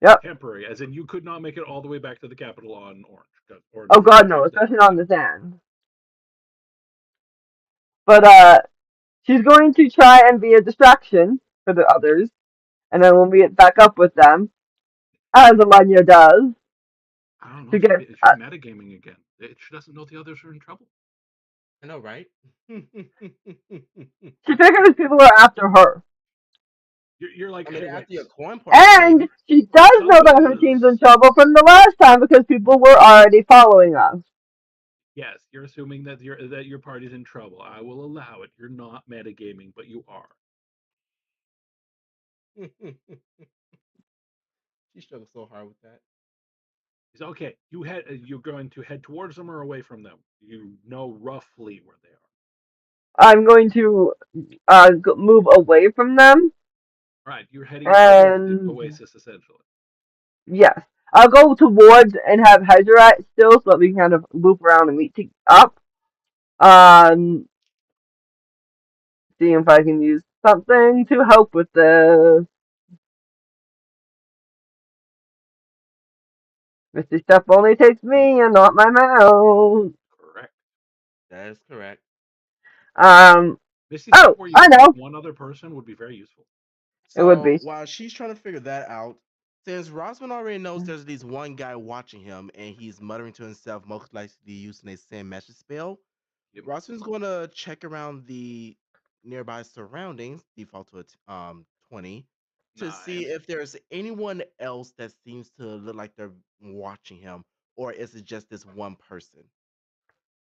[SPEAKER 3] Yep.
[SPEAKER 1] temporary, as in you could not make it all the way back to the capital on orange because orange
[SPEAKER 3] Oh
[SPEAKER 1] is
[SPEAKER 3] God, no,
[SPEAKER 1] just
[SPEAKER 3] especially not in the sand. But she's going to try and be a distraction for the others, and then we'll meet back up with them, as Alanya does,
[SPEAKER 1] I don't know.
[SPEAKER 3] to get.
[SPEAKER 1] She's metagaming again. She doesn't know the others are in trouble.
[SPEAKER 5] I know, right?
[SPEAKER 3] She figures people are after her.
[SPEAKER 1] You're like,
[SPEAKER 5] I mean,
[SPEAKER 1] hey, wait.
[SPEAKER 5] after your coin purse,
[SPEAKER 3] And
[SPEAKER 5] maybe.
[SPEAKER 3] she does
[SPEAKER 1] Some
[SPEAKER 3] know
[SPEAKER 1] of
[SPEAKER 3] that her team's in
[SPEAKER 1] us.
[SPEAKER 3] trouble from the last time because people were already following us.
[SPEAKER 1] Yes, you're assuming that your party's in trouble. I will allow it. You're not metagaming, but you are.
[SPEAKER 5] She struggled so hard with that.
[SPEAKER 1] It's okay. You're going to head towards them or away from them. You know roughly where they are.
[SPEAKER 3] I'm going to move away from them,
[SPEAKER 1] Right, you're heading towards the
[SPEAKER 3] and
[SPEAKER 1] oasis essentially.
[SPEAKER 3] yes, I'll go towards and have Hedgeret still so that we can kind of loop around and meet up. Um, see if I can use something to help with this. Misty Step only takes me and not my mount.
[SPEAKER 1] Correct.
[SPEAKER 5] That is correct.
[SPEAKER 3] Um,
[SPEAKER 1] Misty Step
[SPEAKER 3] oh,
[SPEAKER 1] where you
[SPEAKER 3] I
[SPEAKER 1] can take
[SPEAKER 3] know.
[SPEAKER 1] one other person would be very useful.
[SPEAKER 3] It would
[SPEAKER 5] So
[SPEAKER 3] be.
[SPEAKER 5] while she's trying to figure that out, since Rosman already knows there's at least one guy watching him and he's muttering to himself, most likely using a sand message spell,
[SPEAKER 1] Yep.
[SPEAKER 5] Rosman's going to check around the nearby surroundings, default to a 20, to see
[SPEAKER 1] Nice.
[SPEAKER 5] if there's anyone else that seems to look like they're watching him, or is it just this one person?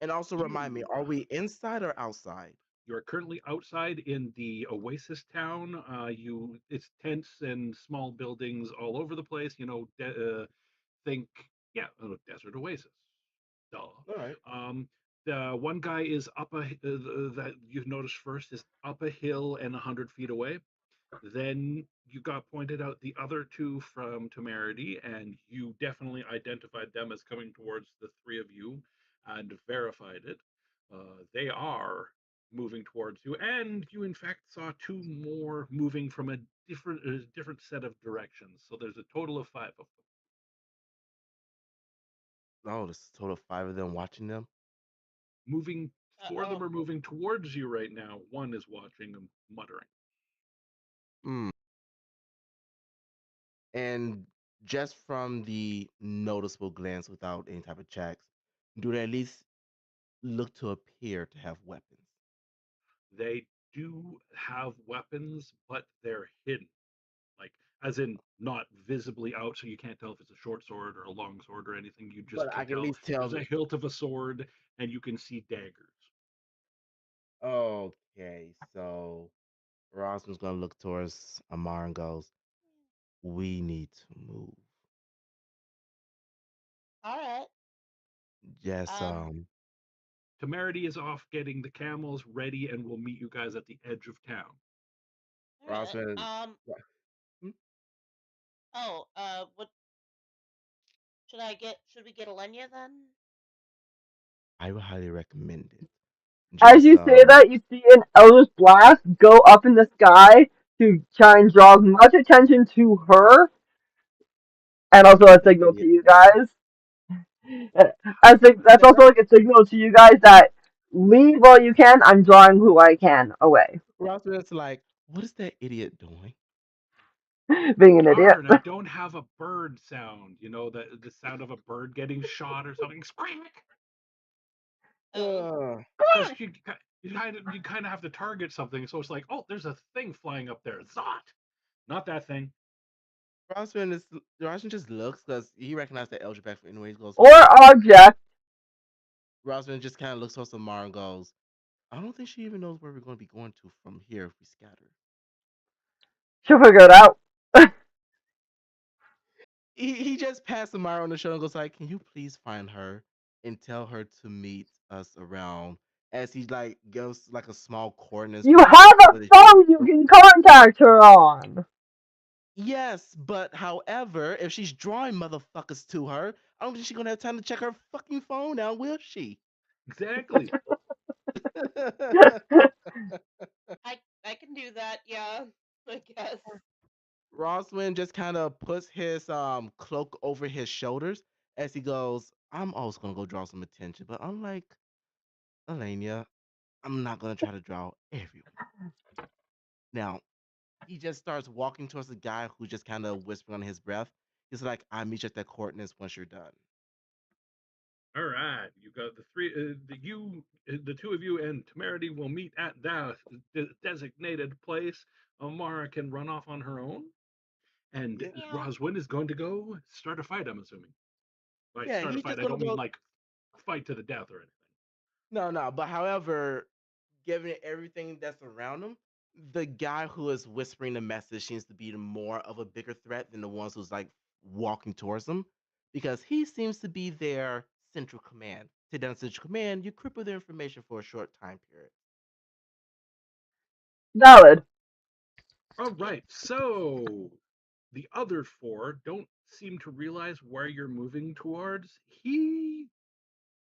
[SPEAKER 5] And also remind me,
[SPEAKER 1] You
[SPEAKER 5] are we inside or outside?
[SPEAKER 1] you are currently outside in the oasis town. It's tents and small buildings all over the place. Think yeah, desert oasis. Duh.
[SPEAKER 5] All right.
[SPEAKER 1] Um, The one guy is that you've noticed first is up a hill and 100 feet away. Then you got pointed out the other two from Temerity, and you definitely identified them as coming towards the three of you and verified it. They are moving towards you, and you in fact saw two more moving from a different set of directions. So there's a total of five of them
[SPEAKER 5] Oh, there's a total of five of them watching them.
[SPEAKER 1] moving. Four of them
[SPEAKER 4] Oh.
[SPEAKER 1] are moving towards you right now. One is watching and muttering.
[SPEAKER 5] Mm. And just from the noticeable glance without any type of checks, do they at least look to appear to have weapons?
[SPEAKER 1] They do have weapons, but they're hidden. Like, as in not visibly out, so you can't tell if it's a short sword or a long sword or anything. You just
[SPEAKER 5] But I
[SPEAKER 1] can
[SPEAKER 5] can at
[SPEAKER 1] tell
[SPEAKER 5] least tell
[SPEAKER 1] there's a
[SPEAKER 5] that.
[SPEAKER 1] hilt of a sword and you can see daggers.
[SPEAKER 5] Okay, so Rosman's gonna look towards Amar and goes, "We need to move."
[SPEAKER 4] All right.
[SPEAKER 5] Yes,
[SPEAKER 4] Um.
[SPEAKER 1] Temerity is off getting the camels ready and will meet you guys at the edge of town.
[SPEAKER 4] All right.
[SPEAKER 5] Rosman. Hmm?
[SPEAKER 4] Oh. What should I get? Should we get Alenia then?
[SPEAKER 5] I would highly recommend it.
[SPEAKER 3] As
[SPEAKER 5] Just
[SPEAKER 3] you say that, you see an Eldritch Blast go up in the sky to try and draw as much attention to her, and also a
[SPEAKER 5] that
[SPEAKER 3] signal to
[SPEAKER 5] idiot.
[SPEAKER 3] you guys. I think that's
[SPEAKER 5] And
[SPEAKER 3] also like a signal to you guys that leave while you can. I'm drawing who I can away.
[SPEAKER 5] Rosman's like, "What is that idiot doing?"
[SPEAKER 3] Being an idiot.
[SPEAKER 1] Darn, I don't have a bird sound. You know, the sound of a bird getting shot or something. Squeak!
[SPEAKER 4] Oh.
[SPEAKER 1] Because you kind of have to target something. So it's like, oh, there's a thing flying up there. Zot! Not that thing.
[SPEAKER 5] Rosman is Rosman just looks because he recognized that Eldritch Blast anyway. He goes,
[SPEAKER 3] Or object.
[SPEAKER 5] Rosman just kind of looks towards Amar and goes, "I don't think she even knows where we're going to be going to from here if we scatter."
[SPEAKER 3] She'll figure it out.
[SPEAKER 5] He just passed Amar on the shoulder and goes like, "Can you please find her and tell her to meet us around?" As he like gives like a small coordinates
[SPEAKER 3] You
[SPEAKER 5] where
[SPEAKER 3] have a
[SPEAKER 5] where they should.
[SPEAKER 3] phone you can contact her on.
[SPEAKER 5] Yes, but however, if she's drawing motherfuckers to her, I don't think she's gonna have time to check her fucking phone now, will she?
[SPEAKER 1] Exactly.
[SPEAKER 4] I can do that. Yeah. I guess.
[SPEAKER 5] Roswin just kind of puts his cloak over his shoulders as he goes, "I'm always gonna go draw some attention, but unlike Elenia, I'm not gonna try to draw everyone." Now, he just starts walking towards the guy who's just kind of whispering under his breath. He's like, "I'll meet you at that coordinates once you're done."
[SPEAKER 1] All right, you got the two of you and Temerity will meet at the designated place. Amara can run off on her own, and
[SPEAKER 5] Yeah,
[SPEAKER 4] Yeah.
[SPEAKER 1] Roswin is going to go start a fight. I'm assuming. By
[SPEAKER 5] yeah,
[SPEAKER 1] start a
[SPEAKER 5] he's
[SPEAKER 1] fight,
[SPEAKER 5] just
[SPEAKER 1] I
[SPEAKER 5] gonna
[SPEAKER 1] don't mean
[SPEAKER 5] go.
[SPEAKER 1] like fight to the death or anything.
[SPEAKER 5] No, no, but however, given everything that's around him, the guy who is whispering the message seems to be more of a bigger threat than the ones who's like walking towards him, because he seems to be their central command. Take down central command, you cripple their information for a short time period.
[SPEAKER 3] Valid.
[SPEAKER 1] All right, so the other four don't seem to realize where you're moving towards. He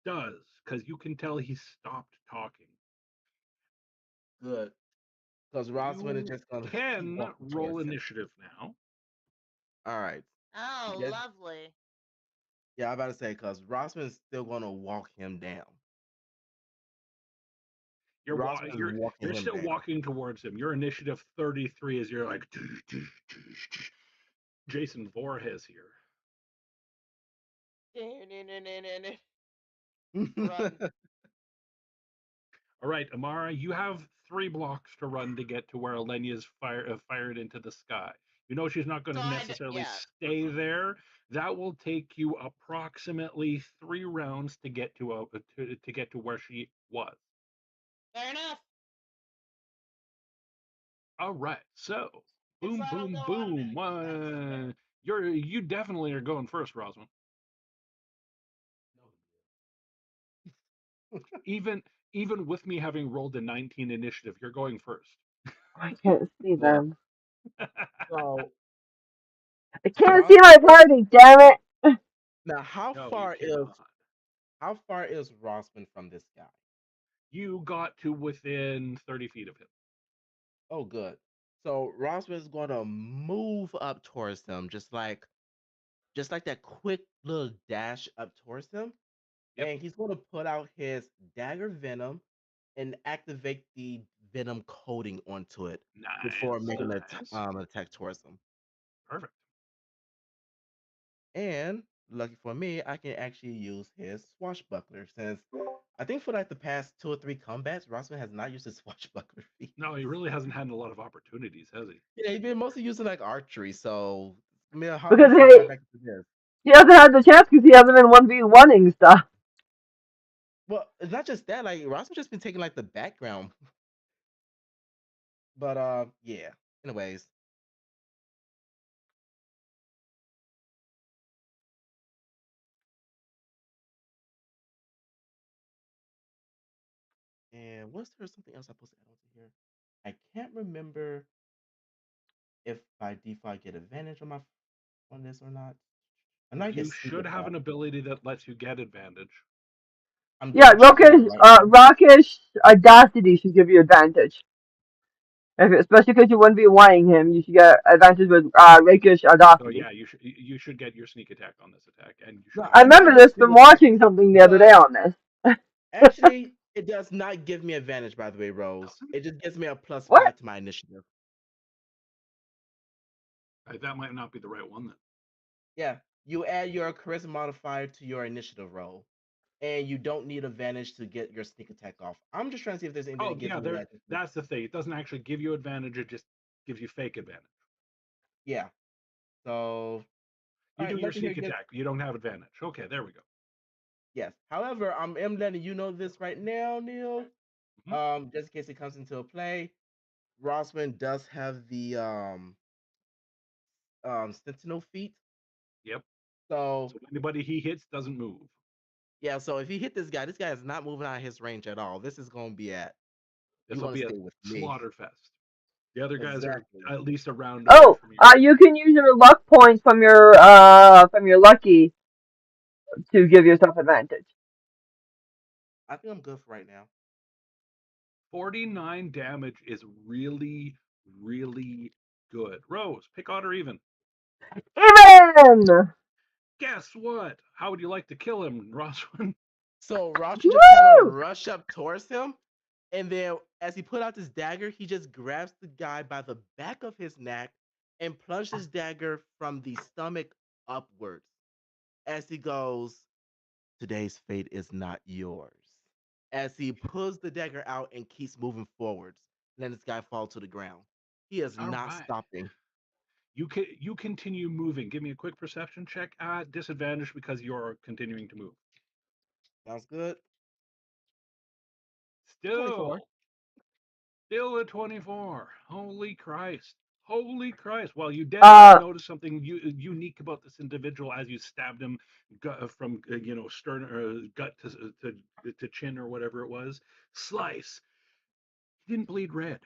[SPEAKER 1] does, because you can tell he stopped talking.
[SPEAKER 5] Good, because Roswin is
[SPEAKER 1] You
[SPEAKER 5] just gonna keep
[SPEAKER 1] can
[SPEAKER 5] walking
[SPEAKER 1] roll
[SPEAKER 5] towards him.
[SPEAKER 1] initiative now.
[SPEAKER 5] All right,
[SPEAKER 4] Oh,
[SPEAKER 5] yes,
[SPEAKER 4] lovely.
[SPEAKER 5] yeah, I'm about to say because Roswin is still gonna walk him down. Roswin is
[SPEAKER 1] You're
[SPEAKER 5] walking
[SPEAKER 1] you're
[SPEAKER 5] him
[SPEAKER 1] still
[SPEAKER 5] down.
[SPEAKER 1] walking towards him. Your initiative 33 is you're like Jason Voorhees here.
[SPEAKER 4] Run.
[SPEAKER 1] All right, Amara, you have 3 blocks to run to get to where Alenia's fired into the sky. You know she's not going
[SPEAKER 4] So
[SPEAKER 1] to necessarily
[SPEAKER 4] yeah.
[SPEAKER 1] stay there. That will take you approximately 3 rounds to get to get to where she was.
[SPEAKER 4] Fair enough.
[SPEAKER 1] All right, so
[SPEAKER 4] Guess
[SPEAKER 1] boom,
[SPEAKER 4] I'll
[SPEAKER 1] boom,
[SPEAKER 4] go on
[SPEAKER 1] boom.
[SPEAKER 4] then.
[SPEAKER 1] You definitely are going first, Rosalind. Even even with me having rolled a 19 initiative, you're going first.
[SPEAKER 3] I can't see
[SPEAKER 5] Good.
[SPEAKER 3] them.
[SPEAKER 5] So
[SPEAKER 3] I can't see
[SPEAKER 5] Ross,
[SPEAKER 3] my party, damn it.
[SPEAKER 5] now
[SPEAKER 1] No, you cannot.
[SPEAKER 5] how far is Rossman from this guy?
[SPEAKER 1] You got to within 30 feet of him.
[SPEAKER 5] Oh, good. So Rossman is going to move up towards him, just like that quick little dash up towards him,
[SPEAKER 1] Yep.
[SPEAKER 5] and he's going to put out his dagger venom and activate the venom coating onto it before
[SPEAKER 1] Nice.
[SPEAKER 5] making
[SPEAKER 1] Nice.
[SPEAKER 5] an attack towards him.
[SPEAKER 1] Perfect.
[SPEAKER 5] And lucky for me, I can actually use his swashbuckler since I think for like the past 2 or 3 combats, Rossman has not used his swashbuckler feat.
[SPEAKER 1] No, he really hasn't had a lot of opportunities, has he?
[SPEAKER 5] Yeah, he's been mostly using like archery, so I mean, how
[SPEAKER 3] Because
[SPEAKER 5] much to get
[SPEAKER 3] hey,
[SPEAKER 5] back into this?
[SPEAKER 3] he hasn't had the chance because he hasn't been 1v1ing stuff.
[SPEAKER 5] Well, it's not just that. Like Rossman just been taking like the background, but yeah. Anyways, and was there something else I supposed to add on to here? I can't remember if by default I get advantage on my on this or not. I know I get
[SPEAKER 1] You
[SPEAKER 5] sneak
[SPEAKER 1] should have
[SPEAKER 5] attack.
[SPEAKER 1] an ability that lets you get advantage.
[SPEAKER 5] I'm
[SPEAKER 3] Yeah,
[SPEAKER 5] double checking that right now.
[SPEAKER 3] Rockish Audacity should give you advantage. Especially because you're 1v1ing him, you should get advantage with Rakish
[SPEAKER 1] So
[SPEAKER 3] Audacity.
[SPEAKER 1] yeah, you should get your sneak attack on this attack, and you
[SPEAKER 5] No,
[SPEAKER 1] should
[SPEAKER 3] I
[SPEAKER 1] have
[SPEAKER 5] I do
[SPEAKER 3] remember
[SPEAKER 5] get
[SPEAKER 3] this
[SPEAKER 5] sneak
[SPEAKER 3] from
[SPEAKER 5] attack,
[SPEAKER 3] watching something the other day
[SPEAKER 5] but
[SPEAKER 3] on this.
[SPEAKER 5] actually, it does not give me advantage. By the way, Rose,
[SPEAKER 1] doesn't.
[SPEAKER 5] it just gives me a plus
[SPEAKER 3] What?
[SPEAKER 5] 5 to my initiative.
[SPEAKER 1] That might not be the right one then.
[SPEAKER 5] Yeah, you add your charisma modifier to your initiative roll, and you don't need advantage to get your sneak attack off. I'm just trying to see if there's anything
[SPEAKER 1] Oh
[SPEAKER 5] that gives
[SPEAKER 1] yeah,
[SPEAKER 5] me
[SPEAKER 1] there.
[SPEAKER 5] that.
[SPEAKER 1] That's the thing. It doesn't actually give you advantage. It just gives you fake advantage.
[SPEAKER 5] Yeah. So, all
[SPEAKER 1] You do
[SPEAKER 5] right,
[SPEAKER 1] your
[SPEAKER 5] nothing here
[SPEAKER 1] sneak
[SPEAKER 5] gives.
[SPEAKER 1] attack. You don't have advantage. Okay, there we go.
[SPEAKER 5] Yes. However, am letting you know this right now, Neil.
[SPEAKER 1] Hmm.
[SPEAKER 5] Just in case it comes into play, Rossman does have the Sentinel feat.
[SPEAKER 1] Yep.
[SPEAKER 5] So
[SPEAKER 1] So anybody he hits doesn't move.
[SPEAKER 5] yeah, so if he hit this guy is not moving out of his range at all. This is going to be at
[SPEAKER 1] This
[SPEAKER 5] you
[SPEAKER 1] will
[SPEAKER 5] want to
[SPEAKER 1] be a
[SPEAKER 5] stay with me.
[SPEAKER 1] slaughter fest. The other guys are
[SPEAKER 5] Exactly.
[SPEAKER 1] at least a round away
[SPEAKER 3] Oh,
[SPEAKER 1] from you.
[SPEAKER 3] you can use your luck points from your lucky to give yourself advantage.
[SPEAKER 5] I think I'm good for right now.
[SPEAKER 1] 49 damage is really, really good. Rose, pick odd or even.
[SPEAKER 3] Even!
[SPEAKER 1] Guess what? How would you like to kill him, Roswin?
[SPEAKER 5] So Rossman just kind of
[SPEAKER 3] Woo!
[SPEAKER 5] rush up towards him, and then as he put out his dagger, he just grabs the guy by the back of his neck and plunges his dagger from the stomach upwards as he goes, "Today's fate is not yours." As he pulls the dagger out and keeps moving forwards, letting this guy fall to the ground. He is
[SPEAKER 1] All
[SPEAKER 5] not
[SPEAKER 1] right.
[SPEAKER 5] stopping.
[SPEAKER 1] You continue moving. Give me a quick perception check at disadvantage because you're continuing to move.
[SPEAKER 5] Sounds good. 24.
[SPEAKER 1] Still, still a 24. Holy Christ. Holy Christ. Well, you definitely
[SPEAKER 3] Uh,
[SPEAKER 1] noticed something unique about this individual as you stabbed him from, stern gut to chin or whatever it was. Slice. He didn't bleed red.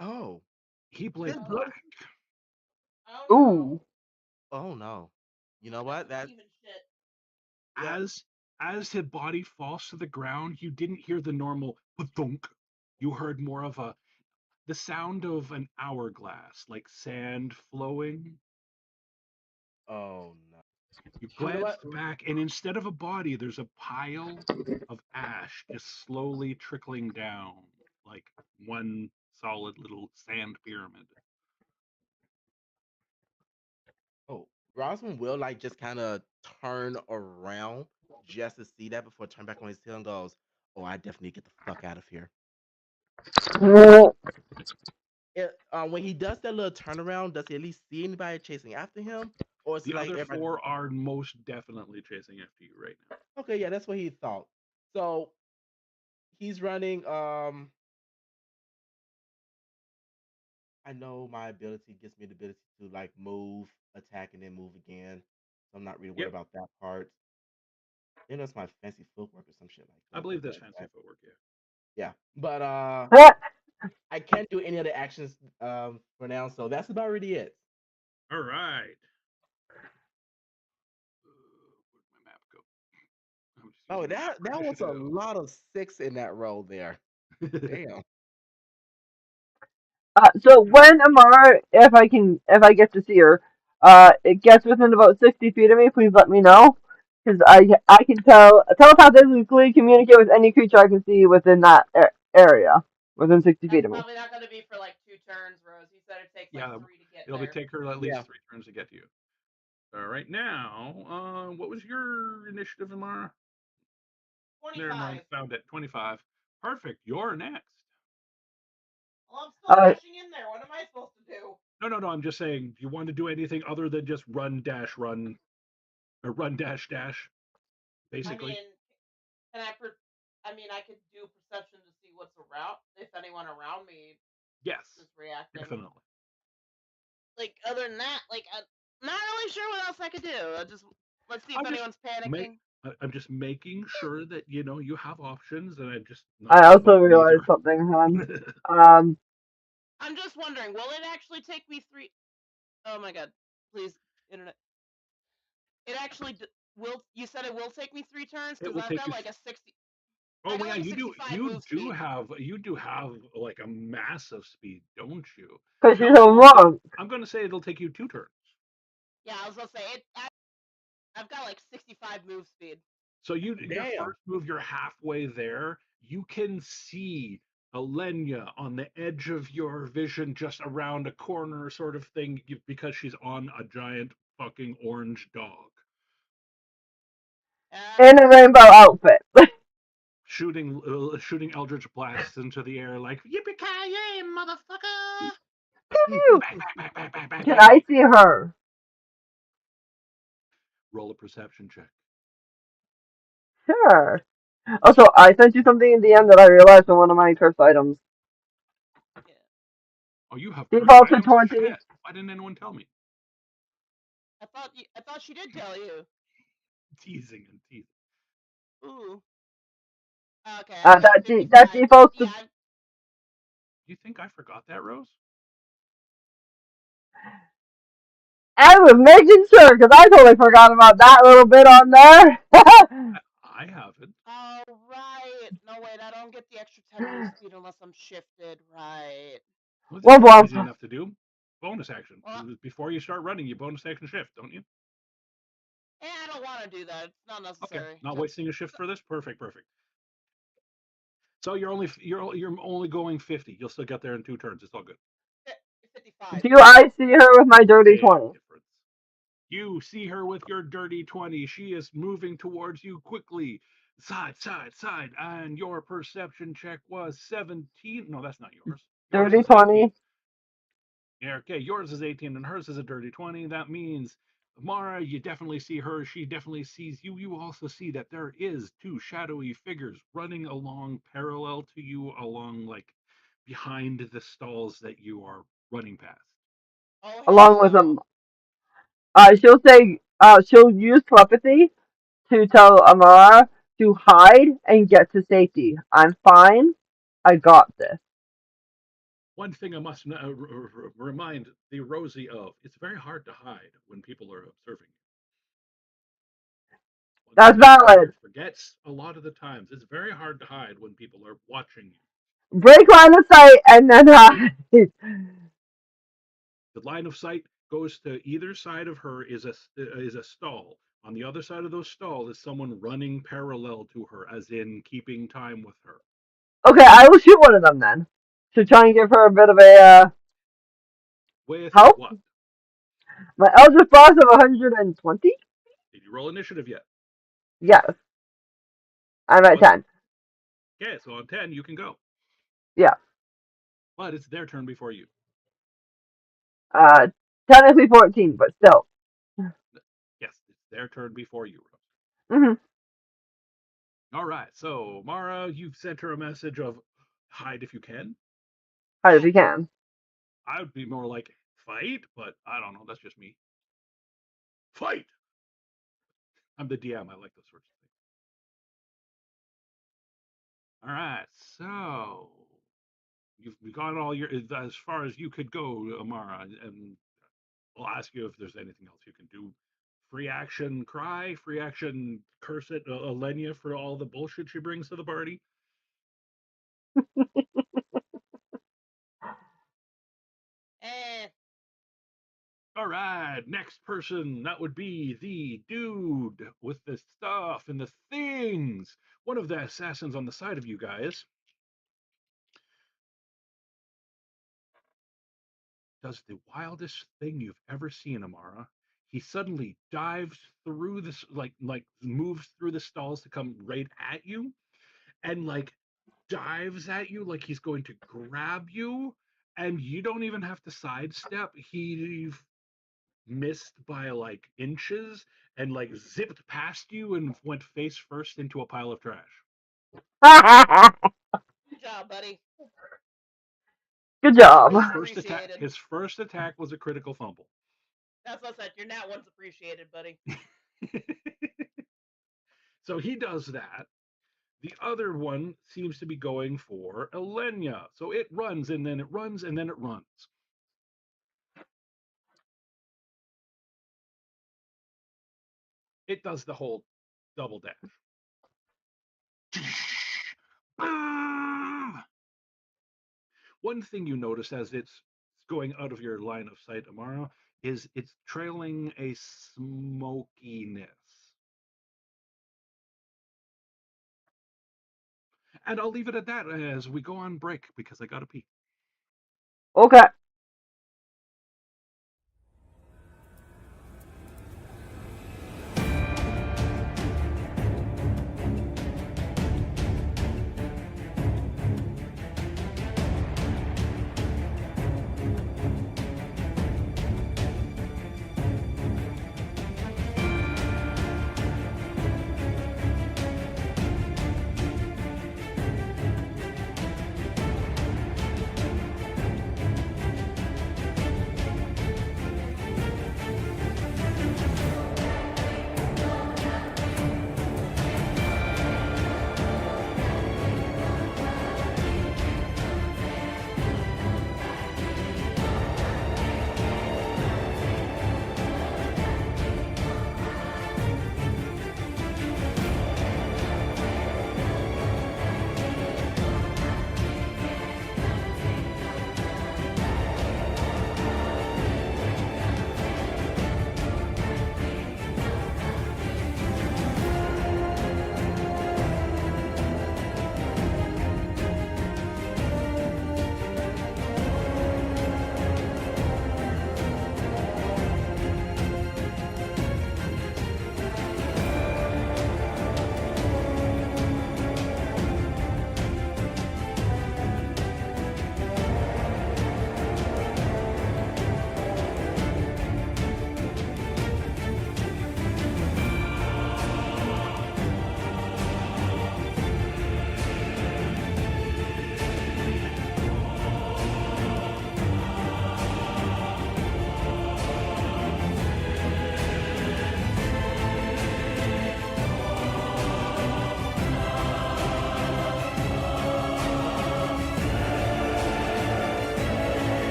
[SPEAKER 5] Oh,
[SPEAKER 1] He
[SPEAKER 5] his
[SPEAKER 1] bled
[SPEAKER 5] blood.
[SPEAKER 1] black.
[SPEAKER 4] Oh no.
[SPEAKER 3] ooh.
[SPEAKER 5] Oh no. You know
[SPEAKER 4] That's
[SPEAKER 5] what?
[SPEAKER 4] some
[SPEAKER 5] That
[SPEAKER 4] demon shit.
[SPEAKER 5] yeah.
[SPEAKER 1] As his body falls to the ground, you didn't hear the normal thunk. You heard more of the sound of an hourglass, like sand flowing.
[SPEAKER 5] Oh no.
[SPEAKER 1] You
[SPEAKER 5] You know what?
[SPEAKER 1] glanced back, and instead of a body, there's a pile of ash just slowly trickling down, like one solid little sand pyramid.
[SPEAKER 5] Oh, Rosalind will like just kind of turn around just to see that before turn back on his tail and goes, "Oh, I definitely get the fuck out of here." When he does that little turnaround, does he at least see anybody chasing after him, or is it
[SPEAKER 1] The
[SPEAKER 5] like
[SPEAKER 1] other
[SPEAKER 5] everybody?
[SPEAKER 1] four are most definitely chasing after you right now.
[SPEAKER 5] Okay, yeah, that's what he thought. So he's running. I know my ability gives me the ability to like move, attack, and then move again. So I'm not really worried
[SPEAKER 1] Yep.
[SPEAKER 5] about that part. think that's my fancy footwork or some shit
[SPEAKER 1] I
[SPEAKER 5] like
[SPEAKER 1] believe that's
[SPEAKER 5] that.
[SPEAKER 1] fancy footwork. Yeah.
[SPEAKER 5] Yeah, but I can't do any other actions for now, so that's about really it.
[SPEAKER 1] All right. Where'd my map go? I'm just
[SPEAKER 5] Oh,
[SPEAKER 1] using the map for
[SPEAKER 5] that was a
[SPEAKER 1] initiative.
[SPEAKER 5] lot of 6 in that roll there. Damn.
[SPEAKER 3] So when Amara, if I get to see her, it gets within about 60 feet of me, please let me know. Because I can telepathically communicate with any creature I can see within that area, within 60 feet
[SPEAKER 4] That's
[SPEAKER 3] of me.
[SPEAKER 4] probably not going to be for like 2 turns, Rose. You said it takes like
[SPEAKER 1] Yeah,
[SPEAKER 4] 3 to get
[SPEAKER 1] it'll
[SPEAKER 4] there.
[SPEAKER 1] take her at least
[SPEAKER 5] Yeah.
[SPEAKER 1] 3 turns to get to you. All right, now, what was your initiative, Amara? Never mind,
[SPEAKER 4] 25.
[SPEAKER 1] found it. 25. Perfect. You're next.
[SPEAKER 4] Well, I'm still
[SPEAKER 3] Uh,
[SPEAKER 4] dashing in there. What am I supposed to do?
[SPEAKER 1] No. I'm just saying, do you want to do anything other than just run dash run or run dash dash?
[SPEAKER 4] I
[SPEAKER 1] Basically,
[SPEAKER 4] mean, can I? I mean, I could do perception to see what's around. If anyone around me
[SPEAKER 1] yes,
[SPEAKER 4] is reacting.
[SPEAKER 1] definitely.
[SPEAKER 4] Like other than that, like I'm not really sure what else I could do. Let's see if
[SPEAKER 1] I'm just
[SPEAKER 4] anyone's
[SPEAKER 1] make.
[SPEAKER 4] panicking.
[SPEAKER 1] I'm just making sure that you have options, and I'm just not
[SPEAKER 3] I
[SPEAKER 1] talking
[SPEAKER 3] also
[SPEAKER 1] about
[SPEAKER 3] realized
[SPEAKER 1] neither.
[SPEAKER 3] something, hon. Um,
[SPEAKER 4] I'm just wondering, will it actually take me 3? Oh my god! Please, internet. It actually will. You said it will take me 3 turns
[SPEAKER 1] It
[SPEAKER 4] because
[SPEAKER 1] will
[SPEAKER 4] I've
[SPEAKER 1] take
[SPEAKER 4] got
[SPEAKER 1] you.
[SPEAKER 4] like a 60. I
[SPEAKER 1] Oh
[SPEAKER 4] got
[SPEAKER 1] yeah,
[SPEAKER 4] like a 65
[SPEAKER 1] you
[SPEAKER 4] move
[SPEAKER 1] do
[SPEAKER 4] speed.
[SPEAKER 1] have like a massive speed, don't you?
[SPEAKER 3] because she's
[SPEAKER 1] No,
[SPEAKER 3] a monk.
[SPEAKER 1] I'm gonna say it'll take you 2 turns.
[SPEAKER 4] Yeah, I was gonna say it. I've got like 65 move speed.
[SPEAKER 1] So your
[SPEAKER 5] Damn.
[SPEAKER 1] first move, you're halfway there. You can see Alenia on the edge of your vision, just around a corner, sort of thing, because she's on a giant fucking orange dog,
[SPEAKER 3] In a rainbow outfit.
[SPEAKER 1] shooting eldritch blasts into the air like yippee ki yay, motherfucker! Bang bang bang bang bang bang
[SPEAKER 3] Can
[SPEAKER 1] bang
[SPEAKER 3] I
[SPEAKER 1] bang.
[SPEAKER 3] see her?
[SPEAKER 1] Roll a perception check.
[SPEAKER 3] Sure. Also, I sent you something in the end that I realized on one of my cursed items.
[SPEAKER 4] Yeah.
[SPEAKER 1] Oh, you have cursed
[SPEAKER 3] Default to
[SPEAKER 1] items?
[SPEAKER 3] 20.
[SPEAKER 1] Shit! Why didn't anyone tell me?
[SPEAKER 4] I thought she did tell you.
[SPEAKER 1] Teasing and teasing.
[SPEAKER 4] Ooh. Okay, I've got
[SPEAKER 3] That
[SPEAKER 4] 55.
[SPEAKER 3] defaults to.
[SPEAKER 4] Yeah,
[SPEAKER 1] You think I forgot that, Rose?
[SPEAKER 3] I was making sure because I totally forgot about that little bit on there.
[SPEAKER 1] I haven't.
[SPEAKER 4] oh right. No wait, I don't get the extra 10 move speed unless I'm shifted. Right.
[SPEAKER 1] Well,
[SPEAKER 3] Womp
[SPEAKER 1] that's easy
[SPEAKER 3] womp.
[SPEAKER 1] enough to do. Bonus action.
[SPEAKER 4] Well,
[SPEAKER 1] Before you start running, you bonus action shift, don't you?
[SPEAKER 4] I don't want to do that. It's not
[SPEAKER 1] Okay,
[SPEAKER 4] necessary.
[SPEAKER 1] not wasting a shift for this. Perfect. So you're only going 50. You'll still get there in 2 turns. It's all good.
[SPEAKER 4] 55.
[SPEAKER 3] Do I see her with my dirty
[SPEAKER 1] Same
[SPEAKER 3] 20?
[SPEAKER 1] difference. You see her with your dirty 20. She is moving towards you quickly. Side, and your perception check was 17. No, that's not yours. Yours
[SPEAKER 3] Dirty
[SPEAKER 1] is 18.
[SPEAKER 3] 20.
[SPEAKER 1] Yeah, okay, yours is 18 and hers is a dirty 20. That means Mara, you definitely see her. She definitely sees you. You also see that there is 2 shadowy figures running along parallel to you, along like behind the stalls that you are running past.
[SPEAKER 4] Oh
[SPEAKER 3] Along
[SPEAKER 4] hell
[SPEAKER 3] with
[SPEAKER 4] no.
[SPEAKER 3] them. She'll say, she'll use telepathy to tell Amara to hide and get to safety. I'm fine. I got this.
[SPEAKER 1] One thing I must remind the Rosie of: it's very hard to hide when people are observing you. One thing
[SPEAKER 3] That's
[SPEAKER 1] that
[SPEAKER 3] valid.
[SPEAKER 1] character forgets a lot of the times: it's very hard to hide when people are watching you.
[SPEAKER 3] Break line of sight and then hide.
[SPEAKER 1] The line of sight goes to either side of her is a stall. On the other side of those stalls is someone running parallel to her, as in keeping time with her.
[SPEAKER 3] Okay, I will shoot one of them then. To try and give her a bit of a
[SPEAKER 1] With
[SPEAKER 3] help.
[SPEAKER 1] what?
[SPEAKER 3] My Eldritch Blast of 120?
[SPEAKER 1] Did you roll initiative yet?
[SPEAKER 3] Yes. I'm at
[SPEAKER 1] What's
[SPEAKER 3] 10.
[SPEAKER 1] okay? So on 10 you can go,
[SPEAKER 3] Yeah.
[SPEAKER 1] but it's their turn before you.
[SPEAKER 3] Uh, Technically 14, but still.
[SPEAKER 1] Yes, it's their turn before you, Rose.
[SPEAKER 3] Mm-hmm.
[SPEAKER 1] All right. So Mara, you've sent her a message of hide if you can.
[SPEAKER 3] Hard as you can.
[SPEAKER 1] I would be more like fight, but I don't know. That's just me. Fight. I'm the DM. I like those sorts of things. All right, so you've gone all your as far as you could go, Amara, and I'll ask you if there's anything else you can do. Free action cry, free action curse at Alenia for all the bullshit she brings to the party.
[SPEAKER 4] Eh.
[SPEAKER 1] All right, next person. That would be the dude with the stuff and the things. One of the assassins on the side of you guys does the wildest thing you've ever seen, Amara. He suddenly dives through this, like moves through the stalls to come right at you, and like dives at you like he's going to grab you, and you don't even have to sidestep. He missed by like inches and like zipped past you and went face first into a pile of trash.
[SPEAKER 4] Good job, buddy.
[SPEAKER 3] Good job.
[SPEAKER 1] His
[SPEAKER 4] One's
[SPEAKER 1] first attack.
[SPEAKER 4] appreciated.
[SPEAKER 1] His first attack was a critical fumble.
[SPEAKER 4] That's what I said. Your nat one's appreciated, buddy.
[SPEAKER 1] So he does that. The other one seems to be going for Elenia. So it runs and then it runs and then it runs. It does the whole double dash. One thing you notice as it's going out of your line of sight, Amara, is it's trailing a smokiness. And I'll leave it at that as we go on break because I gotta pee.
[SPEAKER 3] Okay.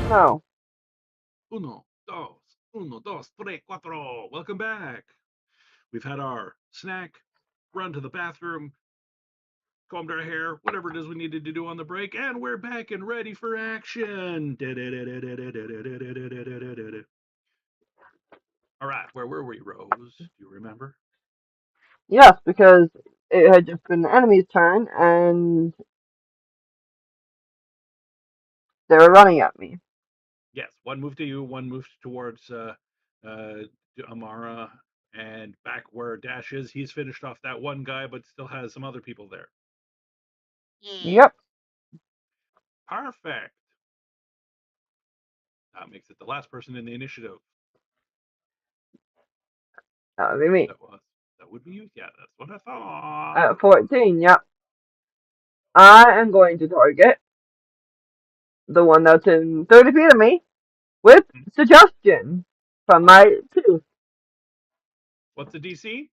[SPEAKER 3] No.
[SPEAKER 1] Uno, dos, tres, cuatro. Welcome back. We've had our snack, run to the bathroom, combed our hair, whatever it is we needed to do on the break, and we're back and ready for action. All right, where were we, Rose? Do you remember?
[SPEAKER 3] Yes, because it had just been the enemy's turn, and they were running at me.
[SPEAKER 1] Yes, one moved to you, one moved towards Amara, and back where Dash is, he's finished off that one guy, but still has some other people there.
[SPEAKER 4] Yeah.
[SPEAKER 3] Yep.
[SPEAKER 1] Perfect. That makes it the last person in the initiative.
[SPEAKER 3] That would be me.
[SPEAKER 1] That would be you. Yeah, that's what I thought.
[SPEAKER 3] At 14, yep. I am going to target the one that's in 30 feet of me with suggestion from my tooth.
[SPEAKER 1] What's the DC?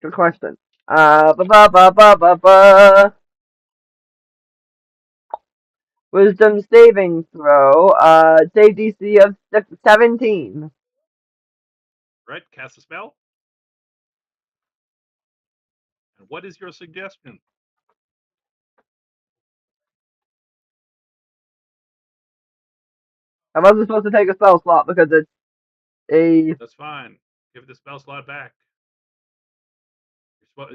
[SPEAKER 3] Good question. Ba ba ba ba ba ba. Wisdom saving throw. Save DC of 17.
[SPEAKER 1] Right, cast a spell. And what is your suggestion?
[SPEAKER 3] I wasn't supposed to take a spell slot because it's a.
[SPEAKER 1] That's fine. Give the spell slot back.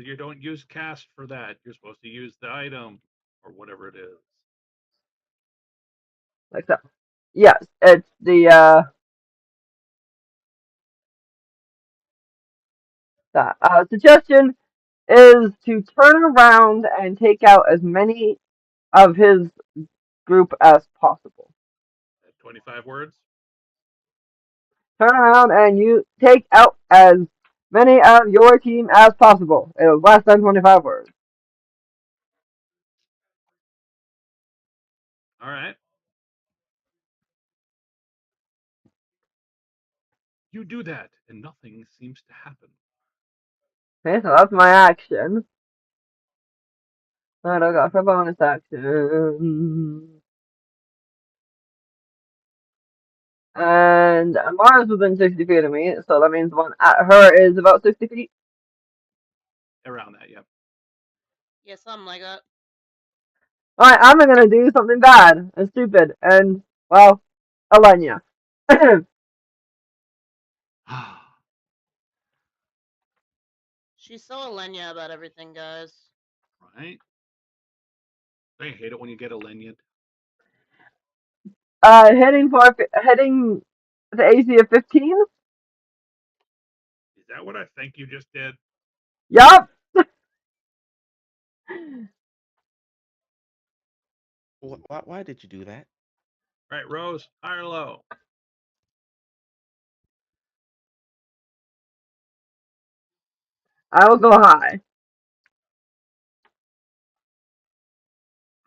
[SPEAKER 1] You don't use cast for that. You're supposed to use the item or whatever it is.
[SPEAKER 3] Like so. Yes, it's the. Suggestion is to turn around and take out as many of his group as possible.
[SPEAKER 1] 25 words.
[SPEAKER 3] Turn around and you take out as many of your team as possible. It was less than 25 words.
[SPEAKER 1] All right. You do that, and nothing seems to happen.
[SPEAKER 3] Okay, so that's my action. What I got for bonus action? And Mars within 60 feet of me, so that means the one at her is about 60 feet.
[SPEAKER 1] Around that, yep.
[SPEAKER 4] Yeah, something like that.
[SPEAKER 3] Alright, I'm gonna do something bad and stupid and, well, Alenia.
[SPEAKER 4] She's so Alenia about everything, guys.
[SPEAKER 1] Right? I hate it when you get a Lenient.
[SPEAKER 3] Hitting the AC of 15?
[SPEAKER 1] Is that what I think you just did?
[SPEAKER 3] Yup!
[SPEAKER 5] Why did you do that?
[SPEAKER 1] All right, Rose, high or low?
[SPEAKER 3] I will go high.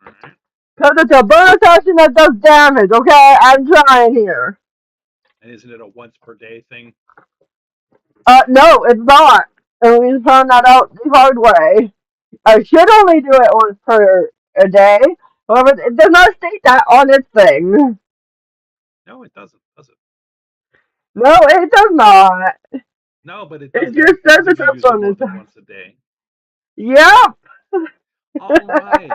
[SPEAKER 1] All right.
[SPEAKER 3] Because it's a bonus action that does damage, okay? I'm trying here.
[SPEAKER 1] And isn't it a once per day thing?
[SPEAKER 3] No, it's not. And we found that out the hard way. I should only do it once per a day. However, it does not state that on its thing.
[SPEAKER 1] No, it doesn't, does it?
[SPEAKER 3] No, it does not.
[SPEAKER 1] No, but it does
[SPEAKER 3] It
[SPEAKER 1] that
[SPEAKER 3] just says
[SPEAKER 1] if
[SPEAKER 3] it's
[SPEAKER 1] you
[SPEAKER 3] a
[SPEAKER 1] use it more
[SPEAKER 3] bonus.
[SPEAKER 1] than once a day.
[SPEAKER 3] Yep.
[SPEAKER 1] All right.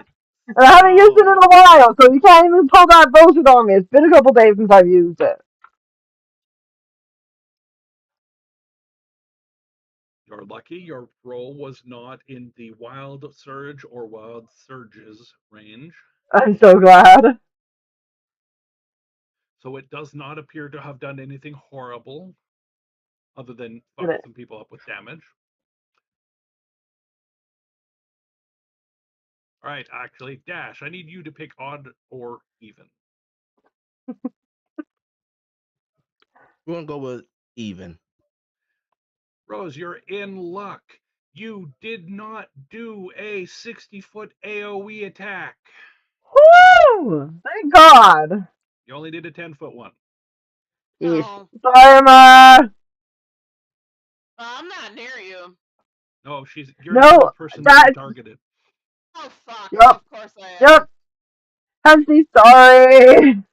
[SPEAKER 3] And I haven't used it in a while, so you can't even pull that bullshit on me. It's been a couple days since I've used it.
[SPEAKER 1] You're lucky your roll was not in the wild surge or wild surges range.
[SPEAKER 3] I'm so glad.
[SPEAKER 1] So it does not appear to have done anything horrible other than fuck
[SPEAKER 3] Did it?
[SPEAKER 1] some people up with damage. All right, actually, Dash, I need you to pick odd or even.
[SPEAKER 5] We're gonna go with even.
[SPEAKER 1] Rose, you're in luck. You did not do a 60-foot AoE attack.
[SPEAKER 3] Woo! Thank God.
[SPEAKER 1] You only did a 10-foot one.
[SPEAKER 3] Yes.
[SPEAKER 4] No.
[SPEAKER 3] Sorry, Ma.
[SPEAKER 4] I'm not near you.
[SPEAKER 1] No, you're
[SPEAKER 3] No,
[SPEAKER 1] the person that she
[SPEAKER 3] that.
[SPEAKER 1] targeted.
[SPEAKER 4] Oh, fuck.
[SPEAKER 3] Yup.
[SPEAKER 4] Of course I am.
[SPEAKER 3] Yep. Hempsy, sorry.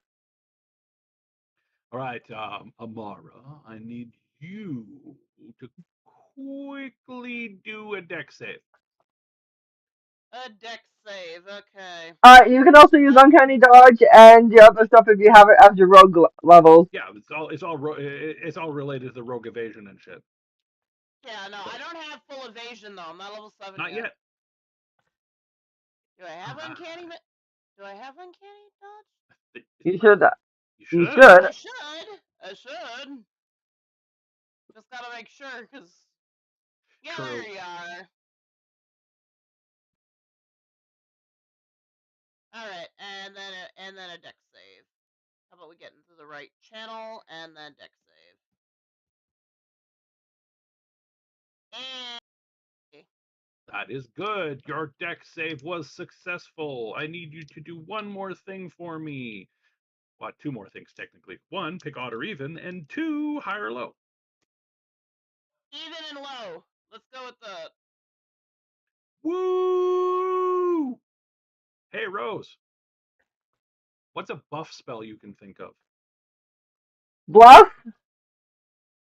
[SPEAKER 1] All right, Amara, I need you to quickly do a deck save.
[SPEAKER 4] A deck save. Okay.
[SPEAKER 3] You can also use Uncanny Dodge and the other stuff if you have it as your rogue levels.
[SPEAKER 1] Yeah, it's all related to the rogue evasion and shit.
[SPEAKER 4] Yeah, no,
[SPEAKER 1] So,
[SPEAKER 4] I don't have full evasion though. I'm not level 7
[SPEAKER 1] not yet.
[SPEAKER 4] Do I have uncanny? Do I have uncanny dodge?
[SPEAKER 3] You should.
[SPEAKER 1] You
[SPEAKER 3] You
[SPEAKER 1] should.
[SPEAKER 3] should.
[SPEAKER 4] I should. I should. Just gotta make sure, cause yeah,
[SPEAKER 1] True.
[SPEAKER 4] there you are. All right, and then a deck save. How about we get into the right channel and then deck save? And
[SPEAKER 1] That is good. Your deck save was successful. I need you to do one more thing for me. Well, two more things technically. One, pick odd or even, and two, high or low.
[SPEAKER 4] even and low. Let's go with the
[SPEAKER 1] Woo! Hey, Rose. What's a buff spell you can think of?
[SPEAKER 3] Bluff?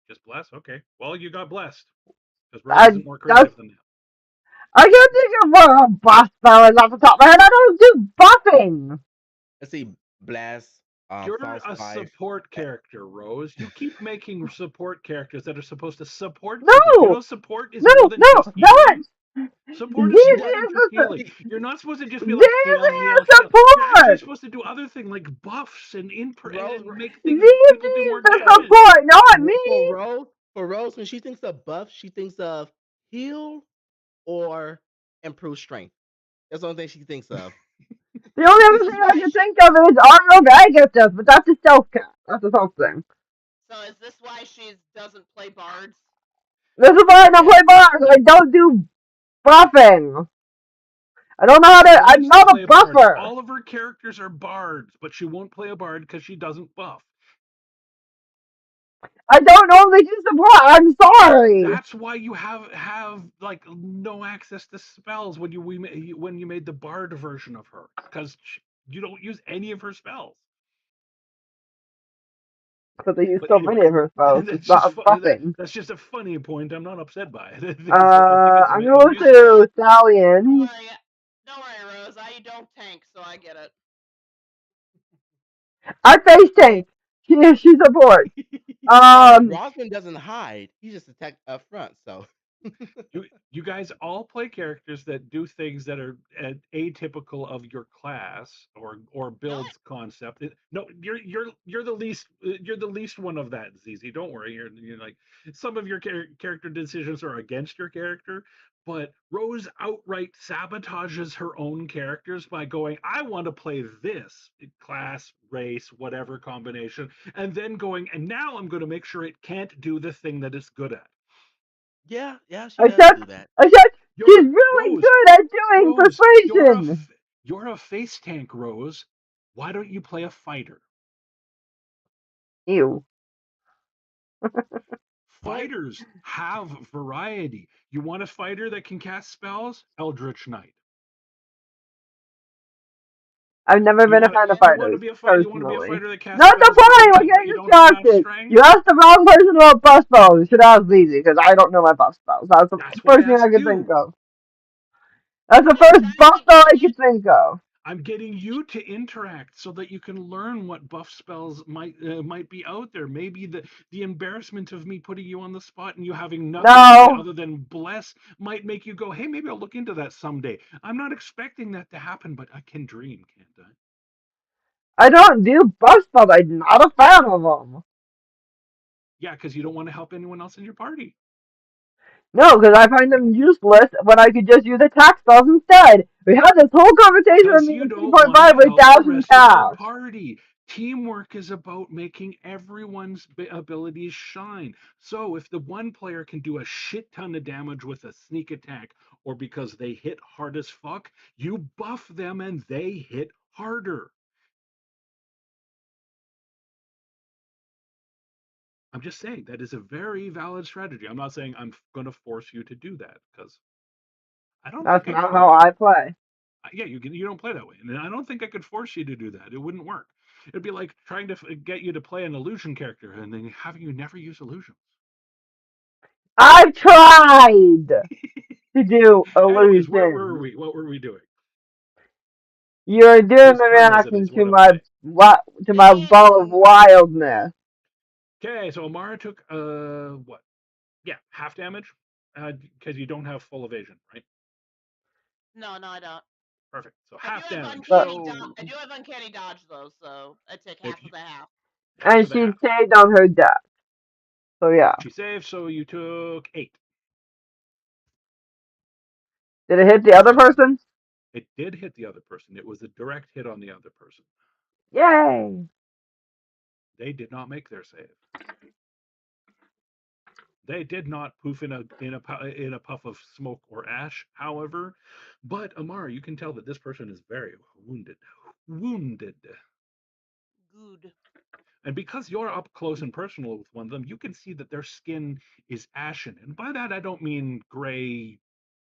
[SPEAKER 1] Just bless? Okay. Well, you got blessed. Because Rose
[SPEAKER 3] I,
[SPEAKER 1] isn't more
[SPEAKER 3] that's,
[SPEAKER 1] creative than that.
[SPEAKER 3] I can't think of what a buff spell is off the top of my head. I don't do buffing.
[SPEAKER 5] Let's see, blast,
[SPEAKER 1] You're
[SPEAKER 5] false
[SPEAKER 1] a
[SPEAKER 5] life.
[SPEAKER 1] support character, Rose. You keep making support characters that are supposed to support people. Do you
[SPEAKER 3] No,
[SPEAKER 1] know support is
[SPEAKER 3] no,
[SPEAKER 1] more than
[SPEAKER 3] no,
[SPEAKER 1] just
[SPEAKER 3] not.
[SPEAKER 1] healing? Support is
[SPEAKER 3] This
[SPEAKER 5] She
[SPEAKER 1] more
[SPEAKER 5] does.
[SPEAKER 1] than
[SPEAKER 3] is
[SPEAKER 1] just
[SPEAKER 3] the
[SPEAKER 1] healing. You're not supposed to just be like
[SPEAKER 3] this
[SPEAKER 1] heal, heal,
[SPEAKER 3] is
[SPEAKER 1] heal. You're actually
[SPEAKER 3] support.
[SPEAKER 1] supposed to do other things like buffs and
[SPEAKER 5] Rose,
[SPEAKER 1] and make
[SPEAKER 3] This
[SPEAKER 1] things people do more
[SPEAKER 3] is the
[SPEAKER 1] damage.
[SPEAKER 3] support, not
[SPEAKER 5] for
[SPEAKER 3] me.
[SPEAKER 5] Rose, for Rose, when she thinks of buff, she thinks of heal or improve strength. That's the only thing she thinks of.
[SPEAKER 3] The only other
[SPEAKER 4] This is
[SPEAKER 3] thing I
[SPEAKER 4] why
[SPEAKER 3] can
[SPEAKER 4] she.
[SPEAKER 3] think of is our guy gets us, but that's a stealth cat. That's a stealth thing.
[SPEAKER 4] So is this why she doesn't play bards?
[SPEAKER 3] This is why I don't
[SPEAKER 5] Yeah.
[SPEAKER 3] play bars. I don't do buffing. I don't know how
[SPEAKER 1] She
[SPEAKER 3] to. I'm
[SPEAKER 1] wants to
[SPEAKER 3] not a
[SPEAKER 1] play bards.
[SPEAKER 3] buffer.
[SPEAKER 1] All of her characters are bards, but she won't play a bard because she doesn't buff.
[SPEAKER 3] I don't normally do support. I'm sorry.
[SPEAKER 1] That's why you have like no access to spells when when you made the bard version of her because you don't use any of her spells.
[SPEAKER 3] But they use
[SPEAKER 1] But
[SPEAKER 3] so many
[SPEAKER 1] anyways,
[SPEAKER 3] of her spells. It's not buffing.
[SPEAKER 1] that's just a funny point. I'm not upset by it. I think it's
[SPEAKER 3] I'm going
[SPEAKER 1] amusing.
[SPEAKER 3] to
[SPEAKER 4] Don't
[SPEAKER 3] Stallion.
[SPEAKER 4] worry, don't worry, Rose. I don't tank, so I get it.
[SPEAKER 3] I face tank. She supports.
[SPEAKER 5] Rosman doesn't hide; he just attacks up front. So
[SPEAKER 1] You guys all play characters that do things that are atypical of your class or
[SPEAKER 4] Not
[SPEAKER 1] builds concept. No, you're the least one of that, ZZ. Don't worry. You're like some of your character decisions are against your character, but Rose outright sabotages her own characters by going, "I want to play this class, race, whatever combination," and then going, "And now I'm going to make sure it can't do the thing that it's good at."
[SPEAKER 5] yeah, she does
[SPEAKER 3] Except,
[SPEAKER 5] do that.
[SPEAKER 3] except she's
[SPEAKER 1] You're
[SPEAKER 3] really
[SPEAKER 1] Rose.
[SPEAKER 3] good at doing
[SPEAKER 1] Rose,
[SPEAKER 3] persuasion.
[SPEAKER 1] you're a face tank, Rose. Why don't you play a fighter?
[SPEAKER 3] Ew.
[SPEAKER 5] And
[SPEAKER 1] Fighters have variety. You want a fighter that can cast spells? Eldritch Knight.
[SPEAKER 3] I've never been a fan of fighters,
[SPEAKER 1] You want to be a
[SPEAKER 3] personally.
[SPEAKER 1] fighter that casts
[SPEAKER 3] Not the
[SPEAKER 1] spells,
[SPEAKER 3] point, we're
[SPEAKER 1] but
[SPEAKER 3] getting
[SPEAKER 1] you don't have enough
[SPEAKER 3] distracted. You
[SPEAKER 1] strength?
[SPEAKER 3] asked the wrong person about buff spells. You should ask Lizzie, because I don't know my buff spells. That's the
[SPEAKER 1] That's why I
[SPEAKER 3] first thing I
[SPEAKER 1] asked
[SPEAKER 3] could think
[SPEAKER 1] you.
[SPEAKER 3] of. That's the
[SPEAKER 4] yeah,
[SPEAKER 3] first buff spell I could think of.
[SPEAKER 1] I'm getting you to interact so that you can learn what buff spells might be out there. Maybe the embarrassment of me putting you on the spot and you having nothing to say
[SPEAKER 3] No,
[SPEAKER 1] other than bless might make you go, "Hey, maybe I'll look into that someday." I'm not expecting that to happen, but I can dream, can't I?
[SPEAKER 3] I don't do buff spells. I'm not a fan of them.
[SPEAKER 1] Yeah, because you don't want to help anyone else in your party.
[SPEAKER 3] No, because I find them useless when I could just use attack spells instead. We had this whole conversation with
[SPEAKER 1] Because
[SPEAKER 3] me
[SPEAKER 1] you
[SPEAKER 3] in
[SPEAKER 1] don't want to
[SPEAKER 3] 3.5 with
[SPEAKER 1] help the
[SPEAKER 3] Dash and
[SPEAKER 1] rest of your
[SPEAKER 3] Cash.
[SPEAKER 1] party. Teamwork is about making everyone's abilities shine. So if the one player can do a shit ton of damage with a sneak attack, or because they hit hard as fuck, you buff them and they hit harder. I'm just saying that is a very valid strategy. I'm not saying I'm going to force you to do that because I don't
[SPEAKER 3] That's
[SPEAKER 1] think I
[SPEAKER 3] not
[SPEAKER 1] could.
[SPEAKER 3] how I play.
[SPEAKER 1] Yeah, you don't play that way, and I don't think I could force you to do that. It wouldn't work. It'd be like trying to get you to play an illusion character and then having you never use illusions.
[SPEAKER 3] I've tried to do
[SPEAKER 1] Anyways, where were
[SPEAKER 3] illusion.
[SPEAKER 1] we? What were we doing?
[SPEAKER 3] You're doing
[SPEAKER 1] Whose
[SPEAKER 3] the
[SPEAKER 1] turn is it?
[SPEAKER 3] reaction
[SPEAKER 1] Is what I'm saying.
[SPEAKER 3] to my ball of
[SPEAKER 4] Ding.
[SPEAKER 3] wildness.
[SPEAKER 1] Okay, so Amara took what? Yeah, half damage, because you don't have full evasion, right?
[SPEAKER 4] No, I don't.
[SPEAKER 1] Perfect. So
[SPEAKER 4] I do
[SPEAKER 1] half
[SPEAKER 4] have
[SPEAKER 1] damage.
[SPEAKER 3] But
[SPEAKER 4] uncanny dodge.
[SPEAKER 1] So
[SPEAKER 4] I do have uncanny dodge though, so I take
[SPEAKER 1] if
[SPEAKER 4] half
[SPEAKER 1] you,
[SPEAKER 4] of the half.
[SPEAKER 1] half
[SPEAKER 3] and
[SPEAKER 1] of the
[SPEAKER 3] she
[SPEAKER 1] half.
[SPEAKER 3] saved on her death. So yeah.
[SPEAKER 1] She saved, so you took 8.
[SPEAKER 3] Did it hit the other person?
[SPEAKER 1] It did hit the other person. It was a direct hit on the other person.
[SPEAKER 3] Yay!
[SPEAKER 1] They did not make their save. They did not poof in a puff of smoke or ash, however. But Amara, you can tell that this person is very wounded. Wounded.
[SPEAKER 4] Good.
[SPEAKER 1] And because you're up close and personal with one of them, you can see that their skin is ashen. And by that, I don't mean gray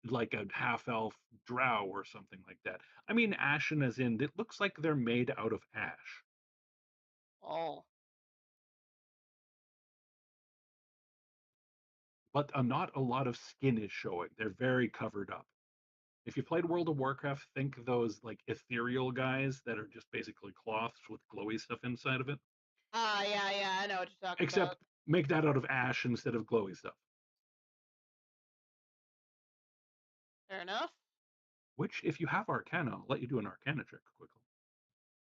[SPEAKER 1] like a half elf drow or something like that. I mean ashen as in it looks like they're made out of ash.
[SPEAKER 4] Oh.
[SPEAKER 1] But not a lot of skin is showing. They're very covered up. If you played World of Warcraft, think those like ethereal guys that are just basically cloths with glowy stuff inside of it.
[SPEAKER 4] Yeah, I know what you're talking about.
[SPEAKER 1] Except make that out of ash instead of glowy stuff.
[SPEAKER 4] Fair enough.
[SPEAKER 1] Which, if you have Arcana, I'll let you do an Arcana check quickly.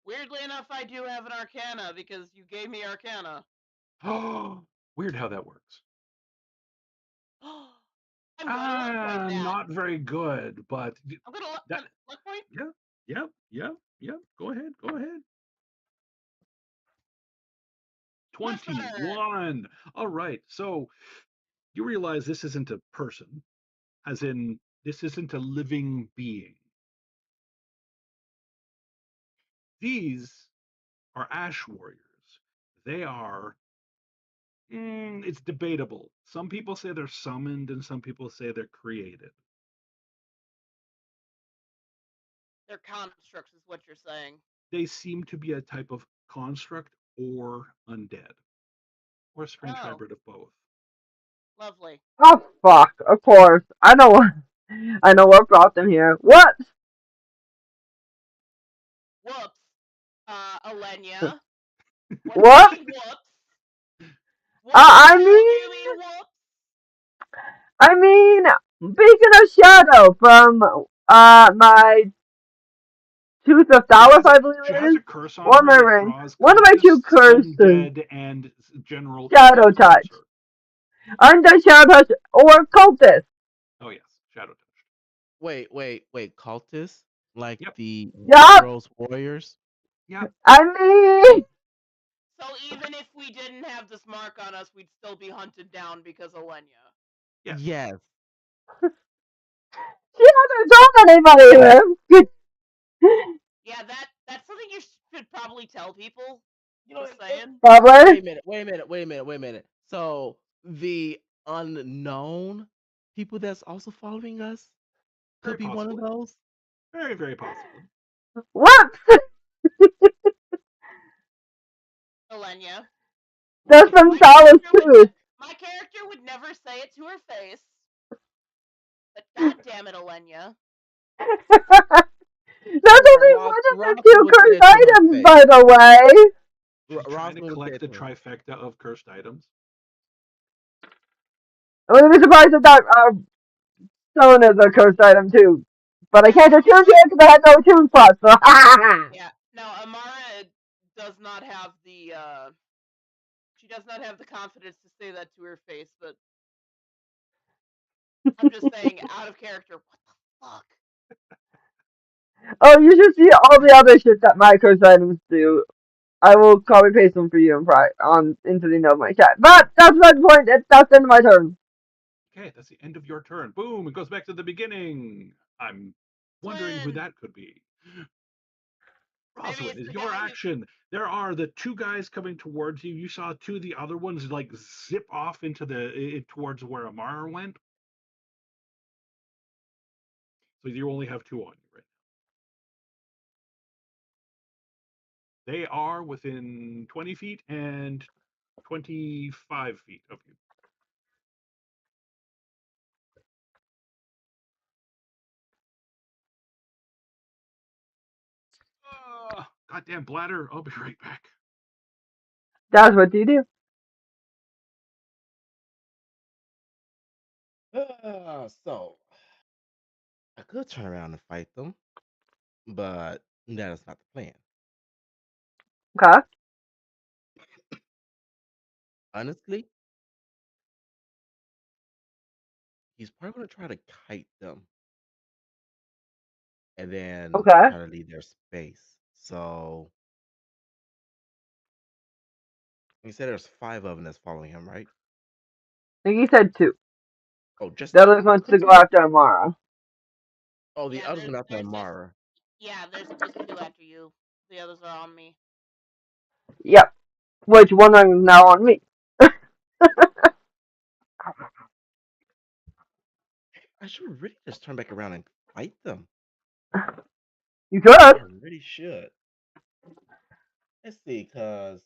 [SPEAKER 4] Weirdly enough, I do have an Arcana because you gave me Arcana.
[SPEAKER 1] Oh, weird how that works.
[SPEAKER 4] I'm going to luck point that.
[SPEAKER 1] Not very good, but
[SPEAKER 4] I'm going to
[SPEAKER 1] that.
[SPEAKER 4] luck point.
[SPEAKER 1] Yeah. Go ahead.
[SPEAKER 4] Much better.
[SPEAKER 1] 21. All right. So you realize this isn't a person, as in this isn't a living being. These are ash warriors. They are. It's debatable. Some people say they're summoned, and some people say they're created.
[SPEAKER 4] They're constructs, is what you're saying.
[SPEAKER 1] They seem to be a type of construct or undead, or a strange
[SPEAKER 4] Oh,
[SPEAKER 1] hybrid of both.
[SPEAKER 4] lovely.
[SPEAKER 3] Oh fuck! Of course, I know what brought them here. What?
[SPEAKER 4] Whoops. Alenia. What do you
[SPEAKER 3] What?
[SPEAKER 4] mean, whoops? What the
[SPEAKER 3] I
[SPEAKER 4] hell do you mean,
[SPEAKER 3] mean,
[SPEAKER 4] whoops?
[SPEAKER 3] I mean, Beacon of Shadow from my Tooth of Dallas, I believe
[SPEAKER 1] She
[SPEAKER 3] it
[SPEAKER 1] has
[SPEAKER 3] is,
[SPEAKER 1] a curse on
[SPEAKER 3] or
[SPEAKER 1] her
[SPEAKER 3] my
[SPEAKER 1] that
[SPEAKER 3] ring.
[SPEAKER 1] draws
[SPEAKER 3] One of my two
[SPEAKER 1] cultists,
[SPEAKER 3] curses:
[SPEAKER 1] undead, and general
[SPEAKER 3] Shadow
[SPEAKER 1] shadow towards
[SPEAKER 3] Touch,
[SPEAKER 1] her.
[SPEAKER 3] Undead Shadow Touch, or Cultist.
[SPEAKER 1] Oh yes, shadow touched.
[SPEAKER 5] Wait. Cultists? Like
[SPEAKER 1] Yep,
[SPEAKER 5] the
[SPEAKER 3] Yup.
[SPEAKER 5] Rose Warriors?
[SPEAKER 1] yep,
[SPEAKER 3] I mean,
[SPEAKER 4] So even if we didn't have this mark on us, we'd still be hunted down because of Lenya.
[SPEAKER 1] yes.
[SPEAKER 5] Yes.
[SPEAKER 3] she hasn't told anybody.
[SPEAKER 4] Yeah, that's something you should probably tell people.
[SPEAKER 5] You know,
[SPEAKER 4] Just saying.
[SPEAKER 3] Probably.
[SPEAKER 5] wait a minute. So the unknown people that's also following us
[SPEAKER 1] Very
[SPEAKER 5] could be one of
[SPEAKER 1] possibly.
[SPEAKER 5] those?
[SPEAKER 1] Very, very possibly.
[SPEAKER 3] Whoops.
[SPEAKER 4] Alenia.
[SPEAKER 3] That's from Dallas Tooth.
[SPEAKER 4] My character would never say it to her face. But god damn it, Alenia.
[SPEAKER 3] That's only one of the
[SPEAKER 5] Rosalind
[SPEAKER 3] two
[SPEAKER 5] would say
[SPEAKER 3] cursed
[SPEAKER 5] it to her
[SPEAKER 3] items,
[SPEAKER 5] face.
[SPEAKER 3] by the way.
[SPEAKER 1] She's trying to
[SPEAKER 5] Rosalind would say
[SPEAKER 1] collect
[SPEAKER 5] it
[SPEAKER 1] the
[SPEAKER 5] to her.
[SPEAKER 1] trifecta of cursed items.
[SPEAKER 3] I wouldn't be surprised if that stone is a cursed item too. But I can't attune to it because I had no attune plus. So
[SPEAKER 4] Yeah. No, Amara does not have the she does not have the confidence to say that to her face, but I'm just saying out of character, what the fuck?
[SPEAKER 3] oh, you should see all the other shit that my cursed items do. I will copy paste them for you and on into the note of my chat. But that's my point. That's the end of my turn.
[SPEAKER 1] Okay, that's the end of your turn. Boom! It goes back to the beginning. I'm wondering who
[SPEAKER 4] Flynn!
[SPEAKER 1] that could be.
[SPEAKER 4] Maybe
[SPEAKER 1] Rosalind,
[SPEAKER 4] it's
[SPEAKER 1] is
[SPEAKER 4] the
[SPEAKER 1] your
[SPEAKER 4] guy who
[SPEAKER 1] action. There are the two guys coming towards you. You saw two of the other ones like zip off into towards where Amara went. So you only have two on you right They are within 20 feet and 25 feet of you. Goddamn bladder. I'll be right back.
[SPEAKER 3] Daz, what do you do?
[SPEAKER 5] So I could turn around and fight them, but that is not the plan.
[SPEAKER 3] Okay.
[SPEAKER 5] Honestly, he's probably gonna try to kite them and then
[SPEAKER 3] Okay.
[SPEAKER 5] try to leave their space. So you said there's 5 of them that's following him, right?
[SPEAKER 3] I think he said 2.
[SPEAKER 5] Oh, just
[SPEAKER 3] The
[SPEAKER 5] 2.
[SPEAKER 3] other wants to go
[SPEAKER 5] Okay.
[SPEAKER 3] after Amara.
[SPEAKER 5] Oh, the
[SPEAKER 4] Yeah,
[SPEAKER 5] other's going after
[SPEAKER 4] there's just
[SPEAKER 5] Amara.
[SPEAKER 4] there's just 2 after you. The others are on me.
[SPEAKER 3] Yep. Which one is now on me.
[SPEAKER 5] I should really just turn back around and fight them.
[SPEAKER 3] You could.
[SPEAKER 5] I really should. Let's see, cause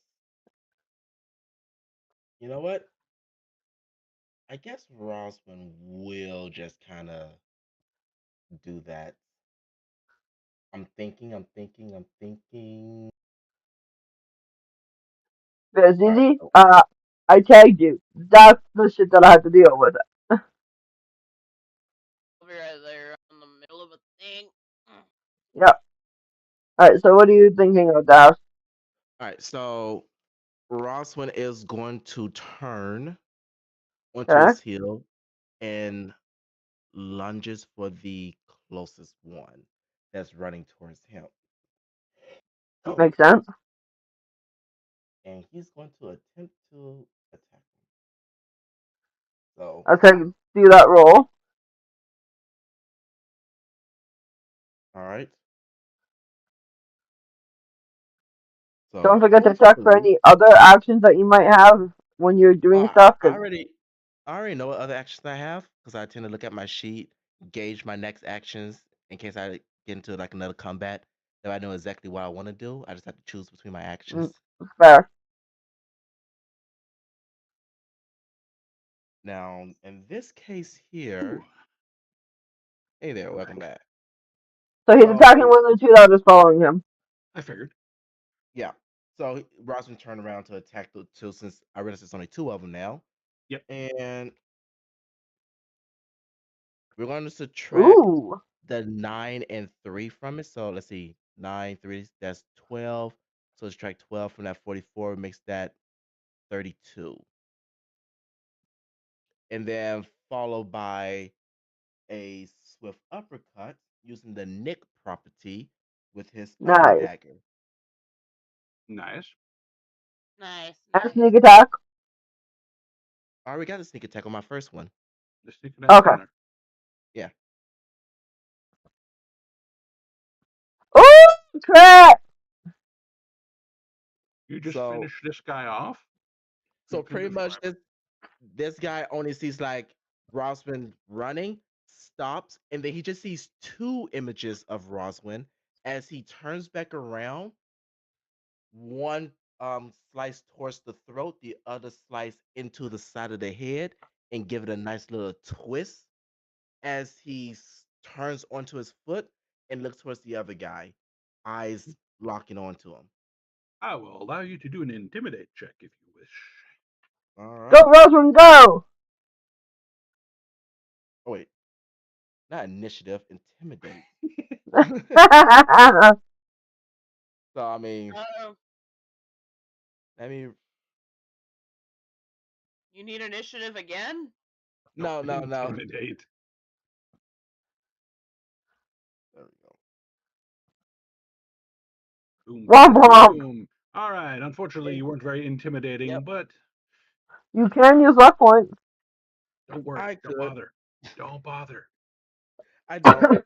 [SPEAKER 5] you know what? I guess Rosman will just kind of do that. I'm thinking.
[SPEAKER 3] But it's
[SPEAKER 5] All right.
[SPEAKER 3] easy.
[SPEAKER 5] So,
[SPEAKER 3] I tagged you. That's the shit that I had to deal with.
[SPEAKER 4] Over there in the middle of a thing.
[SPEAKER 3] Yep. Alright, so what are you thinking of, Daz?
[SPEAKER 5] all right. So Rosman is going to turn onto
[SPEAKER 3] Okay.
[SPEAKER 5] his heel and lunges for the closest one that's running towards him.
[SPEAKER 3] Makes sense.
[SPEAKER 5] And he's going to attempt to attack him. So,
[SPEAKER 3] I'll take do that roll.
[SPEAKER 5] all right. So
[SPEAKER 3] Don't forget to check for
[SPEAKER 5] hopefully,
[SPEAKER 3] any other actions that you might have when you're doing
[SPEAKER 5] I,
[SPEAKER 3] stuff.
[SPEAKER 5] I
[SPEAKER 3] Cause
[SPEAKER 5] already, I already know what other actions I have because I tend to look at my sheet, gauge my next actions in case I get into like another combat. That I know exactly what I want to do. I just have to choose between my actions.
[SPEAKER 3] fair.
[SPEAKER 5] Now, in this case
[SPEAKER 1] Ooh,
[SPEAKER 5] here, hey there, welcome
[SPEAKER 1] alright.
[SPEAKER 5] back.
[SPEAKER 3] So he's attacking
[SPEAKER 5] So
[SPEAKER 3] one of the 2 that was following him.
[SPEAKER 1] I figured.
[SPEAKER 5] yeah, so Rosman turned around to attack the 2 since I realized there's only 2 of them now,
[SPEAKER 1] Yep.
[SPEAKER 5] and we're going to subtract
[SPEAKER 3] Ooh.
[SPEAKER 5] the 9 and 3 from it. So let's see, 9, 3, that's 12. So subtract 12 from that 44 makes that 32. And then followed by a swift uppercut using the Nick property with his other
[SPEAKER 3] Nice.
[SPEAKER 5] dagger.
[SPEAKER 1] Nice.
[SPEAKER 4] Nice,
[SPEAKER 3] And
[SPEAKER 4] nice.
[SPEAKER 3] sneak attack.
[SPEAKER 5] I already got a sneak attack on my first one.
[SPEAKER 1] The sneak attack's
[SPEAKER 3] Okay.
[SPEAKER 1] on there.
[SPEAKER 5] Yeah.
[SPEAKER 3] Ooh, crap.
[SPEAKER 1] You just
[SPEAKER 5] So
[SPEAKER 1] finished this guy off?
[SPEAKER 5] so
[SPEAKER 1] Who can
[SPEAKER 5] pretty
[SPEAKER 1] do
[SPEAKER 5] much
[SPEAKER 1] forever?
[SPEAKER 5] this guy only sees like Roswin running, stops, and then he just sees 2 images of Roswin as he turns back around. One slice towards the throat, the other slice into the side of the head, and give it a nice little twist as he turns onto his foot and looks towards the other guy, eyes locking onto him.
[SPEAKER 1] I will allow you to do an intimidate check if you wish.
[SPEAKER 5] All
[SPEAKER 3] Go,
[SPEAKER 5] right.
[SPEAKER 3] Rosamund, go.
[SPEAKER 5] Oh wait, not initiative, intimidate. So I mean,
[SPEAKER 4] Uh-oh.
[SPEAKER 5] I mean,
[SPEAKER 4] You need initiative again?
[SPEAKER 1] No,
[SPEAKER 5] no.
[SPEAKER 1] intimidate.
[SPEAKER 5] There we go.
[SPEAKER 1] Boom,
[SPEAKER 3] Womp
[SPEAKER 1] boom,
[SPEAKER 3] womp.
[SPEAKER 1] boom. All right. Unfortunately,
[SPEAKER 5] Okay.
[SPEAKER 1] you weren't very intimidating,
[SPEAKER 5] Yep,
[SPEAKER 1] but
[SPEAKER 3] You can use luck points.
[SPEAKER 1] don't worry.
[SPEAKER 5] I
[SPEAKER 1] Don't
[SPEAKER 5] could.
[SPEAKER 1] bother. Don't bother.
[SPEAKER 5] I don't.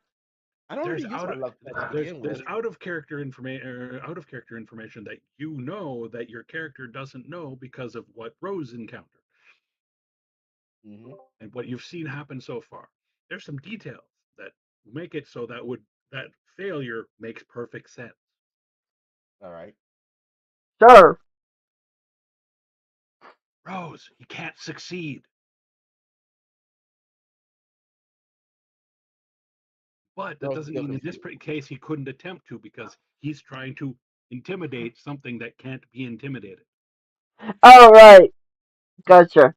[SPEAKER 5] I don't
[SPEAKER 1] There's
[SPEAKER 5] really use
[SPEAKER 1] out
[SPEAKER 5] my
[SPEAKER 1] of
[SPEAKER 5] luck point to
[SPEAKER 1] there's
[SPEAKER 5] begin
[SPEAKER 1] there's
[SPEAKER 5] with.
[SPEAKER 1] out of character information out of character information that you know that your character doesn't know because of what Rose encountered
[SPEAKER 5] Hmm.
[SPEAKER 1] and what you've seen happen so far. There's some details that make it so that failure makes perfect sense.
[SPEAKER 5] All right.
[SPEAKER 3] Sure.
[SPEAKER 1] Rose, he can't succeed. But that
[SPEAKER 5] Girl's
[SPEAKER 1] doesn't
[SPEAKER 5] still
[SPEAKER 1] mean in this
[SPEAKER 5] confused.
[SPEAKER 1] case he couldn't attempt to because he's trying to intimidate something that can't be intimidated.
[SPEAKER 3] All right. Gotcha.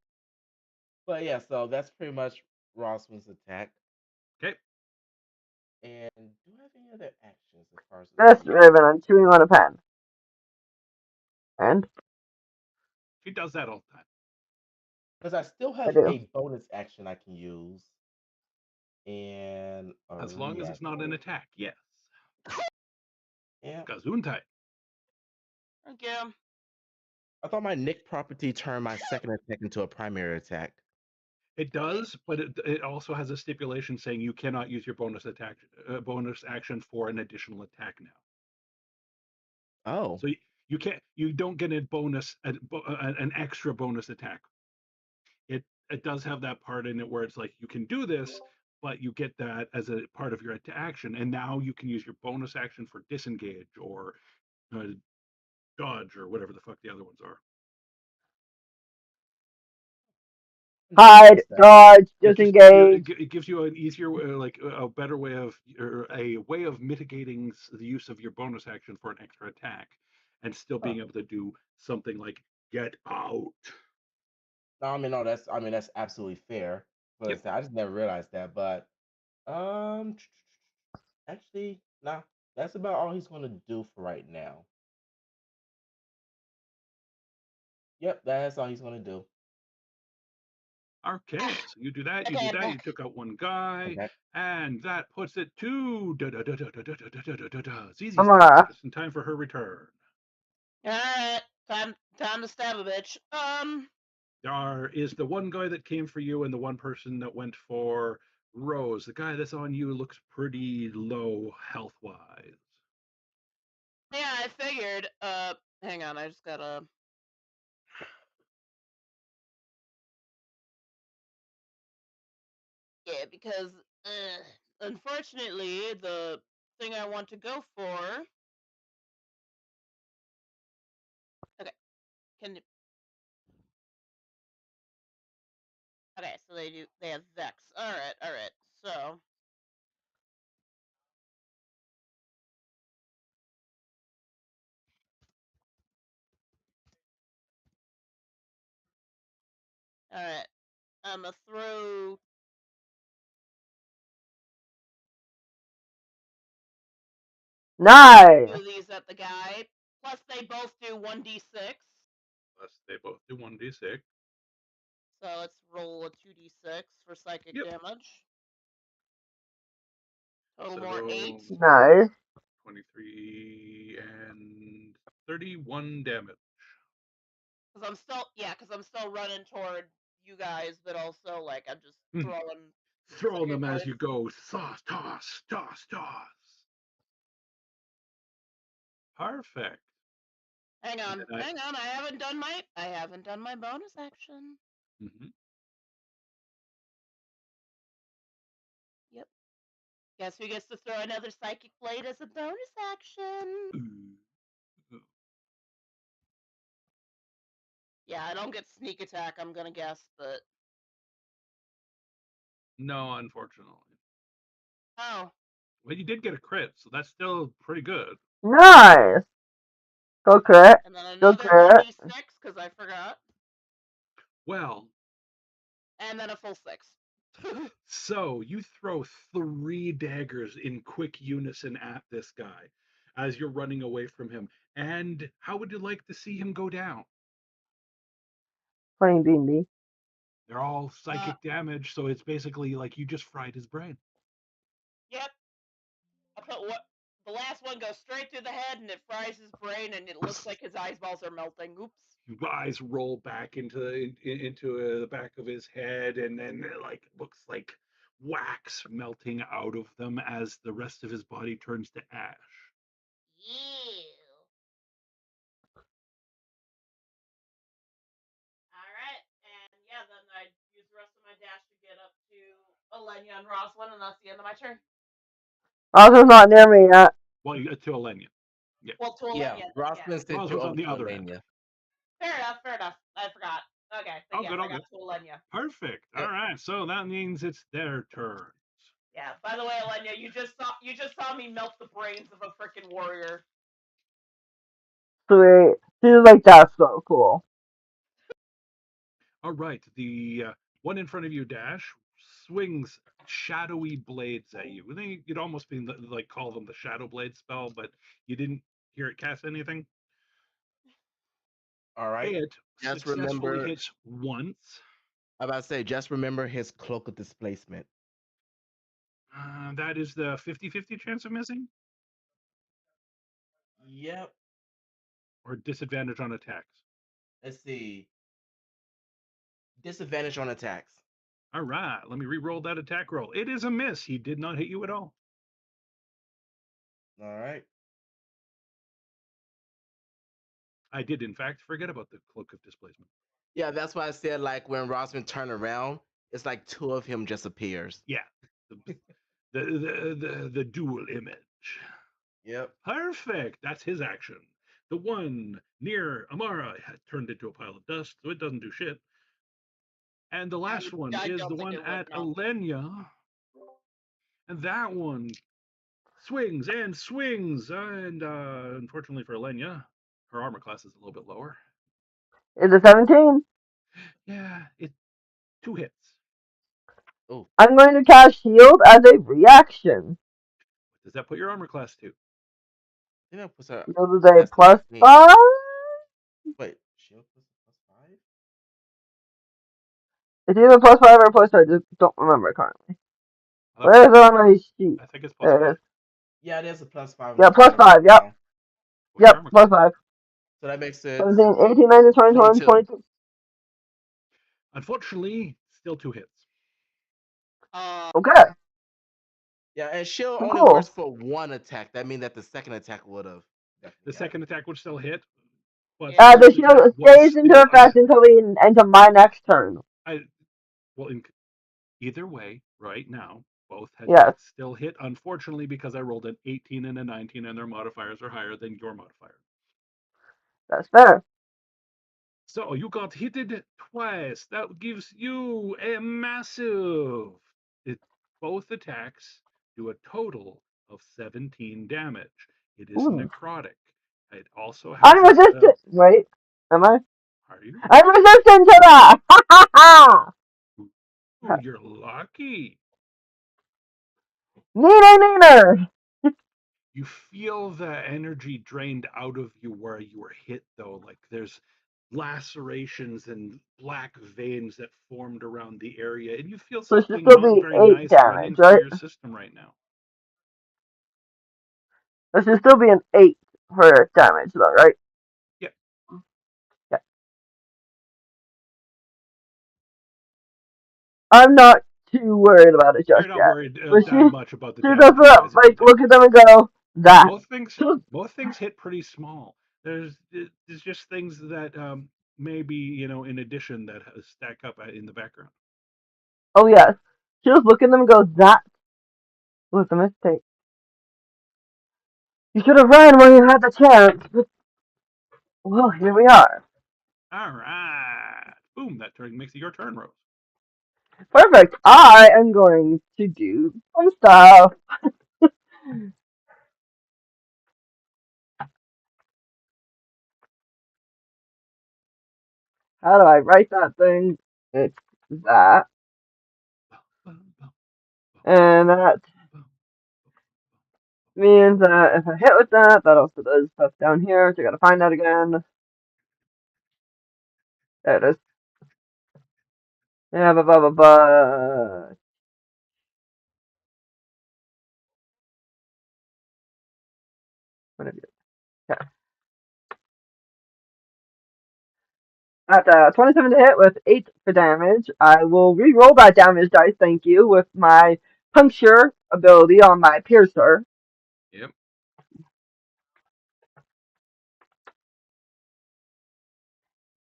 [SPEAKER 5] But yeah, so that's pretty much Roswell's attack.
[SPEAKER 1] Okay,
[SPEAKER 5] And do I have any other actions as far as
[SPEAKER 3] This
[SPEAKER 5] the
[SPEAKER 3] Raven, I'm chewing on a pen. And
[SPEAKER 1] she does that all the time.
[SPEAKER 5] because I still
[SPEAKER 3] I
[SPEAKER 5] have
[SPEAKER 3] do.
[SPEAKER 5] a bonus action I can use and a
[SPEAKER 1] As long as it's not an
[SPEAKER 5] reaction.
[SPEAKER 1] attack, yes.
[SPEAKER 5] Yeah.
[SPEAKER 1] Gesundheit.
[SPEAKER 4] Thank you.
[SPEAKER 5] I thought my Nick property turned my second attack into a primary attack.
[SPEAKER 1] It does, but it also has a stipulation saying you cannot use your bonus action for an additional attack now.
[SPEAKER 5] Oh.
[SPEAKER 1] So you don't get an extra bonus attack. It does have that part in it where it's like you can do this, but you get that as a part of your action, and now you can use your bonus action for disengage or uh, dodge or whatever the fuck the other ones are.
[SPEAKER 3] Hide, dodge,
[SPEAKER 1] It just
[SPEAKER 3] disengage.
[SPEAKER 1] it gives you an easier, like a better way of, or a way of mitigating the use of your bonus action for an extra attack, and still
[SPEAKER 5] Huh.
[SPEAKER 1] being able to do something like get out.
[SPEAKER 5] No, that's absolutely fair.
[SPEAKER 1] Yep.
[SPEAKER 5] But I just never realized that. But um, actually, nah, that's about all he's gonna do for right now. Yep, that's all he's gonna do.
[SPEAKER 1] Okay, so you do that. You do
[SPEAKER 4] Okay,
[SPEAKER 1] that. You took out one guy,
[SPEAKER 5] Okay.
[SPEAKER 1] and that puts it to Zizi's
[SPEAKER 3] I'm
[SPEAKER 1] turn,
[SPEAKER 3] gonna.
[SPEAKER 1] just in time for her return.
[SPEAKER 4] Alright. Time to stab a bitch.
[SPEAKER 1] There is the one guy that came for you, and the one person that went for Rose. The guy that's on you looks pretty low health wise.
[SPEAKER 4] Yeah, I figured. Hang on, I just gotta. Yeah, because unfortunately, the thing I want to go for. Okay, can. Okay, so they have Vex. All right. So. All right, I'm gonna throw
[SPEAKER 3] Nice.
[SPEAKER 4] 2 of these at the guy. Plus, they both do 1d6.
[SPEAKER 1] Plus, they both do 1d6.
[SPEAKER 4] So let's roll a 2d6 for psychic
[SPEAKER 1] Yep.
[SPEAKER 4] damage. Total
[SPEAKER 1] So
[SPEAKER 4] more 8.
[SPEAKER 3] Nice.
[SPEAKER 1] 23 and 31 damage.
[SPEAKER 4] Because I'm still running toward you guys, but also like I'm just
[SPEAKER 1] Hmm.
[SPEAKER 4] throwing
[SPEAKER 1] Throwing
[SPEAKER 4] psychic
[SPEAKER 1] them as
[SPEAKER 4] blades.
[SPEAKER 1] you go. Toss. Perfect.
[SPEAKER 4] Hang
[SPEAKER 1] And
[SPEAKER 4] on.
[SPEAKER 1] then
[SPEAKER 4] I haven't done my bonus action.
[SPEAKER 1] Mhm.
[SPEAKER 4] Yep. Guess who gets to throw another psychic blade as a bonus action?
[SPEAKER 1] Ooh.
[SPEAKER 4] Yeah, I don't get sneak attack, I'm gonna guess, but
[SPEAKER 1] No, unfortunately.
[SPEAKER 4] oh.
[SPEAKER 1] Well, you did get a crit, so that's still pretty good.
[SPEAKER 3] Nice. Go crit.
[SPEAKER 4] And then
[SPEAKER 3] Go
[SPEAKER 4] another
[SPEAKER 3] crit.
[SPEAKER 4] 1d6 because I forgot.
[SPEAKER 1] Well,
[SPEAKER 4] And then a full 6.
[SPEAKER 1] so you throw 3 daggers in quick unison at this guy as you're running away from him. And how would you like to see him go down?
[SPEAKER 3] Playing D&D.
[SPEAKER 1] They're all psychic damage, so it's basically like you just fried his brain.
[SPEAKER 4] Yep. I put what the last one goes straight through the head and it fries his brain and it looks like his eyeballs are melting. Oops.
[SPEAKER 1] His eyes roll back into the back of his head, and then it like looks like wax melting out of them as the rest of his body turns to ash.
[SPEAKER 4] Ew. Alright, and yeah, then I use the rest of my dash to get up to Alenia and Roslyn, and that's the end of my turn.
[SPEAKER 3] Also not near me yet.
[SPEAKER 1] Well, you get to Alenia. Yeah.
[SPEAKER 4] Well, to
[SPEAKER 5] Yeah,
[SPEAKER 4] Alenia.
[SPEAKER 5] Rossman sent you
[SPEAKER 1] Roswell's on
[SPEAKER 5] over
[SPEAKER 1] the
[SPEAKER 5] to
[SPEAKER 1] other end.
[SPEAKER 5] Alenia.
[SPEAKER 4] Fair enough. I forgot. Okay, then
[SPEAKER 1] All
[SPEAKER 4] yes,
[SPEAKER 1] good,
[SPEAKER 4] I
[SPEAKER 1] all
[SPEAKER 4] got
[SPEAKER 1] good.
[SPEAKER 4] to Alenia.
[SPEAKER 1] Perfect. All
[SPEAKER 5] Yep.
[SPEAKER 1] right. So that means it's their turn.
[SPEAKER 4] Yeah. By the way, Alenia, you just saw me melt the brains of a freaking warrior.
[SPEAKER 3] Sweet. She's like, that's so cool.
[SPEAKER 1] All right. The one in front of you, Dash, swings shadowy blades at you. I think you'd almost be like call them the shadow blade spell, but you didn't hear it cast anything.
[SPEAKER 5] All right.
[SPEAKER 1] It
[SPEAKER 5] Just
[SPEAKER 1] successfully
[SPEAKER 5] remember,
[SPEAKER 1] hits once.
[SPEAKER 5] I about to say, just remember his cloak of displacement.
[SPEAKER 1] That is the 50-50 chance of missing
[SPEAKER 5] Yep.
[SPEAKER 1] or disadvantage on attacks.
[SPEAKER 5] Let's see. Disadvantage on attacks.
[SPEAKER 1] All right. Let me re-roll that attack roll. It is a miss. He did not hit you at all.
[SPEAKER 5] All right.
[SPEAKER 1] I did, in fact, forget about the cloak of displacement.
[SPEAKER 5] Yeah, that's why I said like when Rossman turned around, it's like two of him just appears.
[SPEAKER 1] Yeah. The dual image.
[SPEAKER 5] Yep.
[SPEAKER 1] Perfect. That's his action. The one near Amara had turned into a pile of dust, so it doesn't do shit. And the last one
[SPEAKER 4] I
[SPEAKER 1] is
[SPEAKER 4] don't
[SPEAKER 1] the
[SPEAKER 4] think
[SPEAKER 1] one
[SPEAKER 4] it would,
[SPEAKER 1] at
[SPEAKER 4] no.
[SPEAKER 1] Alenia. And that one swings and swings. And unfortunately for Alenia, her armor class is a little bit lower.
[SPEAKER 3] Is it 17?
[SPEAKER 1] Yeah, it 2 hits.
[SPEAKER 5] Oh,
[SPEAKER 3] I'm going to cast Shield as a reaction.
[SPEAKER 1] Does that put your armor class to?
[SPEAKER 5] you know, plus a
[SPEAKER 3] Shield is a
[SPEAKER 5] that's
[SPEAKER 3] plus
[SPEAKER 5] 19.
[SPEAKER 3] 5?
[SPEAKER 5] Wait, shield plus 5?
[SPEAKER 3] It's either plus 5 or plus 5. I just don't remember currently.
[SPEAKER 1] I'll have
[SPEAKER 3] Where
[SPEAKER 1] to
[SPEAKER 3] is it on my sheet?
[SPEAKER 1] I think it's plus
[SPEAKER 3] There it
[SPEAKER 1] 5.
[SPEAKER 3] is.
[SPEAKER 5] Yeah, there's a plus 5. I'm
[SPEAKER 3] Yeah,
[SPEAKER 5] looking
[SPEAKER 3] plus
[SPEAKER 5] at it
[SPEAKER 3] 5.
[SPEAKER 5] right
[SPEAKER 3] Yep.
[SPEAKER 5] now.
[SPEAKER 1] What's your
[SPEAKER 3] Yep,
[SPEAKER 1] armor
[SPEAKER 3] plus
[SPEAKER 1] class?
[SPEAKER 3] 5.
[SPEAKER 5] So that makes it
[SPEAKER 3] 17, 18, 19, 20, 21,
[SPEAKER 5] 22.
[SPEAKER 3] 22.
[SPEAKER 1] Unfortunately, still 2 hits.
[SPEAKER 3] Okay.
[SPEAKER 5] Yeah, and shield only
[SPEAKER 3] Cool.
[SPEAKER 5] works for one attack. That means that the second attack would have
[SPEAKER 1] The
[SPEAKER 5] definitely got
[SPEAKER 1] second attack would still hit, but
[SPEAKER 4] Yeah.
[SPEAKER 1] the
[SPEAKER 3] The
[SPEAKER 1] first attack
[SPEAKER 3] shield
[SPEAKER 1] was
[SPEAKER 3] stays into
[SPEAKER 1] still a
[SPEAKER 3] effect
[SPEAKER 1] hit.
[SPEAKER 3] until into my next turn.
[SPEAKER 1] Well, either way, right now, both
[SPEAKER 3] Yes,
[SPEAKER 1] attacks still hit. Unfortunately, because I rolled an 18 and a 19, and their modifiers are higher than your modifier.
[SPEAKER 3] that's fair.
[SPEAKER 1] So you got hitted twice. That gives you a massive. Both attacks do a total of 17 damage. It is
[SPEAKER 3] Ooh.
[SPEAKER 1] necrotic. It also
[SPEAKER 3] I'm
[SPEAKER 1] has a
[SPEAKER 3] resistant.
[SPEAKER 1] spell.
[SPEAKER 3] Wait, am I?
[SPEAKER 1] Are you?
[SPEAKER 3] I'm resistant to that! Ha ha ha!
[SPEAKER 1] Ooh, you're lucky.
[SPEAKER 3] Neener!
[SPEAKER 1] You feel the energy drained out of you where you were hit, though. Like there's lacerations and black veins that formed around the area, and you feel
[SPEAKER 3] So it should
[SPEAKER 1] something
[SPEAKER 3] still
[SPEAKER 1] not
[SPEAKER 3] be
[SPEAKER 1] very
[SPEAKER 3] 8
[SPEAKER 1] nice running
[SPEAKER 3] damage,
[SPEAKER 1] through
[SPEAKER 3] right?
[SPEAKER 1] your system right now.
[SPEAKER 3] There should still be an 8 for damage, though, right?
[SPEAKER 1] Yep.
[SPEAKER 3] Yeah. I'm not too worried about it
[SPEAKER 1] You're
[SPEAKER 3] just
[SPEAKER 1] not
[SPEAKER 3] yet.
[SPEAKER 1] worried
[SPEAKER 3] But
[SPEAKER 1] that much about the
[SPEAKER 3] she
[SPEAKER 1] damage you
[SPEAKER 3] doesn't,
[SPEAKER 1] guys have been
[SPEAKER 3] like, look
[SPEAKER 1] taking.
[SPEAKER 3] at them and go, that.
[SPEAKER 1] Both things hit pretty small. There's just things that maybe in addition that stack up in the background.
[SPEAKER 3] Oh, yes. She just look at them and go, that was a mistake. You should have run when you had the chance. Well, here we are.
[SPEAKER 1] All right. Boom. That turn makes it your turn, Rose.
[SPEAKER 3] Perfect. I am going to do some stuff. How do I write that thing? It's that. And that means that if I hit with that, that also does stuff down here. So I gotta find that again. There it is. Yeah, blah, blah, blah, blah. Okay. At 27 to hit with 8 for damage, I will re-roll that damage dice, thank you, with my puncture ability on my piercer.
[SPEAKER 1] Yep.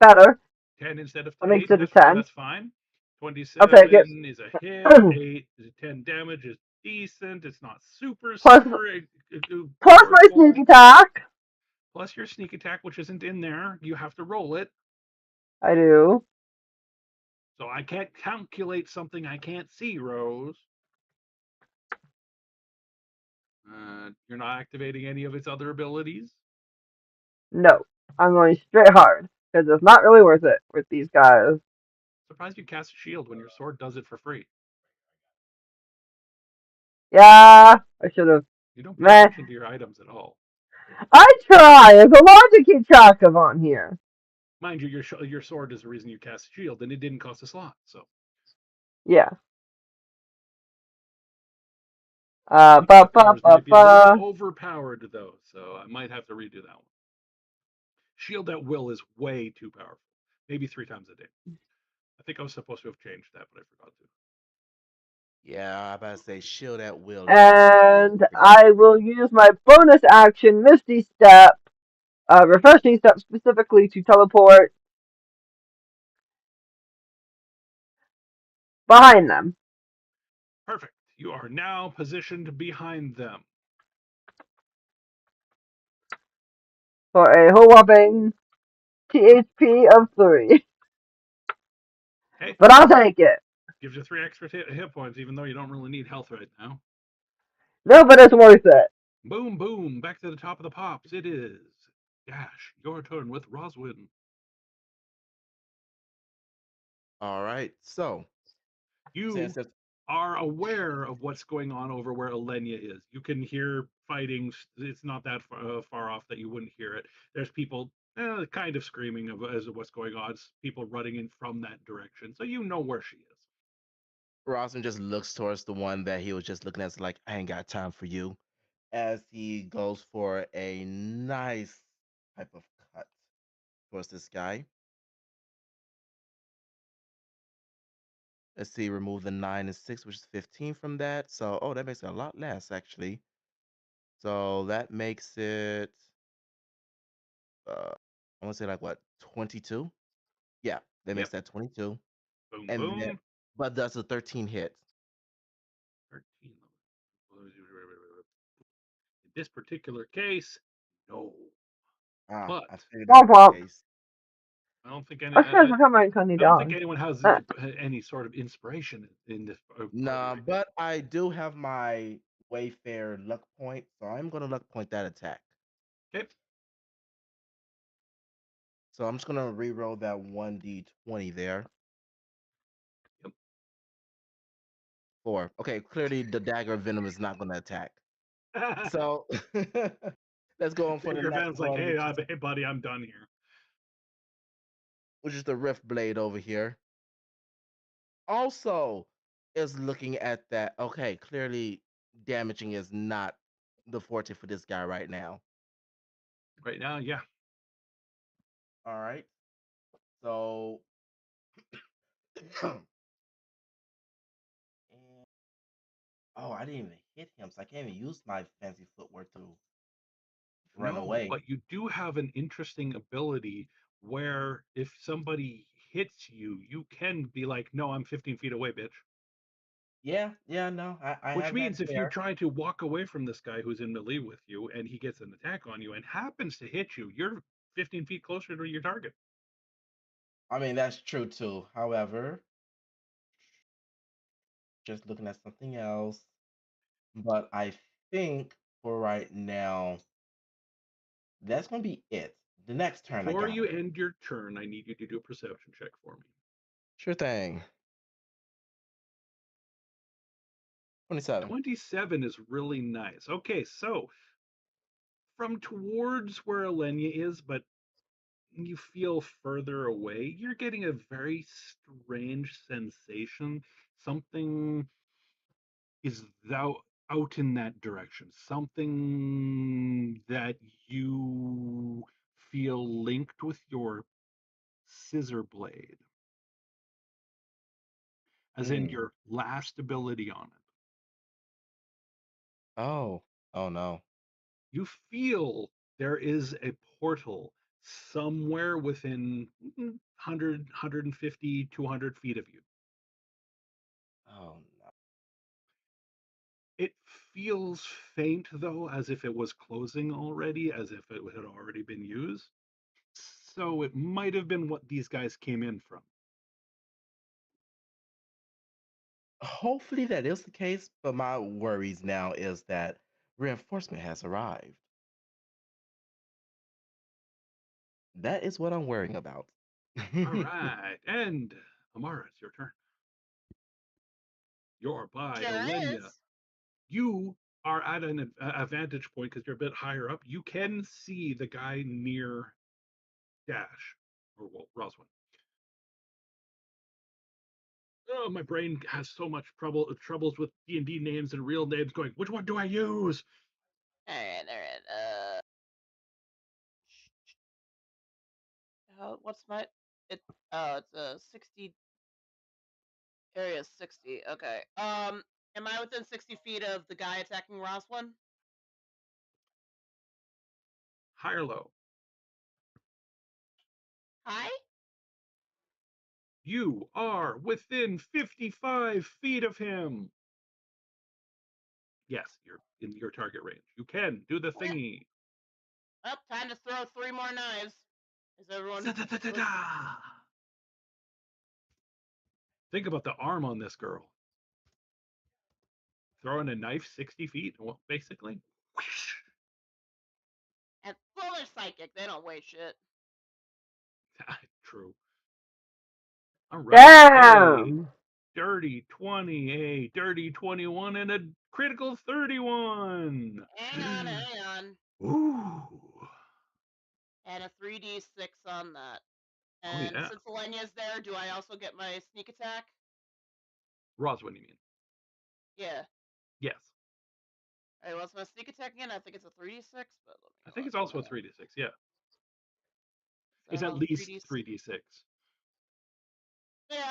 [SPEAKER 3] Better.
[SPEAKER 1] 10 instead of
[SPEAKER 3] That makes
[SPEAKER 1] 8.
[SPEAKER 3] it a 10.
[SPEAKER 1] That's fine.
[SPEAKER 3] I'll take it.
[SPEAKER 1] 27 is a hit. 8 is 10 damage is decent. It's not super
[SPEAKER 3] plus
[SPEAKER 1] super
[SPEAKER 3] my sneak
[SPEAKER 1] powerful.
[SPEAKER 3] attack.
[SPEAKER 1] plus your sneak attack, which isn't in there. You have to roll it.
[SPEAKER 3] I do.
[SPEAKER 1] So I can't calculate something I can't see, Rose. You're not activating any of its other abilities.
[SPEAKER 3] No. I'm going straight hard. Because it's not really worth it with these guys.
[SPEAKER 1] Surprised you cast a shield when your sword does it for free.
[SPEAKER 3] Yeah, I should have.
[SPEAKER 1] You don't pay
[SPEAKER 3] Meh.
[SPEAKER 1] attention to your items at all.
[SPEAKER 3] I try. There's a lot to keep track of on here.
[SPEAKER 1] Mind you, your sword is the reason you cast a shield, and it didn't cost a slot. So
[SPEAKER 3] Yeah.
[SPEAKER 1] sneak
[SPEAKER 3] Ba
[SPEAKER 1] attack
[SPEAKER 3] ba
[SPEAKER 1] powers
[SPEAKER 3] ba
[SPEAKER 1] might be a little
[SPEAKER 3] ba.
[SPEAKER 1] overpowered though, so I might have to redo that one. Shield at will is way too powerful. Maybe 3 times a day. I think I was supposed to have changed that, but I forgot to.
[SPEAKER 5] Yeah, I about to say shield at will is way
[SPEAKER 3] And
[SPEAKER 5] freaking
[SPEAKER 3] I
[SPEAKER 5] crazy.
[SPEAKER 3] will use my bonus action, Misty Step, Refreshing Step specifically to teleport behind them
[SPEAKER 1] Perfect. You are now positioned behind them.
[SPEAKER 3] for a whole whopping THP of 3.
[SPEAKER 1] Hey,
[SPEAKER 3] But I'll take it.
[SPEAKER 1] gives you 3 extra hit points, even though you don't really need health right now.
[SPEAKER 3] No, but it's worth it.
[SPEAKER 1] Boom, boom. Back to the top of the pops. It is Dash. Your turn with Roswin.
[SPEAKER 5] All right. So since
[SPEAKER 1] You
[SPEAKER 5] it's
[SPEAKER 1] are aware of what's going on over where Elenia is. You can hear fighting. It's not that far off that you wouldn't hear it. There's people kind of screaming as to what's going on. It's people running in from that direction. So you know where she is.
[SPEAKER 5] Rosin just looks towards the one that he was just looking at, like, I ain't got time for you, as he goes for a nice type of cut towards this guy. Let's see, remove the 9 and 6, which is 15 from that. So, oh, that makes it a lot less, actually. So that makes it, I want to say like what, 22? Yeah, that makes
[SPEAKER 1] Yep.
[SPEAKER 5] that 22.
[SPEAKER 1] Boom,
[SPEAKER 5] And then,
[SPEAKER 1] boom.
[SPEAKER 5] but that's a 13 hit.
[SPEAKER 1] 13. In this particular case, no.
[SPEAKER 5] Ah,
[SPEAKER 1] But
[SPEAKER 5] I figured that
[SPEAKER 3] Womp
[SPEAKER 5] was the
[SPEAKER 3] womp.
[SPEAKER 5] case.
[SPEAKER 1] I don't think
[SPEAKER 3] I should become my uncanny
[SPEAKER 1] I don't think
[SPEAKER 3] dog.
[SPEAKER 1] anyone has
[SPEAKER 3] Uh,
[SPEAKER 1] any sort of inspiration in this party
[SPEAKER 5] Nah,
[SPEAKER 1] right now.
[SPEAKER 5] but I do have my Wayfair luck point, so I'm gonna luck point that attack.
[SPEAKER 1] Okay.
[SPEAKER 5] So I'm just gonna re-roll that 1d20 there.
[SPEAKER 1] Yep.
[SPEAKER 5] 4. Okay, clearly the dagger of venom is not gonna attack. So let's go on for the
[SPEAKER 1] Dagger
[SPEAKER 5] next
[SPEAKER 1] Van's like,
[SPEAKER 5] one,
[SPEAKER 1] hey, hey, buddy, I'm done here.
[SPEAKER 5] which is the Rift Blade over here. Also is looking at that. Okay, clearly damaging is not the forte for this guy right now.
[SPEAKER 1] Right now, yeah.
[SPEAKER 5] All right. So and- oh, I didn't even hit him, so I can't even use my fancy footwork to run
[SPEAKER 1] No,
[SPEAKER 5] away.
[SPEAKER 1] but you do have an interesting ability where if somebody hits you, you can be like, no, I'm 15 feet away, bitch.
[SPEAKER 5] Yeah, yeah, no, I
[SPEAKER 1] Which
[SPEAKER 5] have that
[SPEAKER 1] means if you
[SPEAKER 5] there.
[SPEAKER 1] try to walk away from this guy who's in melee with you and he gets an attack on you and happens to hit you, you're 15 feet closer to your target.
[SPEAKER 5] I mean, that's true too. However, just looking at something else. But I think for right now, that's gonna be it. The next turn I
[SPEAKER 1] Before
[SPEAKER 5] got
[SPEAKER 1] you
[SPEAKER 5] him.
[SPEAKER 1] end your turn, I need you to do a perception check for me.
[SPEAKER 5] Sure thing. 27.
[SPEAKER 1] 27 is really nice. Okay, so from towards where Elenia is, but you feel further away, you're getting a very strange sensation. Something is out in that direction. Something that you feel linked with your scissor blade, as in
[SPEAKER 5] Mm.
[SPEAKER 1] your last ability on it.
[SPEAKER 5] Oh. Oh no.
[SPEAKER 1] You feel there is a portal somewhere within 100, 150, 200 feet of you.
[SPEAKER 5] Oh no.
[SPEAKER 1] It feels faint though, as if it was closing already, as if it had already been used. So it might have been what these guys came in from.
[SPEAKER 5] Hopefully that is the case, but my worries now is that reinforcement has arrived. That is what I'm worrying about.
[SPEAKER 1] All right, and Amara, it's your turn. You're by
[SPEAKER 4] Sure
[SPEAKER 1] Elenia.
[SPEAKER 4] is.
[SPEAKER 1] You are at an advantage point because you're a bit higher up. You can see the guy near Dash or well, Roswell. Oh, my brain has so much troubles with D&D names and real names. Going, which one do I use?
[SPEAKER 4] All right, all right. What's my? It. Oh, it's a 60. Area 60. Okay. Am I within 60 feet of the guy attacking Roslyn?
[SPEAKER 1] High or low?
[SPEAKER 4] Hi.
[SPEAKER 1] You are within 55 feet of him. Yes, you're in your target range. You can do the
[SPEAKER 4] Well,
[SPEAKER 1] thingy.
[SPEAKER 4] time to throw 3 more knives. Is everyone?
[SPEAKER 1] Think about the arm on this girl. Throwing a knife 60 feet, well, basically.
[SPEAKER 4] And well, they're psychic. They don't weigh shit.
[SPEAKER 1] True. All right. A
[SPEAKER 3] Damn.
[SPEAKER 1] dirty 20, a dirty 21, and a critical 31.
[SPEAKER 4] Hang on, hang on.
[SPEAKER 1] Ooh.
[SPEAKER 4] And a 3d6 on that.
[SPEAKER 1] Oh,
[SPEAKER 4] And
[SPEAKER 1] yeah.
[SPEAKER 4] since Alenia's there, do I also get my sneak attack?
[SPEAKER 1] Roswell, you mean?
[SPEAKER 4] Yeah.
[SPEAKER 1] Yes.
[SPEAKER 4] Alright, what's my sneak attack again? I think it's a 3d6, but let me
[SPEAKER 1] I
[SPEAKER 4] go
[SPEAKER 1] think
[SPEAKER 4] look
[SPEAKER 1] it's
[SPEAKER 4] on
[SPEAKER 1] also a
[SPEAKER 4] that.
[SPEAKER 1] 3d6, yeah. It's at
[SPEAKER 4] So
[SPEAKER 1] least
[SPEAKER 4] 3d6.
[SPEAKER 1] 3d6.
[SPEAKER 4] Yeah,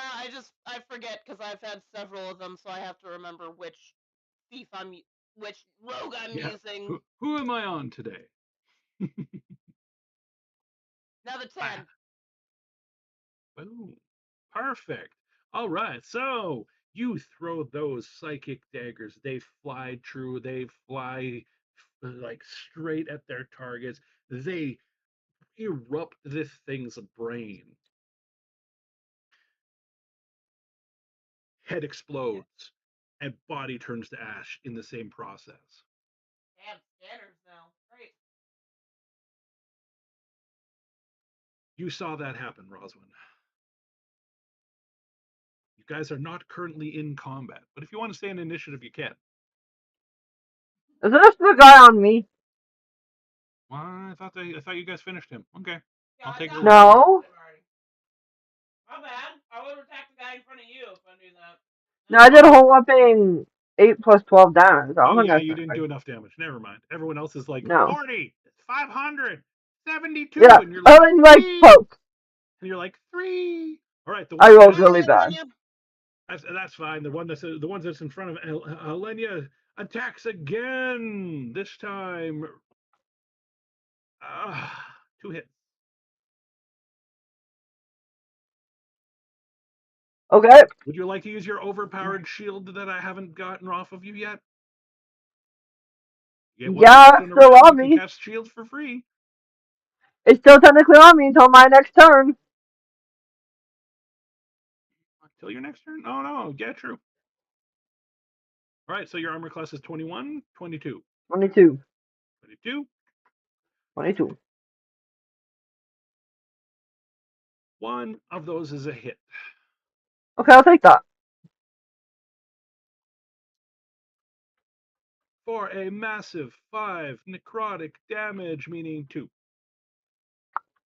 [SPEAKER 4] I forget because I've had several of them, so I have to remember which which rogue I'm
[SPEAKER 1] Yeah.
[SPEAKER 4] using.
[SPEAKER 1] Who am I on today?
[SPEAKER 4] Another 10.
[SPEAKER 1] Boom. Perfect. All right. So you throw those psychic daggers. They fly true. They fly like straight at their targets. They erupt this thing's brain. Head explodes and body turns to ash in the same process.
[SPEAKER 4] Damn scanners now. Great.
[SPEAKER 1] You saw that happen, Roswin. You guys are not currently in combat, but if you want to stay in initiative, you can.
[SPEAKER 3] Is this the guy on me?
[SPEAKER 1] Well, I thought you guys finished him. Okay,
[SPEAKER 4] Yeah,
[SPEAKER 1] I'll
[SPEAKER 4] I
[SPEAKER 1] take a
[SPEAKER 4] thought
[SPEAKER 1] little
[SPEAKER 4] we
[SPEAKER 1] time.
[SPEAKER 3] No.
[SPEAKER 4] finished him already. My bad. I would have attacked the guy in front of you if I knew that.
[SPEAKER 3] No, I did a whole whopping 8 plus 12 damage. I
[SPEAKER 1] Oh
[SPEAKER 3] don't think
[SPEAKER 1] yeah,
[SPEAKER 3] that's
[SPEAKER 1] you
[SPEAKER 3] very
[SPEAKER 1] didn't
[SPEAKER 3] high.
[SPEAKER 1] do enough damage. Never mind. Everyone else is like
[SPEAKER 3] No.
[SPEAKER 1] 40, 500, 72,
[SPEAKER 3] Yeah,
[SPEAKER 1] and you're
[SPEAKER 3] I
[SPEAKER 1] like
[SPEAKER 3] was like
[SPEAKER 1] three,
[SPEAKER 3] poke.
[SPEAKER 1] and you're like three. All right, the
[SPEAKER 3] I
[SPEAKER 1] one
[SPEAKER 3] rolled
[SPEAKER 1] that's
[SPEAKER 3] really bad.
[SPEAKER 1] that's fine. The ones that's in front of Helenia attacks again. This time, 2 hits.
[SPEAKER 3] Okay.
[SPEAKER 1] Would you like to use your overpowered shield that I haven't gotten off of you yet? You get one
[SPEAKER 3] Yeah,
[SPEAKER 1] last
[SPEAKER 3] it's
[SPEAKER 1] in a
[SPEAKER 3] still
[SPEAKER 1] round.
[SPEAKER 3] on
[SPEAKER 1] You can
[SPEAKER 3] me.
[SPEAKER 1] cast shields for free.
[SPEAKER 3] It's still technically on me until my next turn.
[SPEAKER 1] Until your next turn? Oh, no. Yeah, true. All right, so your armor class is 21, 22.
[SPEAKER 3] 22.
[SPEAKER 1] 22.
[SPEAKER 3] 22.
[SPEAKER 1] One of those is a hit.
[SPEAKER 3] Okay, I'll take that.
[SPEAKER 1] For a massive 5 necrotic damage, meaning 2.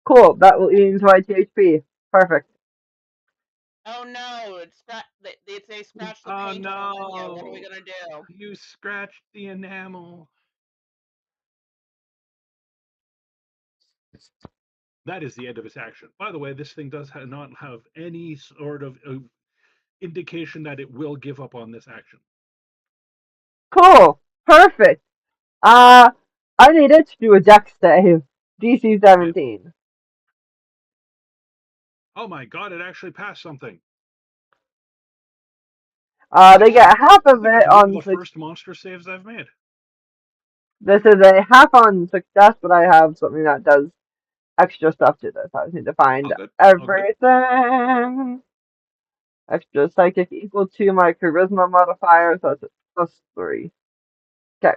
[SPEAKER 3] Cool. That will eat into my THP. Perfect.
[SPEAKER 4] Oh no! They scratched the
[SPEAKER 1] Oh,
[SPEAKER 4] paint on Alenia. What are we
[SPEAKER 1] no.
[SPEAKER 4] gonna do?
[SPEAKER 1] You scratched the enamel. That is the end of its action. By the way, this thing does not have any sort of indication that it will give up on this action.
[SPEAKER 3] Cool. Perfect. Uh, I need it to do a dex save. DC
[SPEAKER 1] Okay.
[SPEAKER 3] 17.
[SPEAKER 1] Oh my god, it actually passed something.
[SPEAKER 3] They get half of
[SPEAKER 1] Look,
[SPEAKER 3] it
[SPEAKER 1] one of
[SPEAKER 3] on
[SPEAKER 1] the first monster saves I've made.
[SPEAKER 3] This is a half on success, but I have something that does extra stuff to this. I just need to find
[SPEAKER 1] Oh, good. Oh, good.
[SPEAKER 3] everything. Extra psychic equal to my charisma modifier, so it's +3. Okay.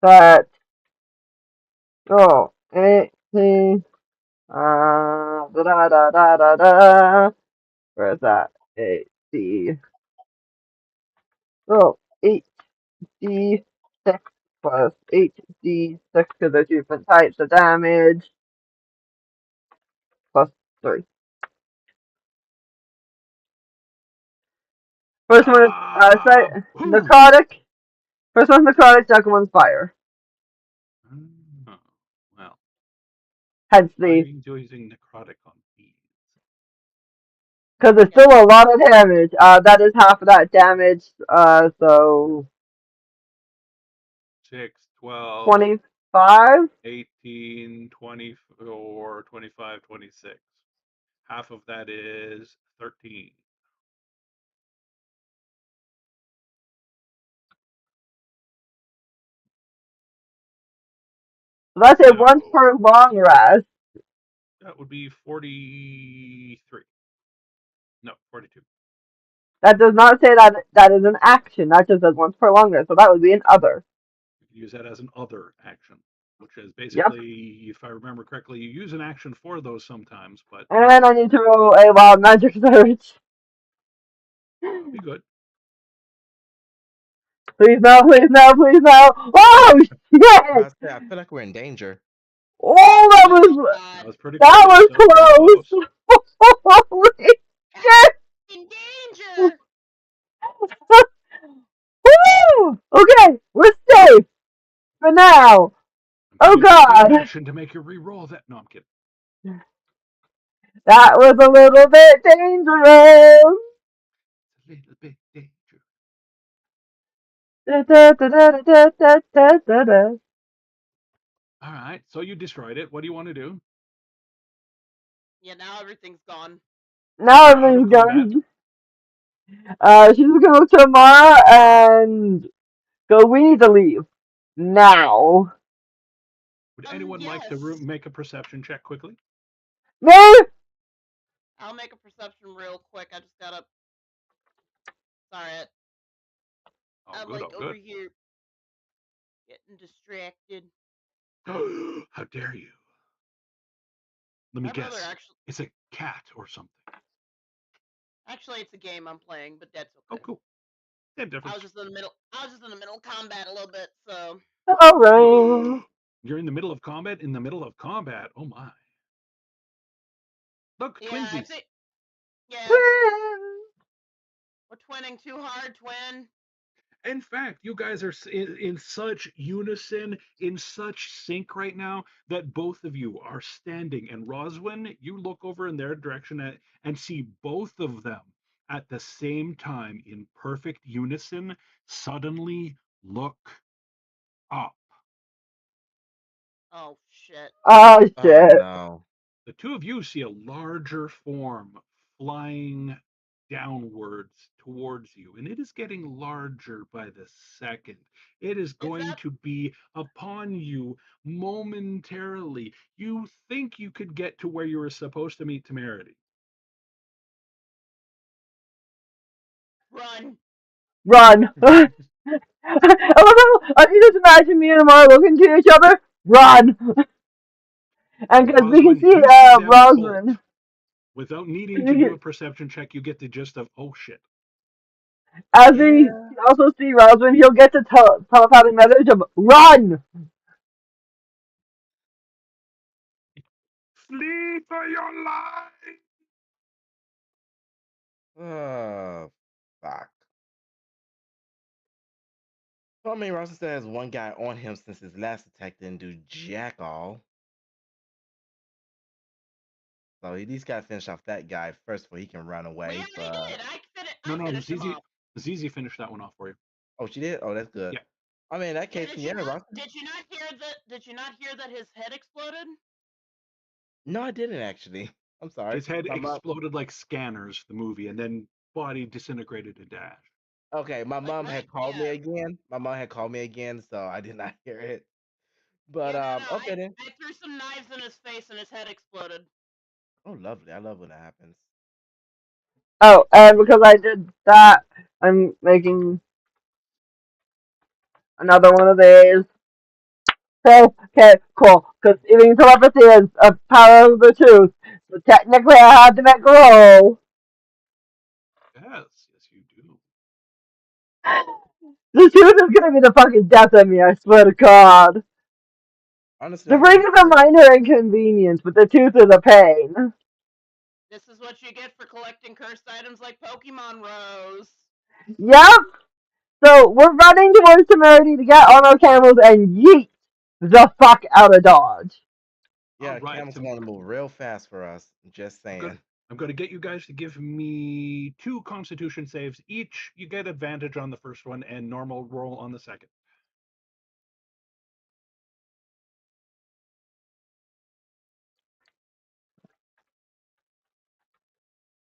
[SPEAKER 3] But oh, 18. Da da da da da da. Where is that? 8D. Oh, 8D6 plus 8D6 because there's different types of damage +3. First one is
[SPEAKER 1] Who?
[SPEAKER 3] necrotic. First one's necrotic, second one's fire.
[SPEAKER 1] Oh, well,
[SPEAKER 3] Hence
[SPEAKER 1] why are
[SPEAKER 3] the
[SPEAKER 1] you using necrotic on these?
[SPEAKER 3] because it's still a lot of damage. That is half of that damage. So
[SPEAKER 1] 6, 12,
[SPEAKER 3] 25.
[SPEAKER 1] 18, 24, 25, 26. Half of that is 13.
[SPEAKER 3] So that's a once
[SPEAKER 1] So
[SPEAKER 3] per long rest.
[SPEAKER 1] that would be 43. No, 42.
[SPEAKER 3] That does not say that that is an action. That just says once per long rest. So that would be an other.
[SPEAKER 1] You can use that as an other action, which is
[SPEAKER 3] Yep.
[SPEAKER 1] basically, if I remember correctly, you use an action for those sometimes, but
[SPEAKER 3] And I need to roll a wild magic surge.
[SPEAKER 1] that'll be good.
[SPEAKER 3] Please no, please no, please no. Oh shit!
[SPEAKER 5] I feel like we're in danger.
[SPEAKER 3] Oh, that
[SPEAKER 4] Oh
[SPEAKER 3] was
[SPEAKER 1] That was pretty
[SPEAKER 3] that
[SPEAKER 1] close.
[SPEAKER 3] was
[SPEAKER 1] That was pretty close.
[SPEAKER 3] close. Holy shit!
[SPEAKER 4] in danger.
[SPEAKER 3] Woo! Okay, we're safe for now.
[SPEAKER 1] I'm
[SPEAKER 3] Oh
[SPEAKER 1] gonna use my bonus
[SPEAKER 3] god,
[SPEAKER 1] action to make you re-roll that. No, I'm kidding.
[SPEAKER 3] that was a little bit dangerous.
[SPEAKER 1] It's a little bit dangerous.
[SPEAKER 3] Da, da, da, da, da, da, da, da, da.
[SPEAKER 1] All right, so you destroyed it. What do you want to do?
[SPEAKER 4] Yeah, now everything's gone.
[SPEAKER 3] Now
[SPEAKER 1] You're out of
[SPEAKER 3] everything's
[SPEAKER 1] combat.
[SPEAKER 3] going. She's gonna look to Amara and go. We need to leave now.
[SPEAKER 1] Would anyone like to
[SPEAKER 4] Yes.
[SPEAKER 1] make a perception check quickly?
[SPEAKER 3] Me?
[SPEAKER 4] I'll make a perception real quick. I just gotta. Sorry,
[SPEAKER 1] Oh,
[SPEAKER 4] I'm
[SPEAKER 1] good.
[SPEAKER 4] like
[SPEAKER 1] Oh,
[SPEAKER 4] over
[SPEAKER 1] good.
[SPEAKER 4] here getting distracted.
[SPEAKER 1] How dare you? Let me
[SPEAKER 4] My brother
[SPEAKER 1] guess.
[SPEAKER 4] actually.
[SPEAKER 1] It's a cat or something.
[SPEAKER 4] Actually, it's a game I'm playing, but that's
[SPEAKER 1] Oh,
[SPEAKER 4] okay.
[SPEAKER 1] cool. Same
[SPEAKER 4] I
[SPEAKER 1] difference.
[SPEAKER 4] was just in the middle. I was just in the middle of combat a little bit, so.
[SPEAKER 3] All right.
[SPEAKER 1] You're in the middle of combat. In the middle of combat. Oh my! Look,
[SPEAKER 4] Yeah, I
[SPEAKER 1] twinsies.
[SPEAKER 4] think. Yeah,
[SPEAKER 3] Twin.
[SPEAKER 4] we're twinning too hard, twin.
[SPEAKER 1] In fact, you guys are in such unison, in such sync right now that both of you are standing. And Roswin, you look over in their direction and see both of them at the same time in perfect unison suddenly look up.
[SPEAKER 4] Oh shit.
[SPEAKER 3] Oh
[SPEAKER 5] Oh
[SPEAKER 3] shit.
[SPEAKER 5] no.
[SPEAKER 1] The two of you see a larger form flying downwards towards you, and it is getting larger by the second. It is
[SPEAKER 4] Is
[SPEAKER 1] going
[SPEAKER 4] that
[SPEAKER 1] to be upon you momentarily. You think you could get to where you were supposed to meet Temerity.
[SPEAKER 4] run?
[SPEAKER 3] Run. I can just imagine me and Amara looking to each other. Run. And because we can
[SPEAKER 1] Roswin,
[SPEAKER 3] see
[SPEAKER 1] you see them bolt.
[SPEAKER 3] Rosalind.
[SPEAKER 1] Without needing to do a perception check, you get the gist of, oh shit.
[SPEAKER 3] As we
[SPEAKER 5] Yeah.
[SPEAKER 3] also see Rosalind, he'll get the telepathic message of run.
[SPEAKER 1] Flee for your life!
[SPEAKER 5] Oh, fuck. Well, I mean, Ross said has one guy on him since his last attack didn't do jack all. So he at least got to finish off that guy first before he can run
[SPEAKER 4] We
[SPEAKER 5] away.
[SPEAKER 4] already
[SPEAKER 5] But
[SPEAKER 4] did.
[SPEAKER 1] No,
[SPEAKER 4] I
[SPEAKER 1] no,
[SPEAKER 4] finished him off.
[SPEAKER 1] Zizi finished that one off for you.
[SPEAKER 5] oh, she did. Oh, that's good.
[SPEAKER 1] Yeah.
[SPEAKER 5] I mean, in that
[SPEAKER 4] Yeah,
[SPEAKER 5] case, yeah, Ross.
[SPEAKER 4] did you not hear that? Did you not hear that his head exploded?
[SPEAKER 5] No, I didn't actually. I'm sorry.
[SPEAKER 1] His head
[SPEAKER 5] I'm up.
[SPEAKER 1] exploded like Scanners, the movie, and then body disintegrated into ash.
[SPEAKER 5] Okay, my
[SPEAKER 4] Like
[SPEAKER 5] mom
[SPEAKER 4] right,
[SPEAKER 5] had called me
[SPEAKER 4] yeah,
[SPEAKER 5] again. My mom had called me again, so I did not hear it. But
[SPEAKER 4] yeah. No, no.
[SPEAKER 5] okay then.
[SPEAKER 4] I threw some knives in his face and his head exploded.
[SPEAKER 5] Oh, lovely. I love when that happens.
[SPEAKER 3] Oh, and because I did that, I'm making another one of these. So, okay, cool. Because even telepathy is a power of the truth. So technically, I had to make a roll.
[SPEAKER 1] Yes, yes, you do.
[SPEAKER 3] The truth is gonna be the fucking death of me, I swear to God.
[SPEAKER 5] Honestly,
[SPEAKER 3] The
[SPEAKER 5] I'm
[SPEAKER 3] ring
[SPEAKER 5] ready
[SPEAKER 3] is a
[SPEAKER 5] for it.
[SPEAKER 3] minor inconvenience, but the tooth is a pain.
[SPEAKER 4] This is what you get for collecting cursed items like Pokemon Rose.
[SPEAKER 3] Yep. So we're running towards Temerity to get on our camels and yeet the fuck out of Dodge.
[SPEAKER 1] All
[SPEAKER 5] Yeah,
[SPEAKER 1] right,
[SPEAKER 5] Cam's gonna move real fast for us. Just
[SPEAKER 1] I'm gonna
[SPEAKER 5] saying.
[SPEAKER 1] I'm gonna get you guys to give me 2 Constitution saves each. You get advantage on the first one and normal roll on the second.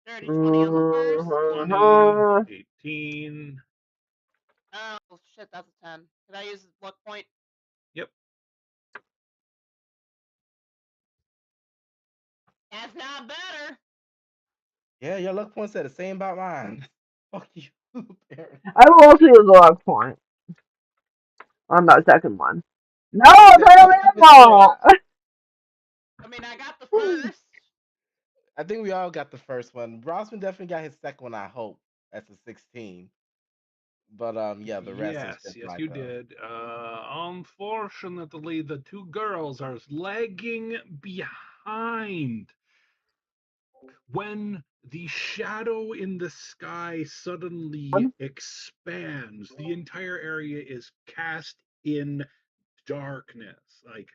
[SPEAKER 4] Dirty 20 on the first.
[SPEAKER 3] Mm-hmm.
[SPEAKER 1] 20, 18.
[SPEAKER 4] Oh shit, that's a 10. Can I use luck point?
[SPEAKER 1] Yep.
[SPEAKER 4] That's not better.
[SPEAKER 5] Yeah, your luck point said the same about mine. Fuck you, Baron.
[SPEAKER 3] I will also use a log point on that second one. No,
[SPEAKER 5] He said
[SPEAKER 3] apparently I'm
[SPEAKER 5] 50%.
[SPEAKER 3] not.
[SPEAKER 4] I mean, I got the first.
[SPEAKER 5] I think we all got the first one. Rossman definitely got his second one, I hope. That's a 16. But yeah, the rest is
[SPEAKER 1] Yes,
[SPEAKER 5] just
[SPEAKER 1] yes,
[SPEAKER 5] like
[SPEAKER 1] you did. Unfortunately, the 2 girls are lagging behind. When the shadow in the sky suddenly expands, the entire area is cast in darkness. Like,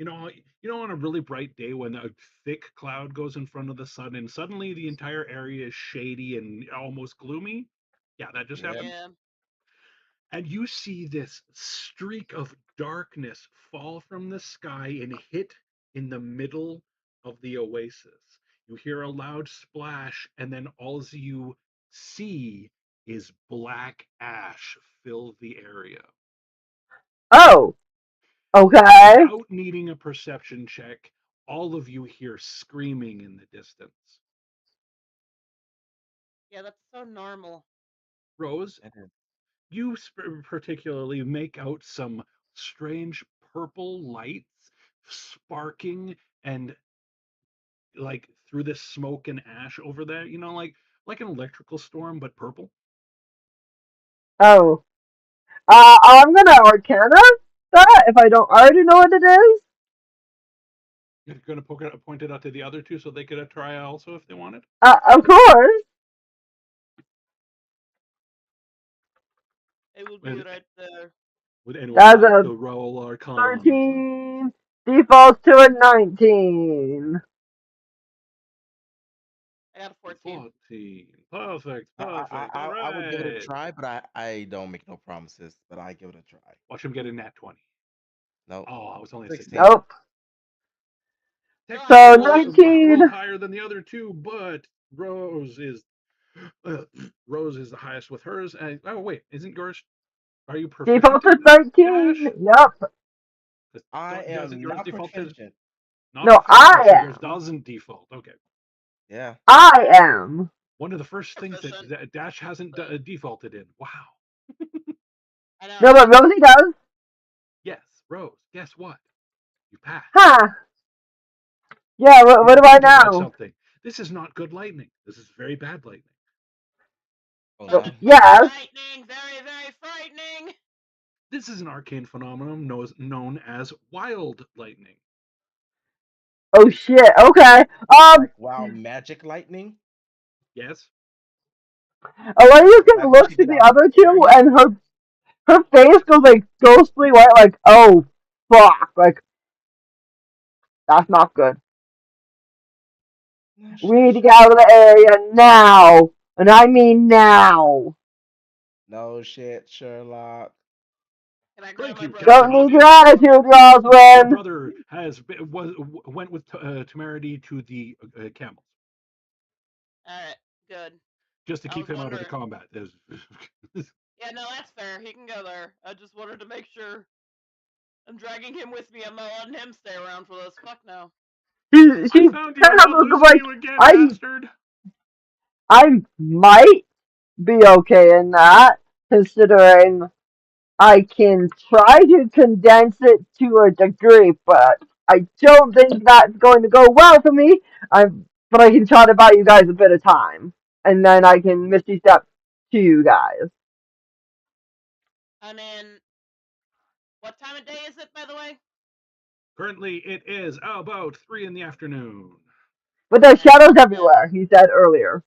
[SPEAKER 1] on a really bright day when a thick cloud goes in front of the sun and suddenly the entire area is shady and almost gloomy. Yeah, that just
[SPEAKER 5] yeah.
[SPEAKER 1] happened.
[SPEAKER 4] Yeah.
[SPEAKER 1] And you see this streak of darkness fall from the sky and hit in the middle of the oasis. You hear a loud splash, and then all you see is black ash fill the area.
[SPEAKER 3] Oh, okay.
[SPEAKER 1] Without needing a perception check, all of you hear screaming in the distance.
[SPEAKER 4] Yeah, that's so normal.
[SPEAKER 1] Rose,
[SPEAKER 5] That is-
[SPEAKER 1] you particularly make out some strange purple lights sparking and like through this smoke and ash over there, like an electrical storm, but purple.
[SPEAKER 3] Oh. I'm gonna Arcana that if I don't already know what it is.
[SPEAKER 1] You're going to point it out to the other two so they could try also if they wanted.
[SPEAKER 3] Of course.
[SPEAKER 4] It will be
[SPEAKER 1] Would,
[SPEAKER 4] right there.
[SPEAKER 1] would anyone
[SPEAKER 3] That's
[SPEAKER 1] like
[SPEAKER 3] a
[SPEAKER 1] to roll Arcana?
[SPEAKER 3] 13. Defaults to a 19.
[SPEAKER 4] I got a 14.
[SPEAKER 1] 14. Perfect,
[SPEAKER 5] I, I,
[SPEAKER 1] perfect. All
[SPEAKER 5] I I would give it a
[SPEAKER 1] right.
[SPEAKER 5] try, but I don't make no promises. But I give it a try.
[SPEAKER 1] Watch him get a nat 20.
[SPEAKER 5] No,
[SPEAKER 1] Oh, I was only a 16.
[SPEAKER 5] 16.
[SPEAKER 3] Nope.
[SPEAKER 4] Still
[SPEAKER 1] Technically,
[SPEAKER 4] have
[SPEAKER 3] So
[SPEAKER 4] to
[SPEAKER 1] you
[SPEAKER 4] roll it.
[SPEAKER 3] nineteen.
[SPEAKER 1] rolled higher than the other two, but Rose is uh, Rose is the highest with hers. And, oh wait, isn't yours? Are you
[SPEAKER 3] Default
[SPEAKER 1] proficient
[SPEAKER 3] to
[SPEAKER 1] in
[SPEAKER 3] 13.
[SPEAKER 1] Ash?
[SPEAKER 3] Yep.
[SPEAKER 5] I
[SPEAKER 1] Doesn't
[SPEAKER 5] am
[SPEAKER 1] yours
[SPEAKER 5] not
[SPEAKER 1] default to
[SPEAKER 5] proficient.
[SPEAKER 1] not
[SPEAKER 3] No,
[SPEAKER 1] proficient? Oh,
[SPEAKER 3] I
[SPEAKER 1] so yours
[SPEAKER 3] am.
[SPEAKER 1] doesn't default. Okay.
[SPEAKER 5] Yeah.
[SPEAKER 3] I am.
[SPEAKER 1] One of the first things
[SPEAKER 4] Proficient.
[SPEAKER 1] that Dash hasn't
[SPEAKER 4] But
[SPEAKER 1] defaulted in. Wow.
[SPEAKER 4] I know,
[SPEAKER 3] No, but
[SPEAKER 4] right?
[SPEAKER 3] Rosie does.
[SPEAKER 1] Yes, Rose. Guess what? You passed.
[SPEAKER 3] Huh. Yeah, what do I
[SPEAKER 1] Thinking about
[SPEAKER 3] know?
[SPEAKER 1] something. This is not good lightning. This is very bad lightning.
[SPEAKER 5] Oh
[SPEAKER 4] But
[SPEAKER 5] no.
[SPEAKER 4] it's
[SPEAKER 3] Yes.
[SPEAKER 4] frightening. Very, very frightening.
[SPEAKER 1] This is an arcane phenomenon known as wild lightning.
[SPEAKER 3] Oh shit. Okay.
[SPEAKER 5] Like wow, magic lightning.
[SPEAKER 1] Yes.
[SPEAKER 3] Olivia
[SPEAKER 5] Like
[SPEAKER 3] can
[SPEAKER 5] when
[SPEAKER 3] look
[SPEAKER 5] she
[SPEAKER 3] to
[SPEAKER 5] get
[SPEAKER 3] the
[SPEAKER 5] all
[SPEAKER 3] other two,
[SPEAKER 5] scary.
[SPEAKER 3] and her face goes like ghostly white. Like, oh fuck. Like that's not good.
[SPEAKER 5] No
[SPEAKER 3] We
[SPEAKER 5] shit,
[SPEAKER 3] need to get out of
[SPEAKER 5] Sherlock.
[SPEAKER 3] the area now, and I mean now.
[SPEAKER 5] No shit, Sherlock.
[SPEAKER 4] Can I grab
[SPEAKER 1] Thank
[SPEAKER 4] my
[SPEAKER 1] you,
[SPEAKER 4] brother's
[SPEAKER 3] Don't
[SPEAKER 1] Captain
[SPEAKER 3] need
[SPEAKER 4] sword?
[SPEAKER 3] your
[SPEAKER 1] Obvious.
[SPEAKER 3] attitude,
[SPEAKER 1] Your
[SPEAKER 3] Roswin.
[SPEAKER 1] brother went with temerity to the camels.
[SPEAKER 4] Alright, good.
[SPEAKER 1] just to
[SPEAKER 4] I
[SPEAKER 1] keep
[SPEAKER 4] was
[SPEAKER 1] him out of the
[SPEAKER 4] wondering.
[SPEAKER 1] combat.
[SPEAKER 4] Yeah, no, that's fair. He can go there. I just wanted to make sure I'm dragging him with me. I'm not letting him stay around for this. Fuck no.
[SPEAKER 1] I
[SPEAKER 3] She
[SPEAKER 1] found you.
[SPEAKER 3] kind
[SPEAKER 1] I'm
[SPEAKER 3] of
[SPEAKER 1] not
[SPEAKER 3] looks
[SPEAKER 1] losing
[SPEAKER 3] like
[SPEAKER 1] you again,
[SPEAKER 3] I
[SPEAKER 1] bastard.
[SPEAKER 3] I might be okay in that, considering I can try to condense it to a degree, but I don't think that's going to go well for me. But I can try to buy you guys a bit of time, and then I can misty step to you guys.
[SPEAKER 4] I mean, what time of day is it, by the way?
[SPEAKER 1] Currently, it is about 3 in the afternoon.
[SPEAKER 3] But there's
[SPEAKER 4] Okay.
[SPEAKER 3] shadows
[SPEAKER 4] Then,
[SPEAKER 3] everywhere, he said earlier.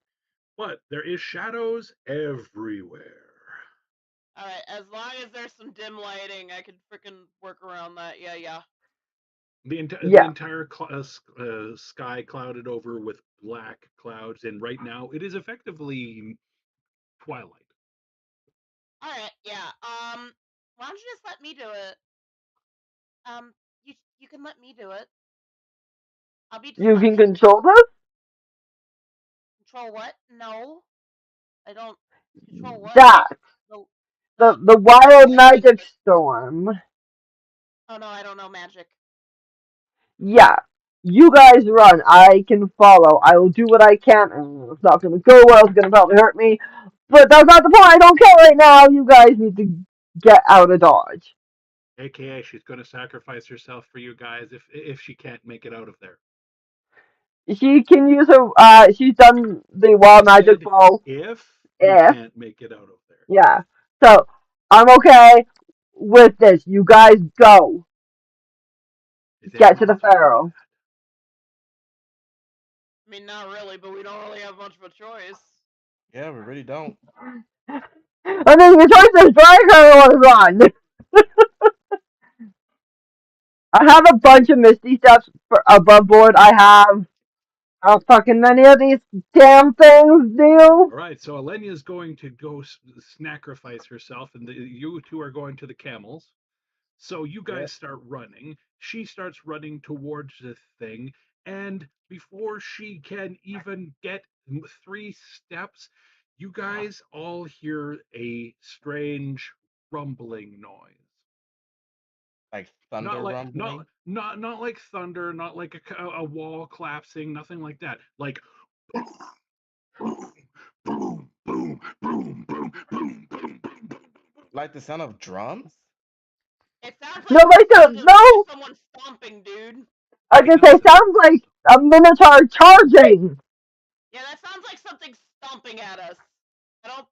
[SPEAKER 1] But there is shadows everywhere.
[SPEAKER 4] all right. As long as there's some dim lighting, I could freaking work around that. Yeah, yeah.
[SPEAKER 1] The
[SPEAKER 3] Yeah,
[SPEAKER 1] entire sky clouded over with black clouds, and right now it is effectively twilight.
[SPEAKER 4] All right. Yeah. Why don't you just let me do it? You can let me do it. I'll be
[SPEAKER 3] you can
[SPEAKER 4] deception.
[SPEAKER 3] control this?
[SPEAKER 4] Control what? No, I don't. Control what?
[SPEAKER 3] That.
[SPEAKER 4] The
[SPEAKER 3] The
[SPEAKER 4] the
[SPEAKER 3] wild
[SPEAKER 4] lightning.
[SPEAKER 3] magic storm.
[SPEAKER 4] Oh no, I don't know magic.
[SPEAKER 3] Yeah. You guys run. I can follow. I will do what I can. It's not going to go well. It's going to probably hurt me. But that's not the point. I don't care right now. You guys need to get out of Dodge.
[SPEAKER 1] AKA, she's going to sacrifice herself for you guys if she can't make it out of there.
[SPEAKER 3] She can use her. She's done the
[SPEAKER 1] I
[SPEAKER 3] wild magic
[SPEAKER 1] said
[SPEAKER 3] ball.
[SPEAKER 1] if you
[SPEAKER 3] If.
[SPEAKER 1] can't make it out of there.
[SPEAKER 3] Yeah. So, I'm okay with this. You guys go.
[SPEAKER 1] Is
[SPEAKER 3] Get to the
[SPEAKER 1] everyone fine with
[SPEAKER 3] Pharaoh.
[SPEAKER 1] that?
[SPEAKER 4] I mean, not really, but we don't really have much of a choice.
[SPEAKER 5] Yeah, we really don't.
[SPEAKER 3] I mean, your choice is drag her or run. I have a bunch of Misty steps for above board. I have how fucking many of these damn things do?
[SPEAKER 1] All right, so Alenia is going to go sacrifice herself, and you two are going to the camels. So you
[SPEAKER 5] Yeah.
[SPEAKER 1] guys start running. She starts running towards the thing, and before she can even get 3 steps, you guys all hear a strange rumbling noise.
[SPEAKER 5] Like
[SPEAKER 1] Not
[SPEAKER 5] thunder
[SPEAKER 1] like
[SPEAKER 5] rumbling.
[SPEAKER 1] not like thunder, not like a wall collapsing, nothing like that. Like boom, boom, boom, boom, boom, boom, boom, boom, boom.
[SPEAKER 5] Like the sound of drums?
[SPEAKER 4] It sounds
[SPEAKER 3] No,
[SPEAKER 4] like the
[SPEAKER 3] like
[SPEAKER 4] sound of
[SPEAKER 3] no.
[SPEAKER 4] someone stomping, dude.
[SPEAKER 3] I
[SPEAKER 1] It
[SPEAKER 3] can say
[SPEAKER 1] doesn't.
[SPEAKER 3] sounds like a minotaur charging.
[SPEAKER 4] Yeah, that sounds like something stomping at us. I don't.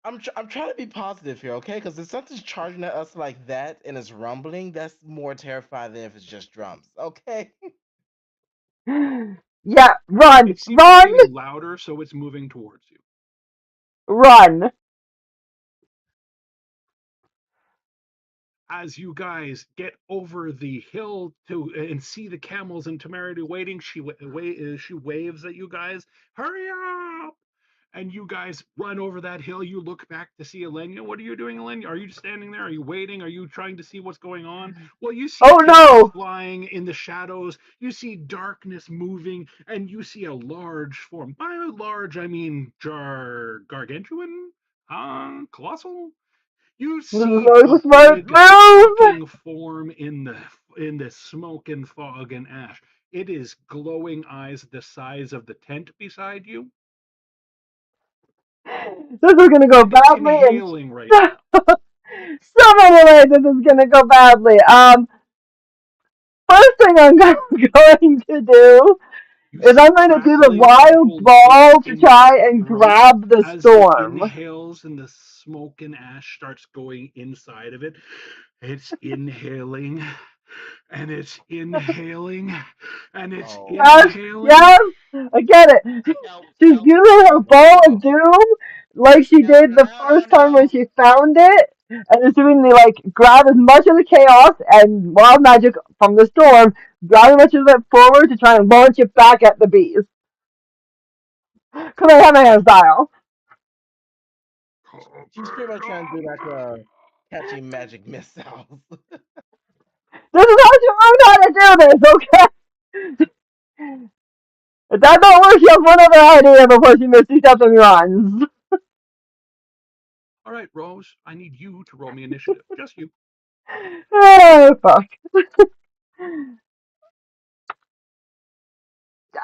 [SPEAKER 5] I'm trying to be positive here, okay? Because if something's charging at us like that and it's rumbling, that's more terrifying than if it's just drums, okay?
[SPEAKER 3] Yeah, run,
[SPEAKER 1] It seems to be
[SPEAKER 3] run,
[SPEAKER 1] getting louder, so it's moving towards you.
[SPEAKER 3] run.
[SPEAKER 1] As you guys get over the hill to and see the camels and Temerity waiting, she waves at you guys. Hurry up! And you guys run over that hill. You look back to see Elenia. What are you doing, Elenia? Are you standing there? Are you waiting? Are you trying to see what's going on? Well, you see
[SPEAKER 3] Oh
[SPEAKER 1] pigeons
[SPEAKER 3] no.
[SPEAKER 1] flying in the shadows. You see darkness moving, and you see a large form. By large, I mean gargantuan, colossal. You
[SPEAKER 3] This is
[SPEAKER 1] see
[SPEAKER 3] always
[SPEAKER 1] a
[SPEAKER 3] a smart
[SPEAKER 1] big
[SPEAKER 3] move.
[SPEAKER 1] fucking form in the smoke and fog and ash. It is glowing eyes the size of the tent beside you.
[SPEAKER 3] This is gonna go
[SPEAKER 1] And it's
[SPEAKER 3] badly in
[SPEAKER 1] inhaling right
[SPEAKER 3] so,
[SPEAKER 1] now.
[SPEAKER 3] so many ways. This is gonna go badly. First thing I'm going to do
[SPEAKER 1] You
[SPEAKER 3] is
[SPEAKER 1] see
[SPEAKER 3] I'm going to do the
[SPEAKER 1] crackling
[SPEAKER 3] wild
[SPEAKER 1] purple light
[SPEAKER 3] ball to
[SPEAKER 1] in
[SPEAKER 3] try and
[SPEAKER 1] right
[SPEAKER 3] grab the
[SPEAKER 1] as it
[SPEAKER 3] storm.
[SPEAKER 1] inhales and the smoke and ash starts going inside of it. It's inhaling and it's inhaling and it's
[SPEAKER 5] Oh
[SPEAKER 3] Yes,
[SPEAKER 5] no.
[SPEAKER 1] inhaling.
[SPEAKER 3] yes, I get it.
[SPEAKER 4] No,
[SPEAKER 3] She's
[SPEAKER 4] no,
[SPEAKER 3] using her ball of
[SPEAKER 5] Oh.
[SPEAKER 3] doom like she
[SPEAKER 4] no,
[SPEAKER 3] did
[SPEAKER 4] no,
[SPEAKER 3] the
[SPEAKER 4] no, no,
[SPEAKER 3] first time when
[SPEAKER 4] no.
[SPEAKER 3] she found it, and is doing the like grab as much of the chaos and wild magic from the storm, grab as much of it forward to try and launch it back at the bees. Kamehameha style.
[SPEAKER 5] She's pretty much trying to do like a catching magic missiles.
[SPEAKER 3] This is how you learn how to do this, okay? If that don't work, she has one other idea before she misty steps and runs.
[SPEAKER 1] All right, Rose, I need you to roll me initiative. Just you.
[SPEAKER 3] Oh, fuck.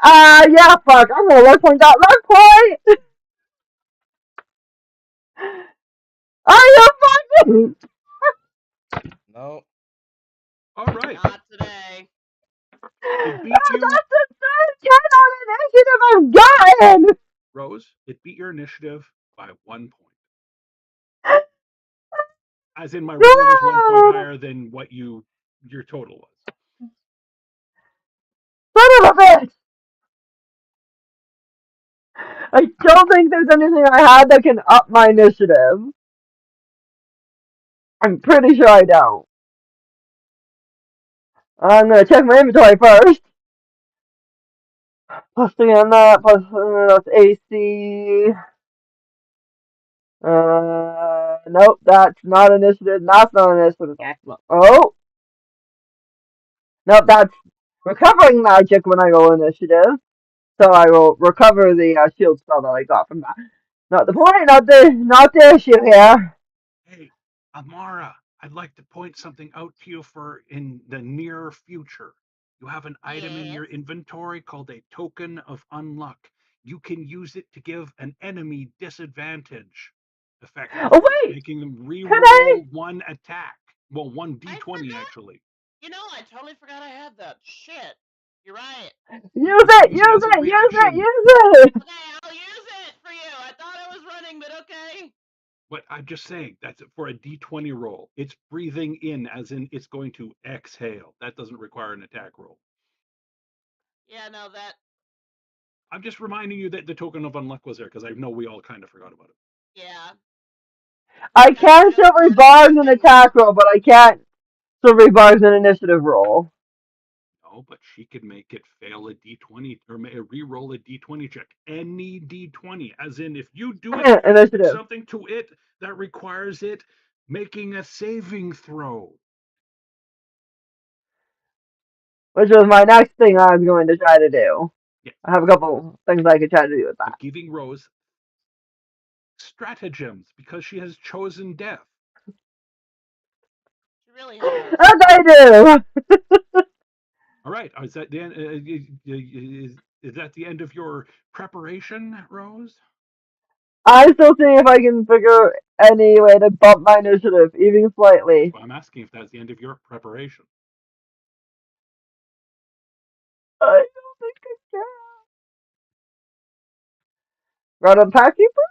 [SPEAKER 3] Yeah, fuck. I'm gonna luck point that luck point. Are you fucking?
[SPEAKER 5] No.
[SPEAKER 1] All right.
[SPEAKER 4] Not today.
[SPEAKER 1] It beat you,
[SPEAKER 3] That's the third 10 on initiative I've gotten.
[SPEAKER 1] Rose. It beat your initiative by 1 point. As in, my roll was 1 point
[SPEAKER 3] God,
[SPEAKER 1] higher than what your total was.
[SPEAKER 3] son of a bitch. I don't think there's anything I had that can up my initiative. I'm pretty sure I don't. I'm gonna check my inventory first. Plus 3 on that, plus that's AC. Nope, that's not initiative. That's not initiative. Oh, nope, that's recovering magic when I roll initiative. So I will recover the shield spell that I got from that. Not the point, not the issue here.
[SPEAKER 1] Hey, Amara, I'd like to point something out to you for in the near future. You have an item in
[SPEAKER 4] Yes.
[SPEAKER 1] your inventory called a token of unluck. You can use it to give an enemy disadvantage,
[SPEAKER 3] Oh
[SPEAKER 1] effectively,
[SPEAKER 3] wait,
[SPEAKER 1] making them
[SPEAKER 3] can I
[SPEAKER 1] re-roll one attack. Well, one
[SPEAKER 4] I
[SPEAKER 1] d20
[SPEAKER 4] forgot.
[SPEAKER 1] actually.
[SPEAKER 4] You know, I totally forgot I had that. Shit. You're right.
[SPEAKER 3] use
[SPEAKER 1] You can
[SPEAKER 3] it?
[SPEAKER 1] use it as a
[SPEAKER 3] Use it!
[SPEAKER 1] reaction.
[SPEAKER 3] Use it!
[SPEAKER 4] Okay, I'll use it for you. I thought I was running, but okay.
[SPEAKER 1] But I'm just saying that's for a d20 roll. It's breathing in, as in it's going to exhale. That doesn't require an attack roll.
[SPEAKER 4] Yeah, no, that.
[SPEAKER 1] I'm just reminding you that the token of unluck was there because I know we all kind of forgot about it.
[SPEAKER 4] Yeah.
[SPEAKER 3] I
[SPEAKER 4] That
[SPEAKER 3] can
[SPEAKER 4] just
[SPEAKER 3] silver
[SPEAKER 4] started
[SPEAKER 3] bars an
[SPEAKER 4] kicking.
[SPEAKER 3] attack roll, but I can't silver bars an initiative roll.
[SPEAKER 1] No, but she could make it fail a d20 or re-roll a d20 check. Any d20, as in if you do it, it's
[SPEAKER 3] Initiative.
[SPEAKER 1] something to it that requires it making a saving throw.
[SPEAKER 3] Which was my next thing I was going to try to do.
[SPEAKER 1] Yeah,
[SPEAKER 3] I have a couple things I could try to do with
[SPEAKER 1] I'm
[SPEAKER 3] that.
[SPEAKER 1] giving Rose stratagems because she has chosen death.
[SPEAKER 4] She really has.
[SPEAKER 3] As I do!
[SPEAKER 1] All right, is that the end? Is that the end of your preparation, Rose?
[SPEAKER 3] I'm still seeing if I can figure any way to bump my initiative, even slightly.
[SPEAKER 1] Well, I'm asking if that's the end of your preparation.
[SPEAKER 3] I don't think I can. Got a pack keeper?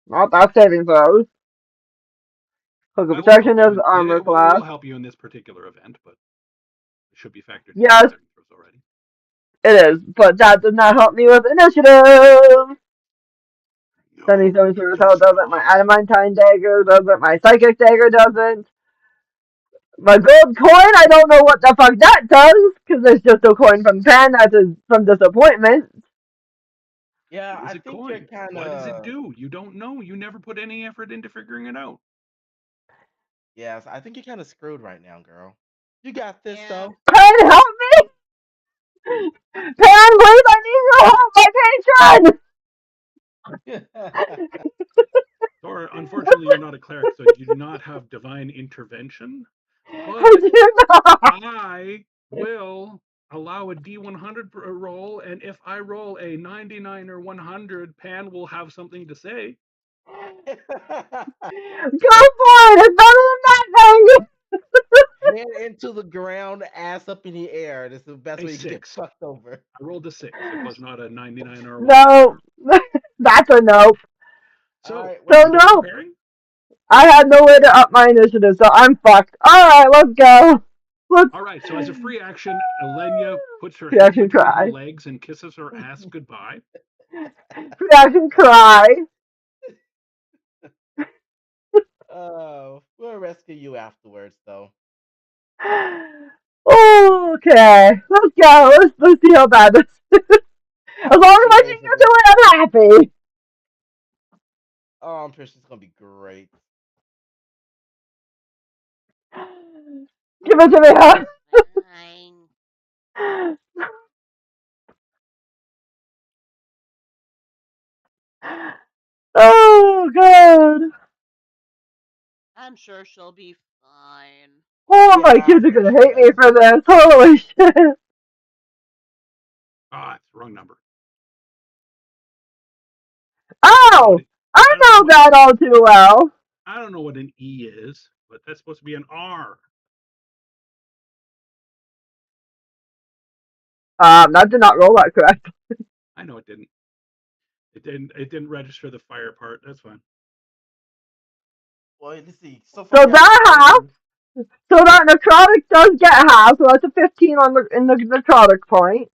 [SPEAKER 3] Not that saving throws. Hook of
[SPEAKER 1] I will help
[SPEAKER 3] protection
[SPEAKER 1] you,
[SPEAKER 3] is
[SPEAKER 1] and
[SPEAKER 3] armor
[SPEAKER 1] it will
[SPEAKER 3] class.
[SPEAKER 1] help you in this particular event, but it should be factored into your
[SPEAKER 3] Yes,
[SPEAKER 1] saving throws already.
[SPEAKER 3] it is, but that does not help me with initiative. Sending
[SPEAKER 1] No,
[SPEAKER 3] Stone
[SPEAKER 1] it
[SPEAKER 3] Service
[SPEAKER 1] does
[SPEAKER 3] doesn't. My
[SPEAKER 1] not.
[SPEAKER 3] adamantine dagger doesn't. My psychic dagger doesn't. My gold coin, I don't know what the fuck that does, because it's just a coin from Pan. That's from disappointment.
[SPEAKER 5] Yeah,
[SPEAKER 1] It is
[SPEAKER 5] I
[SPEAKER 1] a
[SPEAKER 5] think you're
[SPEAKER 1] coin.
[SPEAKER 5] kind
[SPEAKER 1] What does it
[SPEAKER 5] of.
[SPEAKER 1] do? You don't know. You never put any effort into figuring it out.
[SPEAKER 5] Yes, I think you're kind of screwed right now, girl. You got this
[SPEAKER 4] Yeah.
[SPEAKER 5] though.
[SPEAKER 3] Pan, help me! Pan, please, I need your help, my patron!
[SPEAKER 1] Or unfortunately, you're not a cleric, so you do not have divine intervention.
[SPEAKER 3] I
[SPEAKER 1] But
[SPEAKER 3] do not.
[SPEAKER 1] I will allow a D100 roll, and if I roll a 99 or 100, Pan will have something to say.
[SPEAKER 3] Go for it! It's better than that thing!
[SPEAKER 5] Head into the ground, ass up in the air. That's the best
[SPEAKER 1] A
[SPEAKER 5] way you can get
[SPEAKER 1] 6.
[SPEAKER 5] fucked over.
[SPEAKER 1] I rolled a 6. It was not a 99 or a 100.
[SPEAKER 3] No, that's a nope.
[SPEAKER 5] All
[SPEAKER 1] So,
[SPEAKER 5] right,
[SPEAKER 1] are
[SPEAKER 3] So
[SPEAKER 5] well,
[SPEAKER 1] you done
[SPEAKER 3] nope.
[SPEAKER 1] preparing?
[SPEAKER 3] I had no way to up my initiative, so I'm fucked. Alright, let's go. Let's
[SPEAKER 1] All right. So, as a free action, Elenia puts her head
[SPEAKER 3] reaction
[SPEAKER 1] between her
[SPEAKER 3] cry.
[SPEAKER 1] legs and kisses her ass goodbye.
[SPEAKER 3] Reaction cry.
[SPEAKER 5] we'll rescue you afterwards, though.
[SPEAKER 3] Okay, let's go. Let's see how bad this is. As
[SPEAKER 5] I'm
[SPEAKER 3] long
[SPEAKER 5] pretty
[SPEAKER 3] as
[SPEAKER 5] sure
[SPEAKER 3] I
[SPEAKER 5] Rose
[SPEAKER 3] can
[SPEAKER 5] is
[SPEAKER 3] get
[SPEAKER 5] gonna.
[SPEAKER 3] to it, I'm happy.
[SPEAKER 5] Oh, I'm pretty sure it's gonna be great.
[SPEAKER 3] Give it to me, huh?
[SPEAKER 4] Fine.
[SPEAKER 3] Oh god.
[SPEAKER 4] I'm sure she'll be fine.
[SPEAKER 3] Oh, my
[SPEAKER 5] Yeah,
[SPEAKER 3] kids
[SPEAKER 5] I'm
[SPEAKER 3] are
[SPEAKER 5] pretty
[SPEAKER 3] gonna
[SPEAKER 5] sure
[SPEAKER 3] hate me
[SPEAKER 5] that's
[SPEAKER 3] for this. Holy shit.
[SPEAKER 1] Ah, it's the wrong number. I don't know what
[SPEAKER 3] Oh!
[SPEAKER 1] it,
[SPEAKER 3] I
[SPEAKER 1] I don't know
[SPEAKER 3] know
[SPEAKER 1] what
[SPEAKER 3] that all too well.
[SPEAKER 1] I don't know what an E is, but that's supposed to be an R.
[SPEAKER 3] That did not roll that correct.
[SPEAKER 1] I know it didn't. It didn't register the fire part. That's fine.
[SPEAKER 5] well. Let's see. So far,
[SPEAKER 3] So
[SPEAKER 5] we have
[SPEAKER 3] that half,
[SPEAKER 5] 30.
[SPEAKER 3] so that necrotic does get half, so that's a 15 on the in the necrotic point.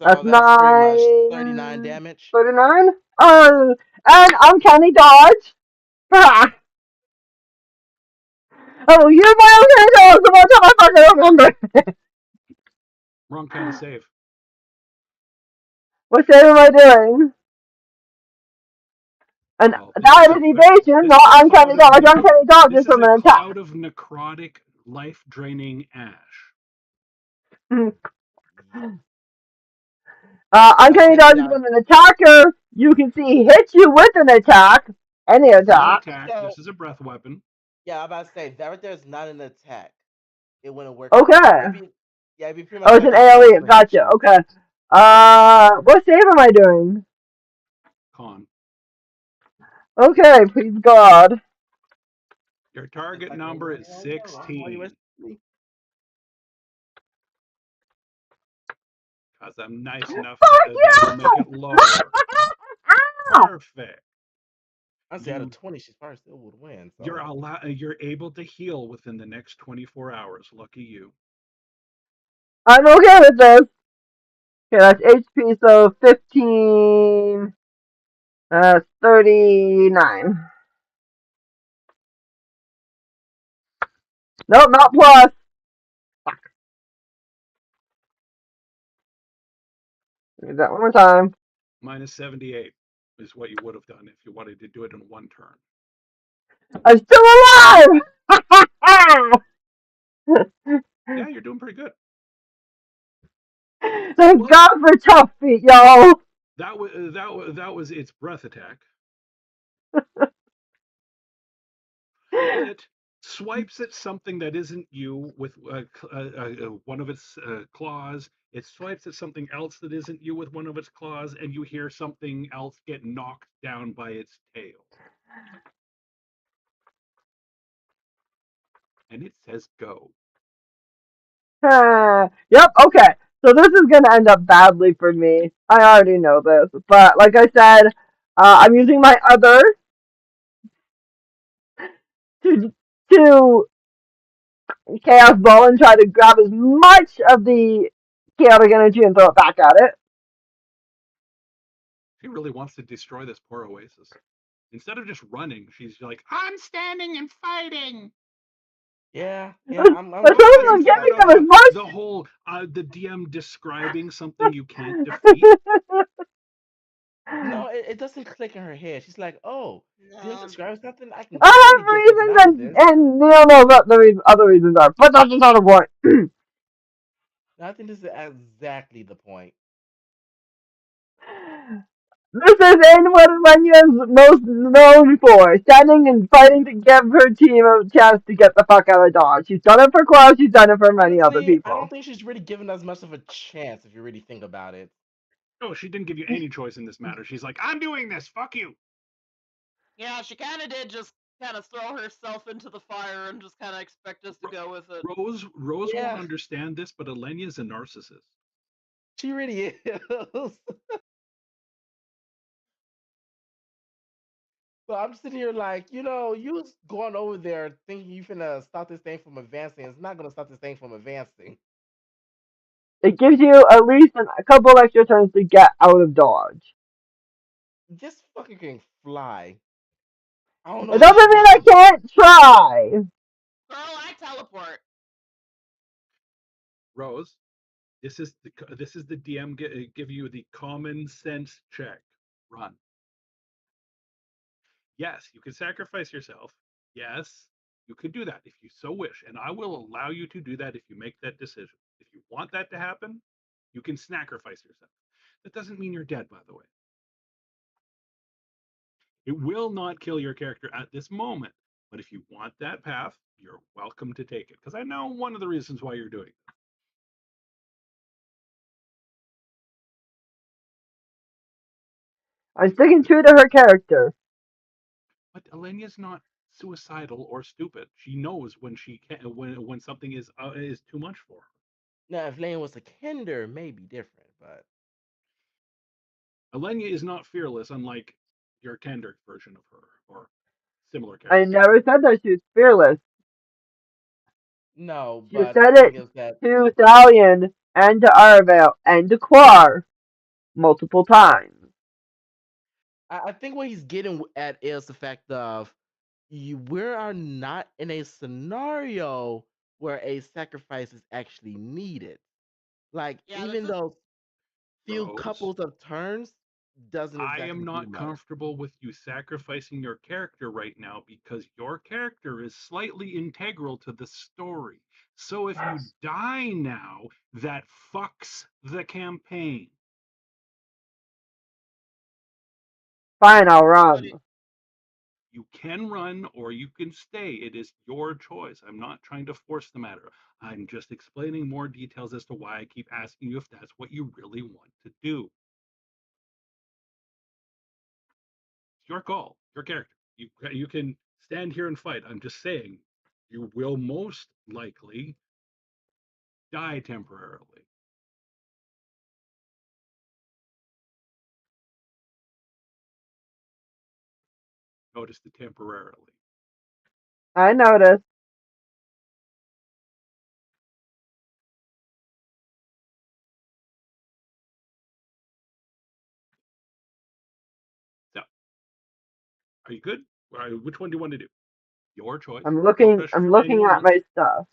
[SPEAKER 3] That's
[SPEAKER 5] So that's pretty much 39
[SPEAKER 3] 9,
[SPEAKER 5] damage.
[SPEAKER 3] 39. And uncanny dodge. Ah. Oh, use my uncanny dodge the one time I fucking remember.
[SPEAKER 1] Wrong kind of save.
[SPEAKER 3] What save am I doing? And
[SPEAKER 1] Well,
[SPEAKER 3] that is evasion,
[SPEAKER 1] this is a
[SPEAKER 3] not uncanny
[SPEAKER 1] cloud of
[SPEAKER 3] dodge. Uncanny dodge is
[SPEAKER 1] this is
[SPEAKER 3] from
[SPEAKER 1] a
[SPEAKER 3] an attack.
[SPEAKER 1] cloud of necrotic, life draining ash.
[SPEAKER 3] Uncanny
[SPEAKER 5] Okay,
[SPEAKER 3] dodge is
[SPEAKER 5] yeah.
[SPEAKER 3] when an attacker you can see hits you with an attack, any
[SPEAKER 1] This is not
[SPEAKER 3] attack.
[SPEAKER 1] attack.
[SPEAKER 5] So
[SPEAKER 1] This is a breath weapon.
[SPEAKER 5] yeah, I'm about to say that right there is not an attack. It wouldn't work like that.
[SPEAKER 3] Okay.
[SPEAKER 5] It'd be pretty
[SPEAKER 3] Oh,
[SPEAKER 5] much
[SPEAKER 3] it's
[SPEAKER 5] like
[SPEAKER 3] an
[SPEAKER 5] a
[SPEAKER 3] AoE.
[SPEAKER 5] caster hit
[SPEAKER 3] Gotcha.
[SPEAKER 5] you.
[SPEAKER 3] Okay.
[SPEAKER 5] Yeah.
[SPEAKER 3] What save am I doing?
[SPEAKER 1] Con.
[SPEAKER 3] Okay, please God.
[SPEAKER 1] Your
[SPEAKER 5] It's
[SPEAKER 1] target
[SPEAKER 5] like a
[SPEAKER 1] number is
[SPEAKER 5] run while you were
[SPEAKER 1] 16.
[SPEAKER 5] asleep.
[SPEAKER 1] Because I'm nice enough
[SPEAKER 3] Fuck
[SPEAKER 1] that will make
[SPEAKER 3] you!
[SPEAKER 1] it lower. Perfect.
[SPEAKER 5] I say out of
[SPEAKER 1] You
[SPEAKER 5] 20, she probably still would win.
[SPEAKER 1] you're
[SPEAKER 5] So
[SPEAKER 1] you're able to heal within the next 24 hours. Lucky you.
[SPEAKER 3] I'm okay with this. Okay, that's HP, so 15, 39. Nope, not plus. Do that one more time.
[SPEAKER 1] Minus 78 is what you would have done if you wanted to do it in one turn.
[SPEAKER 3] I'm still alive!
[SPEAKER 1] Yeah, you're doing pretty good.
[SPEAKER 3] Thank
[SPEAKER 1] Well,
[SPEAKER 3] God for tough feet, y'all.
[SPEAKER 1] that was its breath attack. It swipes at something that isn't you with one of its claws. It swipes at something else that isn't you with one of its claws, and you hear something else get knocked down by its tail. And it says go.
[SPEAKER 3] Yep, okay. So this is going to end up badly for me. I already know this. But like I said, I'm using my other to, to Chaos Ball and try to grab as much of the chaotic energy and throw it back at it.
[SPEAKER 1] She really wants to destroy this poor oasis. Instead of just running, she's like, I'm standing and fighting.
[SPEAKER 5] yeah, I'm
[SPEAKER 3] But
[SPEAKER 5] pretty
[SPEAKER 3] some
[SPEAKER 5] sure
[SPEAKER 3] of
[SPEAKER 5] you
[SPEAKER 3] them
[SPEAKER 5] said
[SPEAKER 3] give me
[SPEAKER 5] that
[SPEAKER 1] Instead of
[SPEAKER 3] them as
[SPEAKER 5] correct.
[SPEAKER 1] the
[SPEAKER 3] much.
[SPEAKER 1] whole the DM describing something you can't defeat.
[SPEAKER 5] No, it doesn't click in her head. She's like, oh, did I
[SPEAKER 4] No.
[SPEAKER 5] describe something? I can
[SPEAKER 3] I
[SPEAKER 5] clearly
[SPEAKER 3] have
[SPEAKER 5] get something
[SPEAKER 3] reasons,
[SPEAKER 5] out of this.
[SPEAKER 3] and you don't know what the other reasons are. But that's just not the point.
[SPEAKER 5] And I think this is exactly the point.
[SPEAKER 3] This is in what Lenya's most known for, standing and fighting to give her team a chance to get the fuck out of Dodge. She's done it for Klaus, she's done it for many other
[SPEAKER 5] Honestly, I don't
[SPEAKER 3] people.
[SPEAKER 5] think she's really given us much of a chance if you really think about it.
[SPEAKER 1] Oh, she didn't give you any choice in this matter. She's like, I'm doing this. Fuck you.
[SPEAKER 4] Yeah, she kind of did just kind of throw herself into the fire and just kind of expect us to go with it.
[SPEAKER 1] Rose won't
[SPEAKER 5] Yeah,
[SPEAKER 1] understand this, but Alenia's a narcissist.
[SPEAKER 5] she really is. So I'm sitting here like, you going over there thinking you finna stop this thing from advancing. It's not gonna stop this thing from advancing.
[SPEAKER 3] It gives you at least a couple extra turns to get out of Dodge.
[SPEAKER 5] This fucking can fly. I don't know
[SPEAKER 3] It
[SPEAKER 5] how she
[SPEAKER 3] doesn't
[SPEAKER 5] did
[SPEAKER 3] mean I
[SPEAKER 5] this.
[SPEAKER 3] can't try.
[SPEAKER 4] Girl, I teleport.
[SPEAKER 1] Rose, this is the DM give you the common sense check. Run. Yes, you can sacrifice yourself. Yes, you could do that if you so wish, and I will allow you to do that if you make that decision. If you want that to happen, you can sacrifice yourself. That doesn't mean you're dead, by the way. It will not kill your character at this moment. But if you want that path, you're welcome to take it. Because I know one of the reasons why you're doing it.
[SPEAKER 3] I'm sticking true to her character.
[SPEAKER 1] But Alenia's not suicidal or stupid. She knows when she can when something is too much for her.
[SPEAKER 5] Now, if Lane was a Kinder, maybe different, but
[SPEAKER 1] Alenia is not fearless, unlike your Tender version of her or similar
[SPEAKER 3] I
[SPEAKER 1] character.
[SPEAKER 3] never said that she was fearless.
[SPEAKER 5] no.
[SPEAKER 3] She
[SPEAKER 5] But the
[SPEAKER 3] said
[SPEAKER 5] thing
[SPEAKER 3] it
[SPEAKER 5] is that
[SPEAKER 3] to Thalion and to Arvel and to Quar multiple times.
[SPEAKER 5] I think what he's getting at is the fact of we are not in a scenario where a sacrifice is actually needed. Like
[SPEAKER 4] Yeah, this
[SPEAKER 5] even
[SPEAKER 4] is
[SPEAKER 5] those few
[SPEAKER 1] Rose,
[SPEAKER 5] couples of turns doesn't
[SPEAKER 1] I am
[SPEAKER 5] exactly do
[SPEAKER 1] not
[SPEAKER 5] much.
[SPEAKER 1] comfortable with you sacrificing your character right now because your character is slightly integral to the story. So if you die now, that fucks the campaign.
[SPEAKER 3] Fine, I'll
[SPEAKER 4] but
[SPEAKER 3] run.
[SPEAKER 1] You can run or you can stay. It is your choice. I'm not trying to force the matter. I'm just explaining more details as to why I keep asking you if that's what you really want to do. It's your call, your character. You can stand here and fight. I'm just saying you will most likely die temporarily. Notice the temporarily.
[SPEAKER 3] I noticed.
[SPEAKER 1] So, are you good? Which one do you want to do? Your choice.
[SPEAKER 3] I'm
[SPEAKER 1] No
[SPEAKER 3] looking.
[SPEAKER 1] pressure
[SPEAKER 3] I'm
[SPEAKER 1] from
[SPEAKER 3] looking
[SPEAKER 1] anyone
[SPEAKER 3] at
[SPEAKER 1] else.
[SPEAKER 3] my stuff.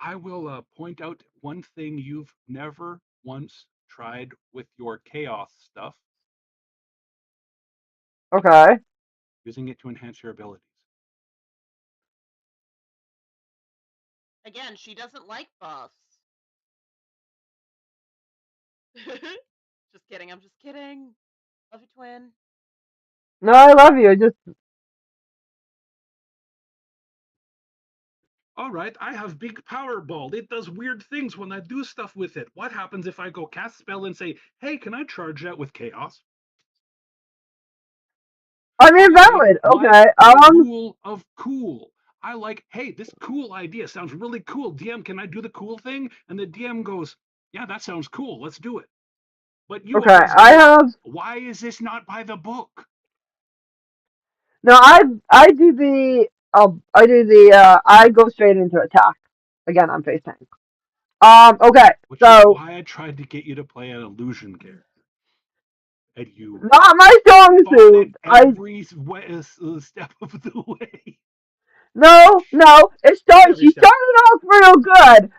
[SPEAKER 1] I will point out one thing you've never once tried with your chaos stuff,
[SPEAKER 3] Okay.
[SPEAKER 1] using it to enhance your abilities.
[SPEAKER 4] again, she doesn't like buffs. Just kidding. I'm just kidding. Love you, twin.
[SPEAKER 3] No, I love you. Just
[SPEAKER 1] All right, I have big power ball. It does weird things when I do stuff with it. What happens if I go cast spell and say, "Hey, can I charge that with chaos?"
[SPEAKER 3] I mean,
[SPEAKER 1] I
[SPEAKER 3] valid.
[SPEAKER 1] like
[SPEAKER 3] Okay.
[SPEAKER 1] the rule of cool. I like, hey, this cool idea sounds really cool. DM, can I do the cool thing? And the DM goes, yeah, that sounds cool. Let's do it. But you
[SPEAKER 3] Okay.
[SPEAKER 1] always
[SPEAKER 3] I
[SPEAKER 1] go,
[SPEAKER 3] have
[SPEAKER 1] why is this not by the book?
[SPEAKER 3] no. I do the. I do the. I go straight into attack. Again, I'm face tank. Okay.
[SPEAKER 1] Which is
[SPEAKER 3] So
[SPEAKER 1] why I tried to get you to play an illusion character. And you
[SPEAKER 3] not my strong
[SPEAKER 1] fought it
[SPEAKER 3] suit. I
[SPEAKER 1] every step of the way.
[SPEAKER 3] no no. It started.
[SPEAKER 1] Every
[SPEAKER 3] She
[SPEAKER 1] step.
[SPEAKER 3] started off real good,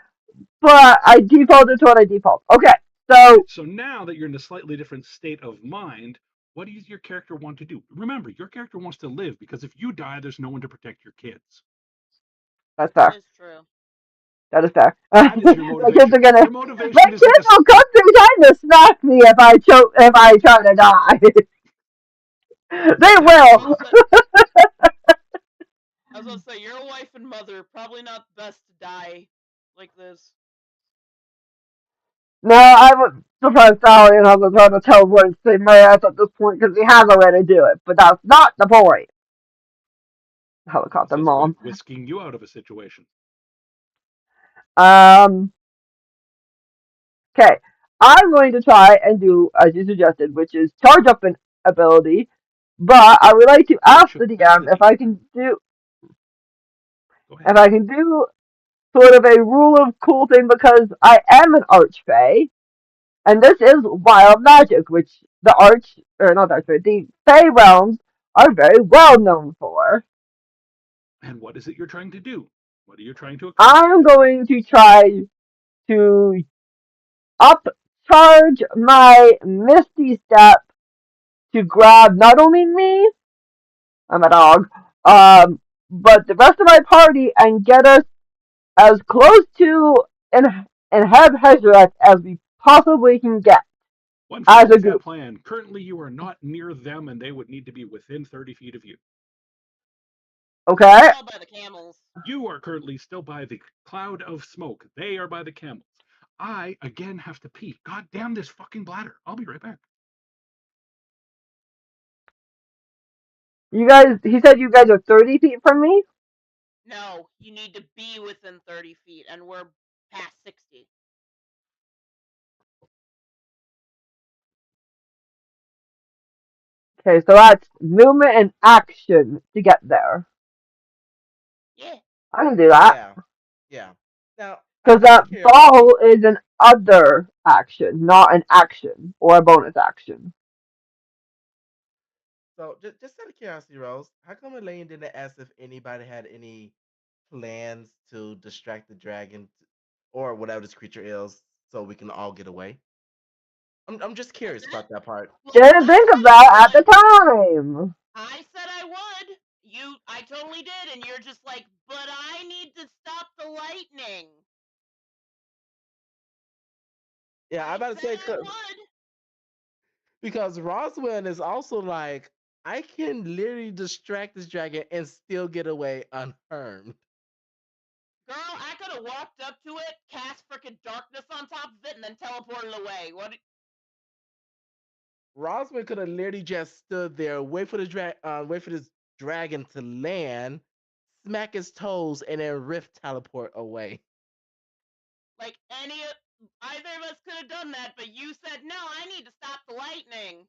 [SPEAKER 3] but I defaulted to what I default. Okay. So
[SPEAKER 1] So now that you're in a slightly different state of mind, what does your character want to do? Remember, your character wants to live because if you die, there's no one to protect your kids.
[SPEAKER 3] that's
[SPEAKER 4] That
[SPEAKER 3] fair.
[SPEAKER 4] is true.
[SPEAKER 3] That is fair.
[SPEAKER 1] That is your
[SPEAKER 3] My kids
[SPEAKER 1] motivation.
[SPEAKER 3] are gonna.
[SPEAKER 1] Your
[SPEAKER 3] My
[SPEAKER 1] motivation is that
[SPEAKER 3] kids will come through trying to smack me if I choke. If I try to die, they
[SPEAKER 1] yeah.
[SPEAKER 4] I was
[SPEAKER 3] will.
[SPEAKER 4] about to say, your wife and mother probably not best to die like this.
[SPEAKER 3] No, I would surprise Sally and have to try to tell Roy to save my ass at this point because he has a way to do it. But that's not the point. Helicopter
[SPEAKER 1] Also, it's
[SPEAKER 3] mom.
[SPEAKER 1] whisking you out of a situation.
[SPEAKER 3] Um. Okay. I'm going to try and do as you suggested, which is charge up an ability. But I would like to ask
[SPEAKER 1] Which
[SPEAKER 3] the DM
[SPEAKER 1] ability? Go ahead.
[SPEAKER 3] if I can do sort of a rule of cool thing because I am an archfey, and this is wild magic, which the arch or not archfey, the fey realms are very well known for.
[SPEAKER 1] And what is it you're trying to do? What are you trying to
[SPEAKER 3] I am
[SPEAKER 1] accomplish?
[SPEAKER 3] going to try to upcharge my Misty Step to grab not only me, I'm a dog, but the rest of my party and get us as close to Ineb-Hedjeret as we possibly can get
[SPEAKER 1] One
[SPEAKER 3] as
[SPEAKER 1] final
[SPEAKER 3] a
[SPEAKER 1] set
[SPEAKER 3] group.
[SPEAKER 1] plan. Currently, you are not near them, and they would need to be within 30 feet of you.
[SPEAKER 3] Okay?
[SPEAKER 4] Still by the camels.
[SPEAKER 1] You are currently still by the cloud of smoke. They are by the camels. I, again, have to pee. God damn this fucking bladder. I'll be right back.
[SPEAKER 3] You guys, he said you guys are 30 feet from me?
[SPEAKER 4] No, you need to be within 30 feet, and we're past 60.
[SPEAKER 3] Okay, so that's movement and action to get there.
[SPEAKER 4] Yeah.
[SPEAKER 3] I can do that.
[SPEAKER 5] Yeah, yeah. Now,
[SPEAKER 3] Because
[SPEAKER 5] out
[SPEAKER 3] that
[SPEAKER 5] of curiosity,
[SPEAKER 3] ball is an other action, not an action or a bonus action.
[SPEAKER 5] so just out of curiosity, Rose, how come Elaine didn't ask if anybody had any plans to distract the dragon or whatever this creature is, so we can all get away? I'm just curious about that part.
[SPEAKER 4] Well,
[SPEAKER 3] Didn't
[SPEAKER 4] I
[SPEAKER 3] think of
[SPEAKER 4] said
[SPEAKER 3] that
[SPEAKER 4] I
[SPEAKER 3] at the
[SPEAKER 4] would.
[SPEAKER 3] time.
[SPEAKER 4] I said I would. I totally did, and you're just like, but I need to stop the lightning.
[SPEAKER 5] Yeah, I'm
[SPEAKER 4] I
[SPEAKER 5] about to
[SPEAKER 4] said
[SPEAKER 5] say
[SPEAKER 4] I would.
[SPEAKER 5] because Roswell is also like, I can literally distract this dragon and still get away unharmed.
[SPEAKER 4] Girl, I could have walked up to it, cast frickin' darkness on top of it, and then teleported away. What?
[SPEAKER 5] Roswell could have literally just stood there, wait for this dragon to land, smack his toes, and then rift teleport away.
[SPEAKER 4] Like either of us could have done that, but you said no. I need to stop the lightning.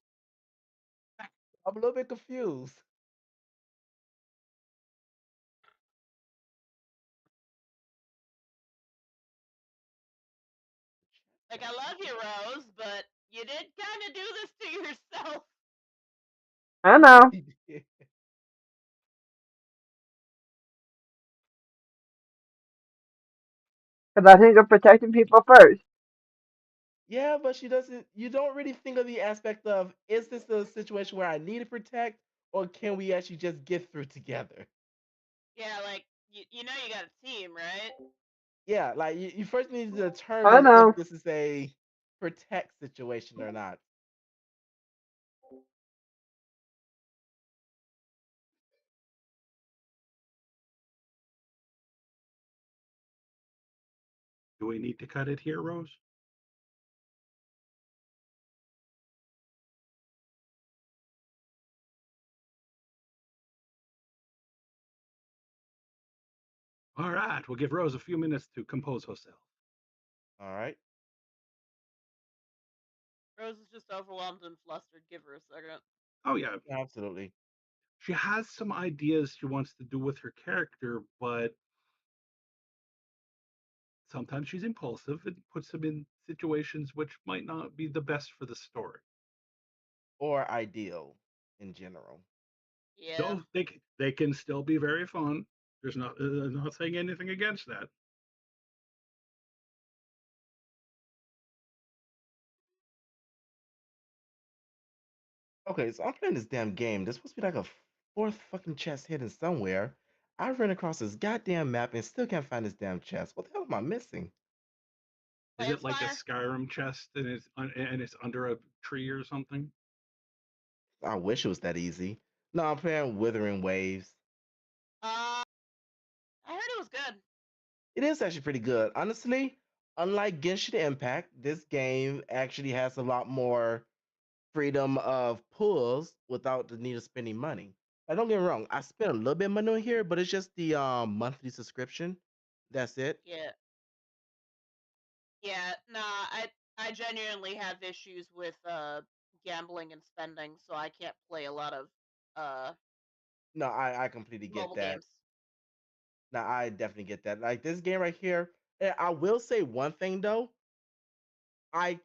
[SPEAKER 5] I'm a little bit confused.
[SPEAKER 4] Like, I love you, Rose, but you did kind of do this to yourself.
[SPEAKER 3] I know. Because I think of protecting people first.
[SPEAKER 5] Yeah, but she doesn't. You don't really think of the aspect of, is this a situation where I need to protect, or can we actually just get through together?
[SPEAKER 4] Yeah, like, you know you got a team, right?
[SPEAKER 5] Yeah, like you first need to
[SPEAKER 3] I
[SPEAKER 5] determine if
[SPEAKER 3] know.
[SPEAKER 5] this is a protect situation or not.
[SPEAKER 1] Do we need to cut it here, Rose? All right, we'll give Rose a few minutes to compose herself.
[SPEAKER 5] All right.
[SPEAKER 4] Rose is just overwhelmed and flustered. Give her a second.
[SPEAKER 1] Oh, yeah.
[SPEAKER 5] Absolutely.
[SPEAKER 1] She has some ideas she wants to do with her character, but sometimes she's impulsive and puts them in situations which might not be the best for the story.
[SPEAKER 5] Or ideal in general.
[SPEAKER 4] Yeah.
[SPEAKER 1] Though they can still be very fun. There's not saying anything against that.
[SPEAKER 5] Okay, so I'm playing this damn game. There's supposed to be like a fourth fucking chest hidden somewhere. I ran across this goddamn map and still can't find this damn chest. What the hell am I missing?
[SPEAKER 1] Is it like a
[SPEAKER 4] Planeswire?
[SPEAKER 1] Skyrim chest and it's under a tree or something?
[SPEAKER 5] I wish it was that easy. No, I'm playing Withering Waves.
[SPEAKER 4] I heard it was good.
[SPEAKER 5] It is actually pretty good. Honestly, unlike Genshin Impact, this game actually has a lot more freedom of pulls without the need of spending money. Like, don't get me wrong, I spent a little bit of money on here, but it's just the monthly subscription. That's it.
[SPEAKER 4] Yeah. Yeah. Nah, I genuinely have issues with gambling and spending, so I can't play a lot of uh
[SPEAKER 5] No, I completely get
[SPEAKER 4] mobile
[SPEAKER 5] that.
[SPEAKER 4] games.
[SPEAKER 5] Now I definitely get that. Like this game right here, I will say one thing though. I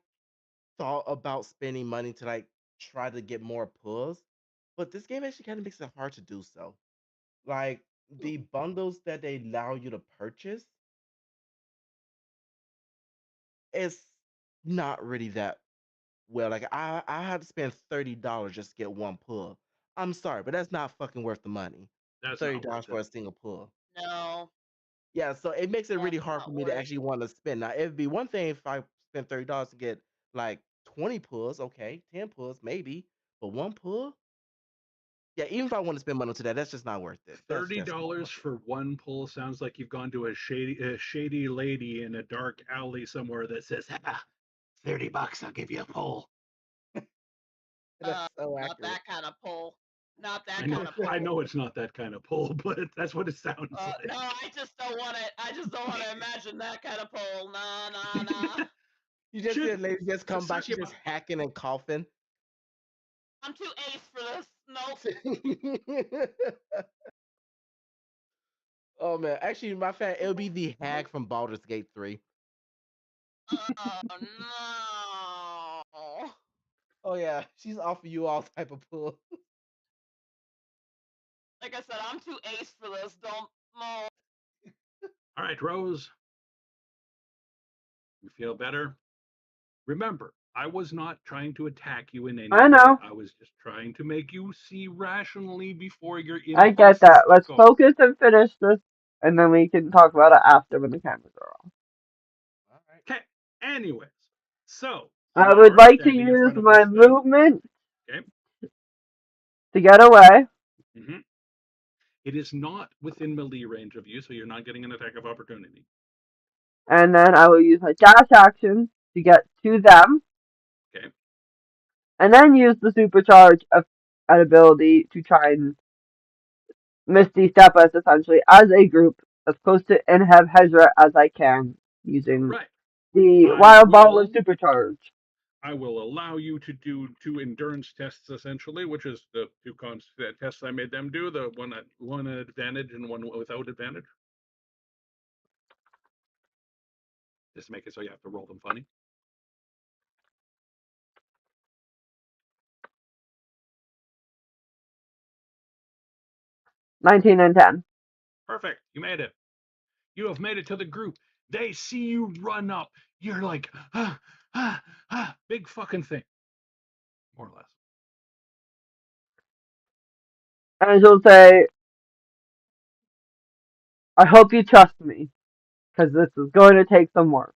[SPEAKER 5] thought about spending money to like try to get more pulls, but this game actually kind of makes it hard to do so. Like the bundles that they allow you to purchase is not really that well. Like I had to spend $30 just to get one pull. I'm sorry, but that's not fucking worth the money.
[SPEAKER 1] That's not
[SPEAKER 5] $30
[SPEAKER 1] worth it.
[SPEAKER 5] for a single pull.
[SPEAKER 4] No.
[SPEAKER 5] Yeah, so it makes it really
[SPEAKER 4] That's
[SPEAKER 5] hard for
[SPEAKER 4] not
[SPEAKER 5] me to
[SPEAKER 4] worth.
[SPEAKER 5] actually want to spend. Now, it'd be one thing if I spent $30 to get like 20 pulls, okay, 10 pulls, maybe, but one pull, yeah, even if I want to spend money on that, that's just not worth it. That's just not
[SPEAKER 1] $30
[SPEAKER 5] worth it.
[SPEAKER 1] for one pull sounds like you've gone to a shady lady in a dark alley somewhere that says, $30, I'll give you a pull.
[SPEAKER 5] That's so
[SPEAKER 4] Not
[SPEAKER 5] accurate.
[SPEAKER 4] that kind of pull. Not that kind of
[SPEAKER 1] I
[SPEAKER 4] pull.
[SPEAKER 1] know it's not that kind of pull, but that's what it sounds like.
[SPEAKER 4] No, I just don't want it. I just don't want to imagine that kind of pull. Nah, nah, nah.
[SPEAKER 5] You just see a lady just come by,
[SPEAKER 1] Such
[SPEAKER 5] she's just hacking and coughing.
[SPEAKER 4] I'm too ace for this. Nope.
[SPEAKER 5] Oh man, actually, my fan, it'll be the hag from Baldur's Gate 3.
[SPEAKER 4] Oh no.
[SPEAKER 5] Oh yeah, she's offering you all type of pull.
[SPEAKER 4] Like I said, I'm too ace for this. Don't. No.
[SPEAKER 1] All right, Rose. You feel better? Remember, I was not trying to attack you in any
[SPEAKER 3] I
[SPEAKER 1] way.
[SPEAKER 3] know.
[SPEAKER 1] I was just trying to make you see rationally before your
[SPEAKER 3] I get
[SPEAKER 1] impulses
[SPEAKER 3] that. Let's
[SPEAKER 1] took over.
[SPEAKER 3] focus and finish this, and then we can talk about it after when the cameras are off.
[SPEAKER 5] All right.
[SPEAKER 1] Okay. Anyways, so
[SPEAKER 3] I
[SPEAKER 1] you
[SPEAKER 3] would
[SPEAKER 1] are
[SPEAKER 3] like to
[SPEAKER 1] standing in
[SPEAKER 3] use
[SPEAKER 1] front of
[SPEAKER 3] my
[SPEAKER 1] this thing.
[SPEAKER 3] movement
[SPEAKER 1] Okay.
[SPEAKER 3] to get away,
[SPEAKER 1] hmm It is not within melee range of you, so you're not getting an attack of opportunity.
[SPEAKER 3] and then I will use my dash action to get to them,
[SPEAKER 1] Okay.
[SPEAKER 3] and then use the supercharge of an ability to try and Misty Step us essentially as a group as close to Ineb-Hedjeret as I can using
[SPEAKER 1] Right.
[SPEAKER 3] the
[SPEAKER 1] I
[SPEAKER 3] Wild Ball of
[SPEAKER 1] will
[SPEAKER 3] Supercharge.
[SPEAKER 1] I will allow you to do 2 endurance tests essentially, which is the two tests I made them do, the one at advantage and one without advantage. Just make it so you have to roll them funny.
[SPEAKER 3] $19 and $10.
[SPEAKER 1] Perfect. You made it. You have made it to the group. They see you run up. You're like, big fucking thing. More or less.
[SPEAKER 3] And she'll say, I hope you trust me, because this is going to take some work.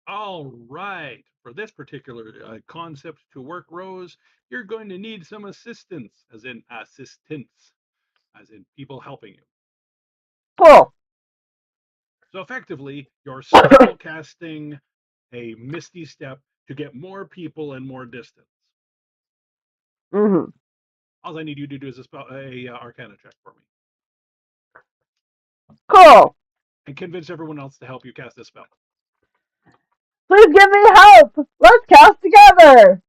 [SPEAKER 1] All right. For this particular concept to work, Rose, you're going to need some assistance, as in people helping you.
[SPEAKER 3] Cool.
[SPEAKER 1] So effectively, you're spell casting a misty step to get more people and more distance.
[SPEAKER 3] Mm-hmm.
[SPEAKER 1] All I need you to do is a Arcana check for me,
[SPEAKER 3] Cool.
[SPEAKER 1] and convince everyone else to help you cast this spell.
[SPEAKER 3] Please give me help. Let's cast together.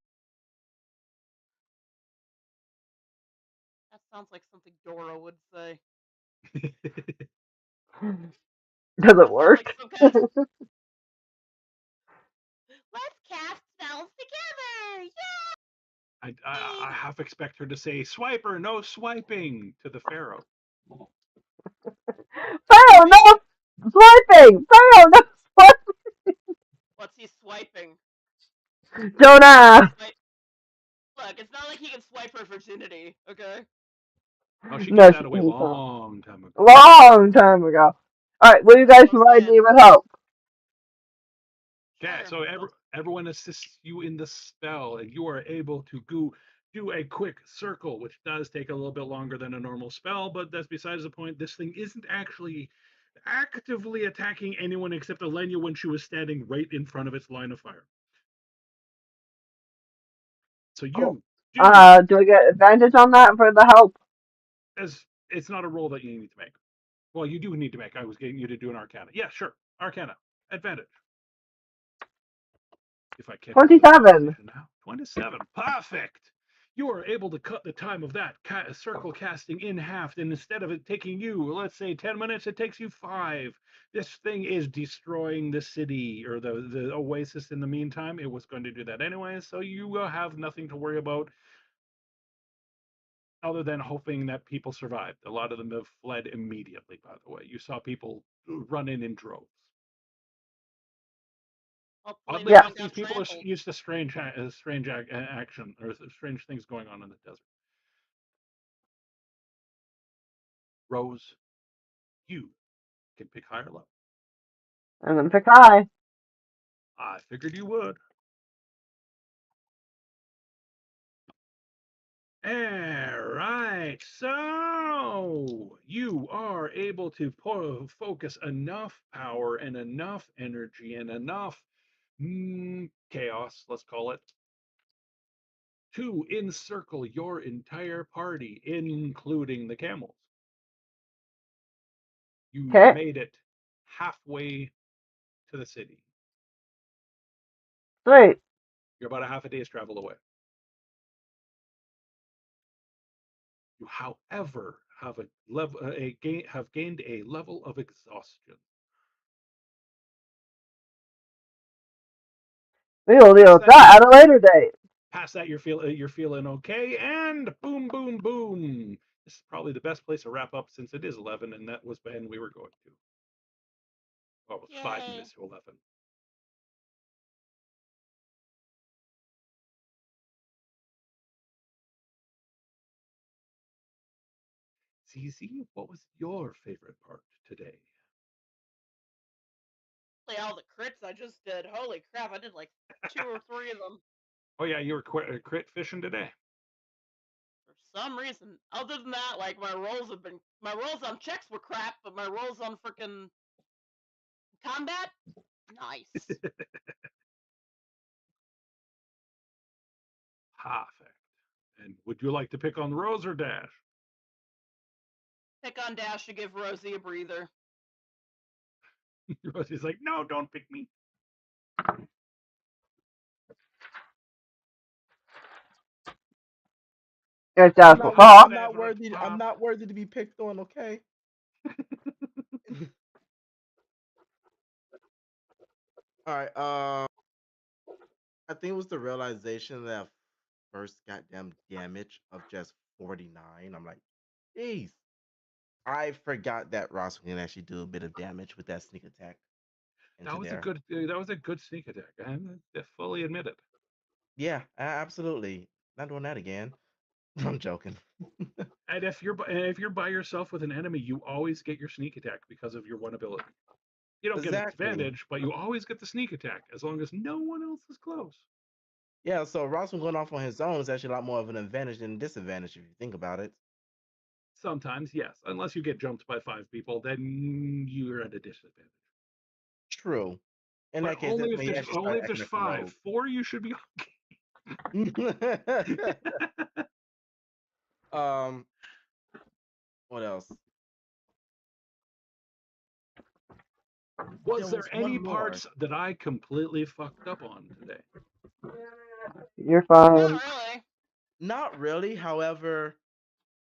[SPEAKER 4] That sounds like something Dora would say.
[SPEAKER 3] Does it
[SPEAKER 4] That sounds
[SPEAKER 3] work?
[SPEAKER 4] like some kind of. Let's cast spells together. Yay!
[SPEAKER 1] I half expect her to say, "Swiper, no swiping," to the Pharaoh.
[SPEAKER 3] Pharaoh, no swiping. Pharaoh, no swiping.
[SPEAKER 4] What's he swiping?
[SPEAKER 3] Don't ask.
[SPEAKER 4] Look, it's not like he can swipe her virginity, okay?
[SPEAKER 1] Oh, she
[SPEAKER 3] No,
[SPEAKER 1] gave
[SPEAKER 3] she
[SPEAKER 1] that away
[SPEAKER 3] can't.
[SPEAKER 1] long time ago.
[SPEAKER 3] Long time ago. All right, will you guys
[SPEAKER 4] That's what I'm
[SPEAKER 3] provide me
[SPEAKER 4] saying.
[SPEAKER 3] with help?
[SPEAKER 1] Okay, so
[SPEAKER 4] Sure.
[SPEAKER 1] everyone assists you in the spell, and you are able to do a quick circle, which does take a little bit longer than a normal spell, but that's besides the point. This thing isn't actually actively attacking anyone except Elenia when she was standing right in front of its line of fire. So
[SPEAKER 3] Cool.
[SPEAKER 1] you do,
[SPEAKER 3] Do I get advantage on that for the help?
[SPEAKER 1] as it's not a roll that you need to make. Well, you do need to make. I was getting you to do an Arcana. Yeah, sure. Arcana. Advantage. If I catch up to the
[SPEAKER 3] 27.
[SPEAKER 1] conversation now. 27. Perfect. You are able to cut the time of that circle casting in half. And instead of it taking you, let's say, 10 minutes, it takes you 5. This thing is destroying the city or the oasis in the meantime. It was going to do that anyway. So you will have nothing to worry about other than hoping that people survived. A lot of them have fled immediately, by the way. You saw people run in droves.
[SPEAKER 4] Hopefully
[SPEAKER 1] Oddly
[SPEAKER 4] no
[SPEAKER 3] Yeah.
[SPEAKER 4] one
[SPEAKER 1] enough, these
[SPEAKER 4] got
[SPEAKER 1] people are
[SPEAKER 4] trampled.
[SPEAKER 1] used to strange action or strange things going on in the desert. Rose, you can pick higher level.
[SPEAKER 3] I'm gonna pick high.
[SPEAKER 1] I figured you would. Alright, so you are able to focus enough power and enough energy and enough chaos, let's call it, to encircle your entire party, including the camels. You
[SPEAKER 3] Okay.
[SPEAKER 1] made it halfway to the city.
[SPEAKER 3] Sweet.
[SPEAKER 1] You're about a half a day's travel away. You, however, have have gained a level of exhaustion.
[SPEAKER 3] We will deal with that at a later date.
[SPEAKER 1] Past that, you're feeling okay, and boom, boom, boom. This is probably the best place to wrap up since it is 11, and that was when we were going to. Well, it was 5 minutes to 11. ZZ, what was your favorite part today?
[SPEAKER 4] All the crits I just did. Holy crap! I did like 2 or 3 of them.
[SPEAKER 1] Oh yeah, you were crit fishing today.
[SPEAKER 4] For some reason. Other than that, like my rolls on checks were crap, but my rolls on freaking combat, nice.
[SPEAKER 1] Perfect. And would you like to pick on Rose or Dash?
[SPEAKER 4] Pick on Dash to give Rosie a breather.
[SPEAKER 1] Rosie's like, no, don't pick me.
[SPEAKER 3] Yes, Dash will talk.
[SPEAKER 5] I'm not worthy to be picked on. Okay. All right. I think it was the realization that first goddamn damage of just 49. I'm like, jeez. I forgot that Ross can actually do a bit of damage with that sneak attack.
[SPEAKER 1] That was a good sneak attack. I fully admit it.
[SPEAKER 5] Yeah, absolutely. Not doing that again. I'm joking.
[SPEAKER 1] And if you're by yourself with an enemy, you always get your sneak attack because of your one ability. You don't get advantage, but you always get the sneak attack as long as no one else is close.
[SPEAKER 5] Yeah, so Ross going off on his own is actually a lot more of an advantage than a disadvantage if you think about it.
[SPEAKER 1] Sometimes, yes. Unless you get jumped by 5 people, then you're at a disadvantage.
[SPEAKER 5] True. In
[SPEAKER 1] but
[SPEAKER 5] that case,
[SPEAKER 1] only if there's 5. 4, you should be
[SPEAKER 5] okay. What else?
[SPEAKER 1] Was there any parts that I completely fucked up on today?
[SPEAKER 3] You're fine.
[SPEAKER 4] Not really.
[SPEAKER 5] Not really. However,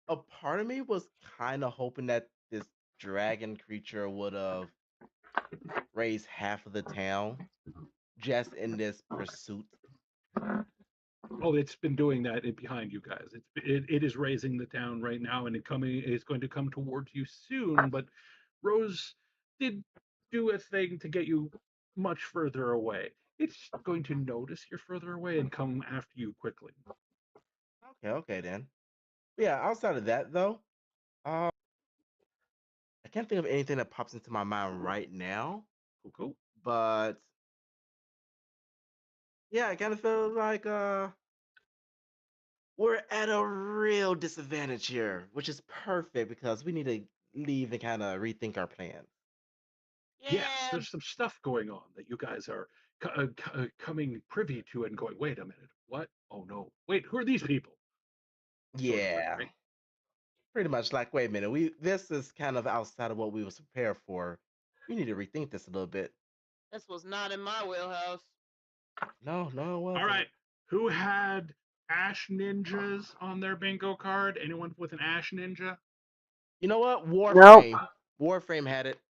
[SPEAKER 5] a part of me was kind of hoping that this dragon creature would have raised half of the town just in this pursuit.
[SPEAKER 1] Oh, it's been doing that behind you guys. It is raising the town right now, and it's going to come towards you soon. But Rose did do a thing to get you much further away. It's going to notice you're further away and come after you quickly.
[SPEAKER 5] Okay then. Yeah, outside of that though, I can't think of anything that pops into my mind right now.
[SPEAKER 1] Cool.
[SPEAKER 5] But yeah, I kind of feel like we're at a real disadvantage here, which is perfect because we need to leave and kind of rethink our plans.
[SPEAKER 1] Yeah, there's some stuff going on that you guys are coming privy to and going, wait a minute, what? Oh no, wait, who are these people?
[SPEAKER 5] Yeah, pretty much. Like, wait a minute, this is kind of outside of what we was prepared for. We need to rethink this a little bit.
[SPEAKER 4] This was not in my wheelhouse.
[SPEAKER 5] No, it wasn't.
[SPEAKER 1] All right, who had Ash Ninjas on their bingo card? Anyone with an Ash Ninja?
[SPEAKER 5] You know what? Warframe. Nope. Warframe had it.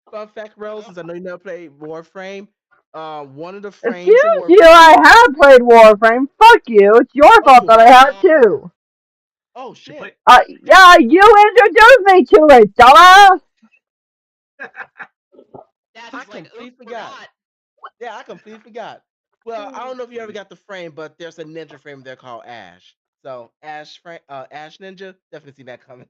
[SPEAKER 5] Fun fact, Rose, since I know you never played Warframe, one of the frames.
[SPEAKER 3] Excuse you, I have played Warframe. Fuck you. It's your fault that I have too.
[SPEAKER 5] Oh shit.
[SPEAKER 3] Yeah, you introduced me to it, dumbass.
[SPEAKER 5] I completely forgot. Yeah, I completely forgot. Well, I don't know if you ever got the frame, but there's a ninja frame there called Ash. So Ash Ninja, definitely seen that coming.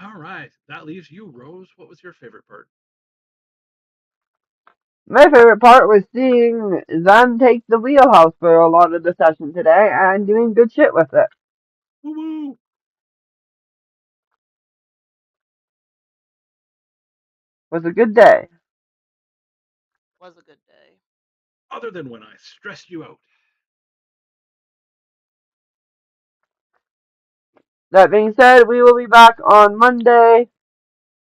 [SPEAKER 1] All right, that leaves you, Rose. What was your favorite part?
[SPEAKER 3] My favorite part was seeing Zen take the wheelhouse for a lot of the session today and doing good shit with it.
[SPEAKER 1] Woo woo!
[SPEAKER 3] It was a good day.
[SPEAKER 4] Was a good day.
[SPEAKER 1] Other than when I stressed you out.
[SPEAKER 3] That being said, we will be back on Monday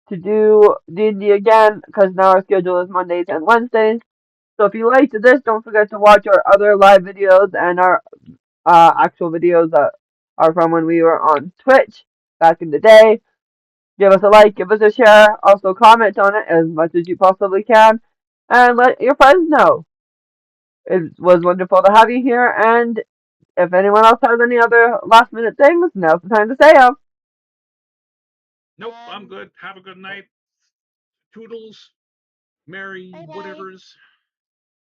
[SPEAKER 3] to do D&D again because now our schedule is Mondays and Wednesdays. So if you liked this, don't forget to watch our other live videos and our actual videos that are from when we were on Twitch back in the day. Give us a like, give us a share, also comment on it as much as you possibly can, and let your friends know. It was wonderful to have you here, and if anyone else has any other last minute things, now's the time to say them.
[SPEAKER 1] Nope, I'm good. Have a good night. Toodles. Merry
[SPEAKER 4] Bye bye.
[SPEAKER 1] whatevers.